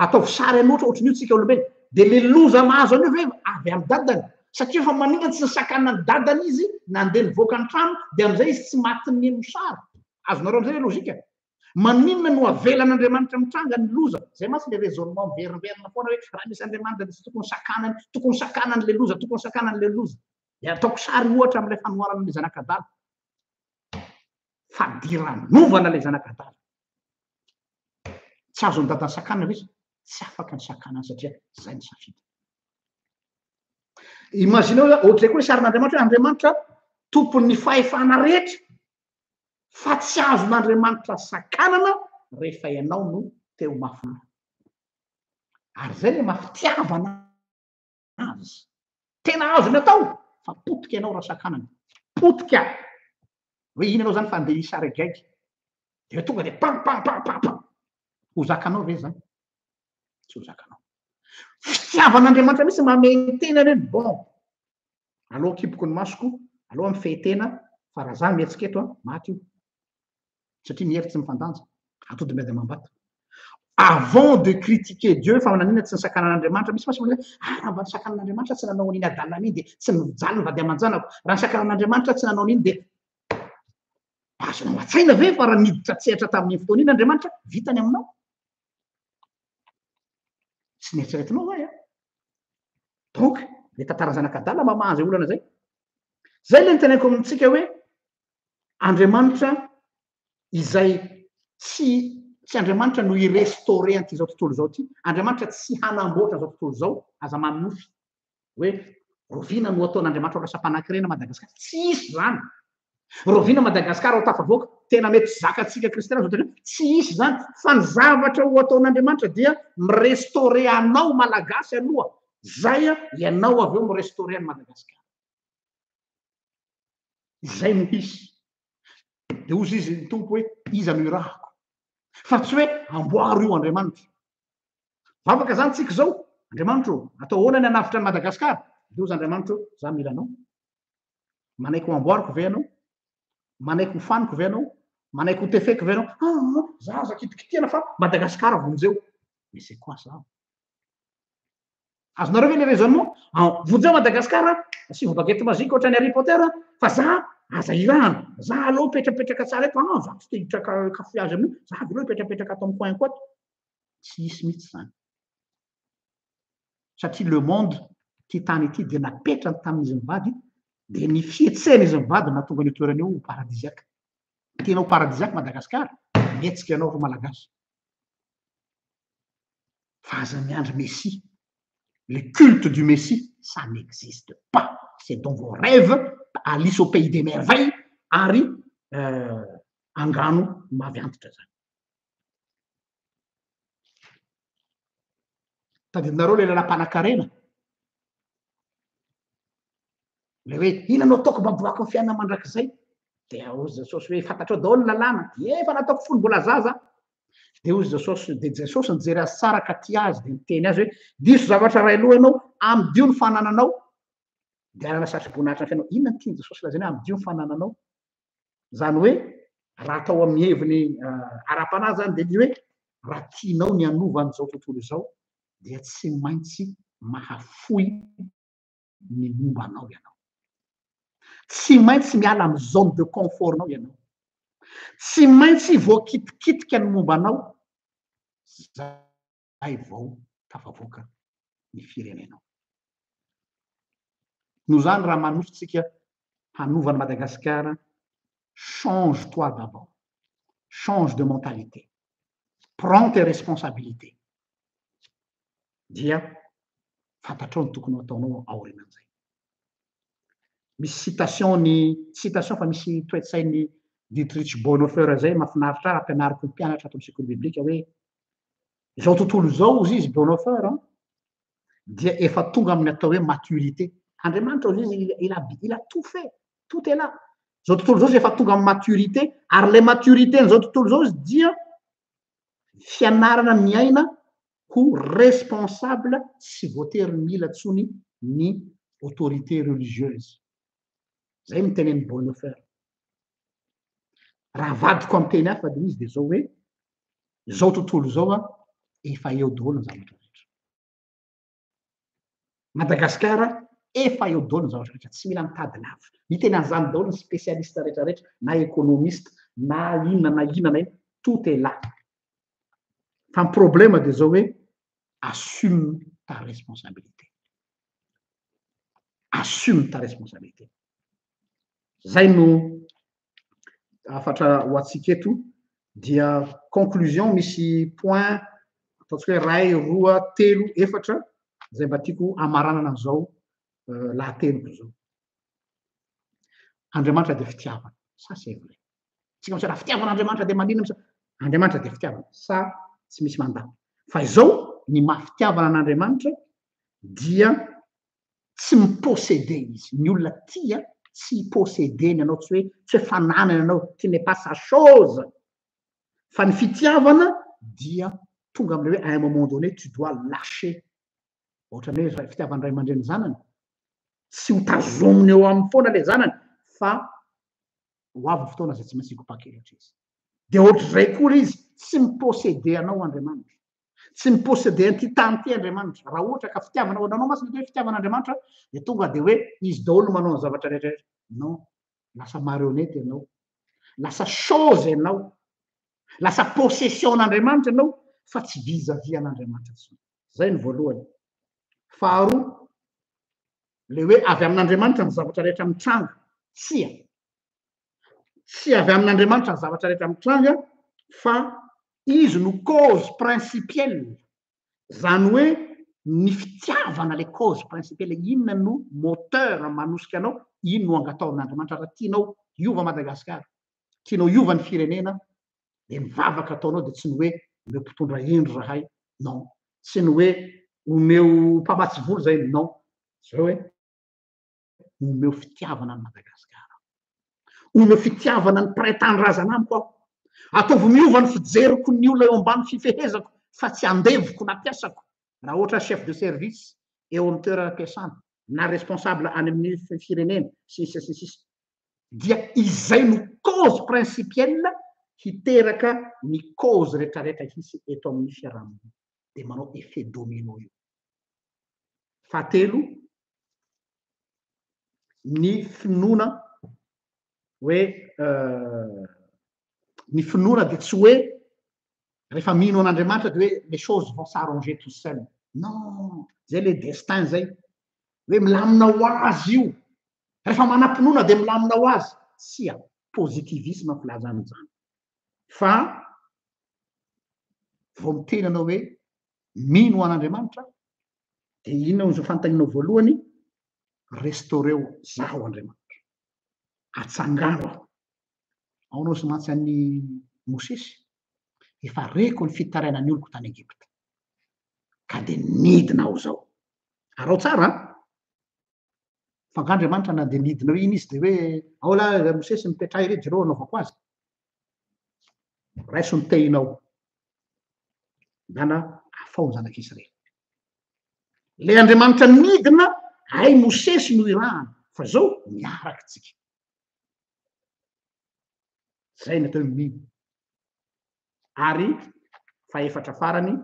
ataovy sary anoatra ohatry n'io tsika olombelo de le loza mahazo an'io ve avy amin'ny dadany satria fa manina tsy nysakanany dadany izy nandeha nivoaka ny trano de am'izay izy tsy matiny mosary azonareo am'izay le lozika maninona no avelan'andriamanitra mitranga ny loza zay masy le raisonnement miveriverina foana hoe raha misy andriamanitra tsy tokony sakanany le loza tokony sakanany le loza de ataoko sary ohatra am'ilay fanoarana le zanakadala fadiranovana le zanakadala tsy azo ny dadany sakanana izy tsy afaka ny sakanany satria zay ny safidy imagineo ohatray koa hoe sarin'andriamanitra hoe andriamanitra tompon'ny fahefana rehetra fa tsy azon'andriamanitra sakanana rehefa ianao no teo mafina ary zay le mafitiavana azy tena azony atao fa potika ianao raha sakanana potika hoe iny anao zany fa andeha isa regaiky de tonga de pampampampampa ho zakanao ve zany tsy ho zakanao fitiavan'andriamanitra misy mameny tena reny bon aloha kipoko ny masoko aloha mifehy-tena fa raha za mihetsiketo maty io satria mihevitsy mifandanja atody miady mambata avant de critiquer Dieu fa nanina tsy ny sakanan'andriamanitra misy masy raha mba ny sakanan'andriamanitra tsy nanao an'iny adalana iny de tsy mijaly ny vady aman-janako raha ny sakanan'andriamanitra tsy nanao an'iny de azonao an-tsaina ve fa raha miditra tsehatra tamin'ny fotoana iny andriamanitra vitany aminao tsy nieritreretinao zay donc le tantaran'ny zanakadala mamaha zay olana zay le niteneko amintsika hoe andriamanitra izay tsy andriamanitra no irestaurer an'ity zao tontolo zao ty andriamanitra tsy hanamboatra zao tontolo zao aza manofy hoe rovina no ataon'andriamanitra lasa mpanankirenina madagasikara tsisy zany rovina madagasikara ao tafavoaka tena mety zakatsika kristiana zao tena tsy isy zany fa ny zavatra ho ataon'andriamanitra dia mirestaurer anao malagasy aloha zay ianao avy eo mirestaurer any madagasikara zay no hisy de ozy izy ny tompo hoe iza no irahako fa tsy hoe amboaro io andriamanitra vavaka zany tsika zao andriamanitra atao ahoana ny anavitra ny madagasikara de ozy andriamanitra za mila anao manaiky ho amboariko ve anao manaiky ho faniko ve anao manaiky ho tefeky ve anao za aza kitikitiana fa madagasikara vonjeo mais c'est quoi ça azonareo ve le raisonnement vonjeo madagasikara asivy bagety mazika ohatra ny Harry Potter fa za aza irahana za aloha petrapetraka tsara eto za tsy te hitraka kafe azy amin'io za avy aloha petrapetraka ato amin'ny coin koato tsy hisy mihitsy zany satria le monde ty tany ity de napetrany tamin'izy mivady de ny fietsena izy mivady nahatonga ny toerana io paradisiaka tenao paradisiaka madagasikara mihetsika ianao ro malagasy fa aza miandry messie le culte du messie ça n'existe pas c'est dans vos rêves Alice au pays des merveilles ary angano maviantitra zany tadidinareo le lalam-panakarena le hoe ina no ataoko maboaka ny fiainana mandrakizay de ozy jesosy hoe fantatrao daholo ny lalàna efa nataoko folo mbola zaza de ozy jesosy de jesosy nijery azy tsara ka tia azy de miteny azy hoe diso zavatra ray aloha ianao amidio ny fanananao de arana satribonahitra ny fiainao inona ny tiany jesosy lazany hoe amidio ny fanananao zany hoe raha atao amin'ny heviny ara-panahy zany de ny hoe raha tianao ny anovan'izao tontolo izao dia tsy maintsy mahafoy ny mombanao ianao tsy maintsy miala amin'ny zone de confortnao ianao tsy maintsy voakitikitika ny mombanao zay vao tafavoaka ny firenenao no zany raha manositsika hanovany Madagasikara change toi d'abord change de mentalité prends tes responsabilités dia fantatrao ny tokony ataonao aorianan'izay misy citation fa misy toetsain'ny Dietrich Bonhoeffer zay mahafinaritra ampianariko ny mpianatra ato amin'ny sekoly biblika hoe zao tontolo zao izy Bonhoeffer dia efa tonga amin'ny atao hoe maturité. Andriamanitra izy il a tout fait, tout est là. Zao tontolo zao izy efa tonga amin'ny maturité ary le maturité n'izao tontolo zao izy dia fianarana miaina ho responsable sy voatery mila tsony ny autorité religieuse. Zay mitenen'ny Bonhoeffer. Raha vadiko amin'ny teny hafa de izy de zao hoe zao tontolo zao efa eo daholo ny zavatra rehetra. Madagasikara efa eo daholo ny zavatra rehetra, tsy mila mitady lavitra. Miteny an'izany daholo ny spécialiste rehetrarehetra, na économiste, na inona, tout est là. Fa ny problème de zao hoe assume ta responsabilité. Assume ta responsabilité. Zay no afatra ho antsika eto dia conclusion misy point ataontsika hoe ray, roa, telo, efatra zay mba tiako amaranana an'izao lahateloko zao. Andriamanitra de fitiavana, ça c'est vrai. Tsika misy raha fitiavan'Andriamanitra de manino Andriamanitra de fitiavana, ça tsy misy mandamy. Fa izao ny mahafitiavana an'Andriamanitra dia tsy miposséder izy. Ny olona tia tsy possédeny anao, tsy hoe fananany anao, tu n'es pas sa chose. Fa ny fitiavana dia tonga am'le hoe à un moment donné tu dois lâcher. Ohatran'ny hoe fitiavan'ny ray aman-dreny zanany, tsy ho tazominy eo amin'ny foana le zanany, fa ho avy fotoana zay tsy maintsy hikopakelatra izy. De ohatr'izay koa izy tsy miposséder anao Andriamanitra. Tsy miposséder an'ity tany ity Andriamanitra. Raha ohatra ka fitiavanao anao masina hoe fitiavan'Andriamanitra de tonga de hoe izy daholo manao ny zavatra rehetra. Non, lasa marionnette ianao, lasa chose ianao, lasa possession-n'Andriamanitra ianao fa tsy vis-à-vis an'Andriamanitra tsony. Zay ny voalohany. Faharoa, le hoe avy amin'Andriamanitra ny zavatra rehetra mitranga. Tsy avy amin'Andriamanitra ny zavatra rehetra mitranga, fa izy no cause principielle. Zany hoe ny fitiavana le cause principielle, inona no moteur manosika anao, ino no angataon'Andriamanitra. Raha tianao hiova Madagasikara, tianao hiova ny firenena, de mivavaka ataonao de tsy ny hoe omeo mpitondra endry rahay, non. Tsy ny hoe omeo mpamatsy volo zay, non. Zao hoe omeo fitiavana ny Madagasikara. Omeo fitiavana ny mpiray tanindrazana amiko aho. Ataovy miova ny fijeriko ny olona eo ambany fifehezako fa tsy andeviko na piasako. Raha ohatra chef de service eo amin'ny toerana ampiasana na responsable any amin'ny firenena sisy dia izay no cause principielle hiteraka ny cause rehetrarehetra hisy eto amin'ny fiarahamonina de manao effet domino io. Fahatelo, ny finoana hoe ny finoana de tsy hoe rehefa mino an'Andriamanitra de hoe les choses vont s'arranger tout seul. Non, zay le destin zay. Hoe milamina ho azy io. Rehefa manam-pinoana de milamina ho azy. Sia, positivisme filazana zany. Fa vao miteny anao hoe mino an'Andriamanitra de inona no fantaninao voalohany, restaureo zaho Andriamanitra. Atsangano aho. Ao nao sy mantsy an'ny Mosesy. Efa reko ny fitarainany oloko tany Egypte. Ka de nidina aho zao. Arao tsara, fa ng'Andriamanitra na de nidina iny izy de hoe ao la Mosesy mipetraha irery jereo anaovako azy. Raiso ny tehinao. Dana afao ny zanak'Israely. Le Andriamanitra nidina, ay Mosesy no irahana. Fa zao miaraky tsika. Zay ny atao hoe mino. Ary faefatra farany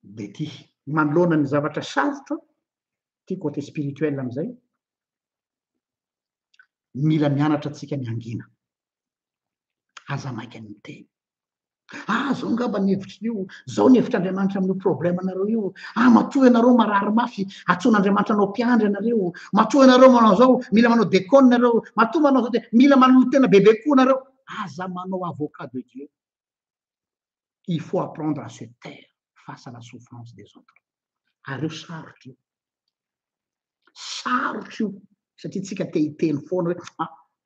de ty manoloana ny zavatra sarotra, ty côté spirituel am'izay, mila mianatra antsika miangina. Aza maika ny miteny. Zao ngamba ny hevitr'io, zao ny hevitr'Andriamanitra amin'io problème anareo io. Matoa ianareo marary mafy, atsoan'Andriamanitra anao mpiandry anareo. Matoa ianareo manao zao, mila manao décone nareo. Matoa manao zao de mila manao tena bebe koa nareo. Aza manao avocat de Dieu. Il faut apprendre à se taire face à la souffrance des autres. Ary io sarotry io. Sarotry io. Satria tsika te hiteny foana hoe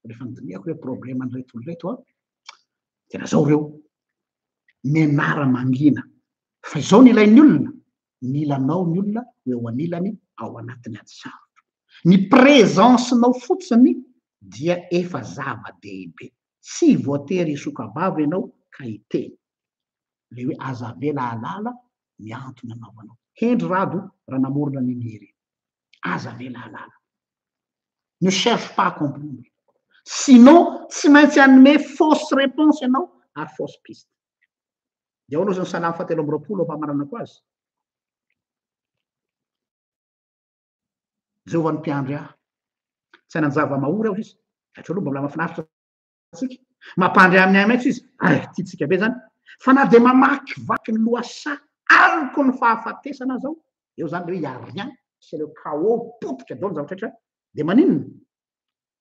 rehefa nodiniako hoe problème an'ireto olo reto tena zao reo. mianara mangina fa izao ny ilain'ny olona ny ilanao ny olona eo anilany ao anatiny ady sarotra ny prezencenao fotsiny dia efa zava-dehibe tsy voatery isokabava ianao ka iteny le hoe azavela alala miantona anao anao hendry rado raha namorona niniry azavela alala ne cherche pas à comprendre sinon tsy maintsy anome fausse réponse ianao ary fausse piste de ao anao zany salamy fahatelo amby roapolo ampamananako azy zao hoan'ny mpiandry ahy tsy hanan-java mahory aho izy satria aloha mbola mahafinaritra tsika mampandry amin'ny ay maitso izy tiatsika be zany fa na de mamaky vaky ny loasa aliko ny fahafatesana zao eo zany le hoe ya rien c'est le chaos potika daholo zavatra rehetra de maninona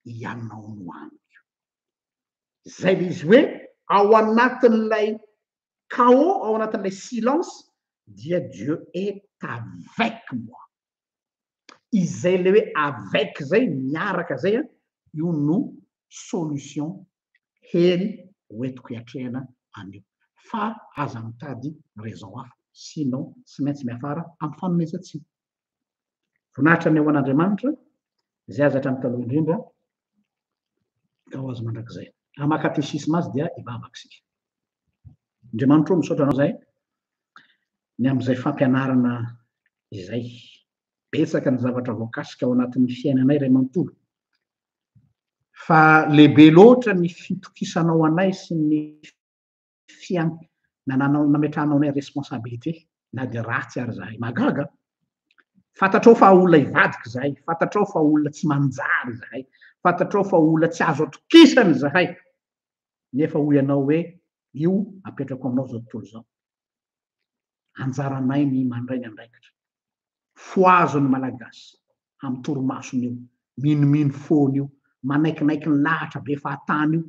ianao no amiko zay le izy hoe ao anatin'ilay chaos ao anatin'ilay silence dia Dieu est avec moi izay le hoe avec zay miaraka zay a io no solution hery hoentiko hiatrehana anio fa aza mitady raison hafa sinon tsy maintsy miafara amin'ny fanomezantsika voninahitra ny ao an'Andriamanitra zay aza hatramin'ny taloha indrindra ka ho azo mandrakizay amakatesisma azy dia ivavakisika Andriamanitra o misaotra anao zay ny am'izay fampianarana izay betsaka ny zavatra voakasika ao anatin'ny fiainanay ray manontolo fa lehibe loatra ny fitokisanao anay sy ny nametranao anay responsabilité na de ratsy ary zahay magaga fantatrao fa olona ivadiky zahay fantatrao fa olona tsy manjary zahay fantatrao fa olona tsy azo atokisany zahay nefa ho ianao hoe io apetrako aminao zao tontolo zao anjaranay ny mandray ny andraikitra foazony malagasy amy torimasony io minomino fony io manaikinaiky ny lahatra be fahatany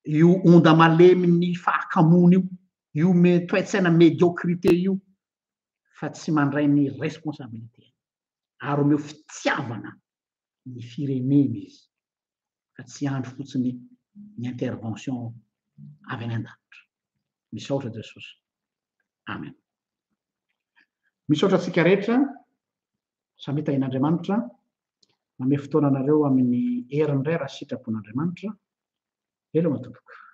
io onda malemy ny fahakamony io toetsaina médiocrité io fa tsy mandray ny responsabilité ary omeo fitiavana ny firenena izy fa tsy andro fotsiny ny intervention avy any an-danitra misaotra Jesosy amen misaotra antsika rehetra samy tahin'Andriamanitra name fotoana anareo amin'ny herin'iray raha sitrapon'Andriamanitra elo matoboka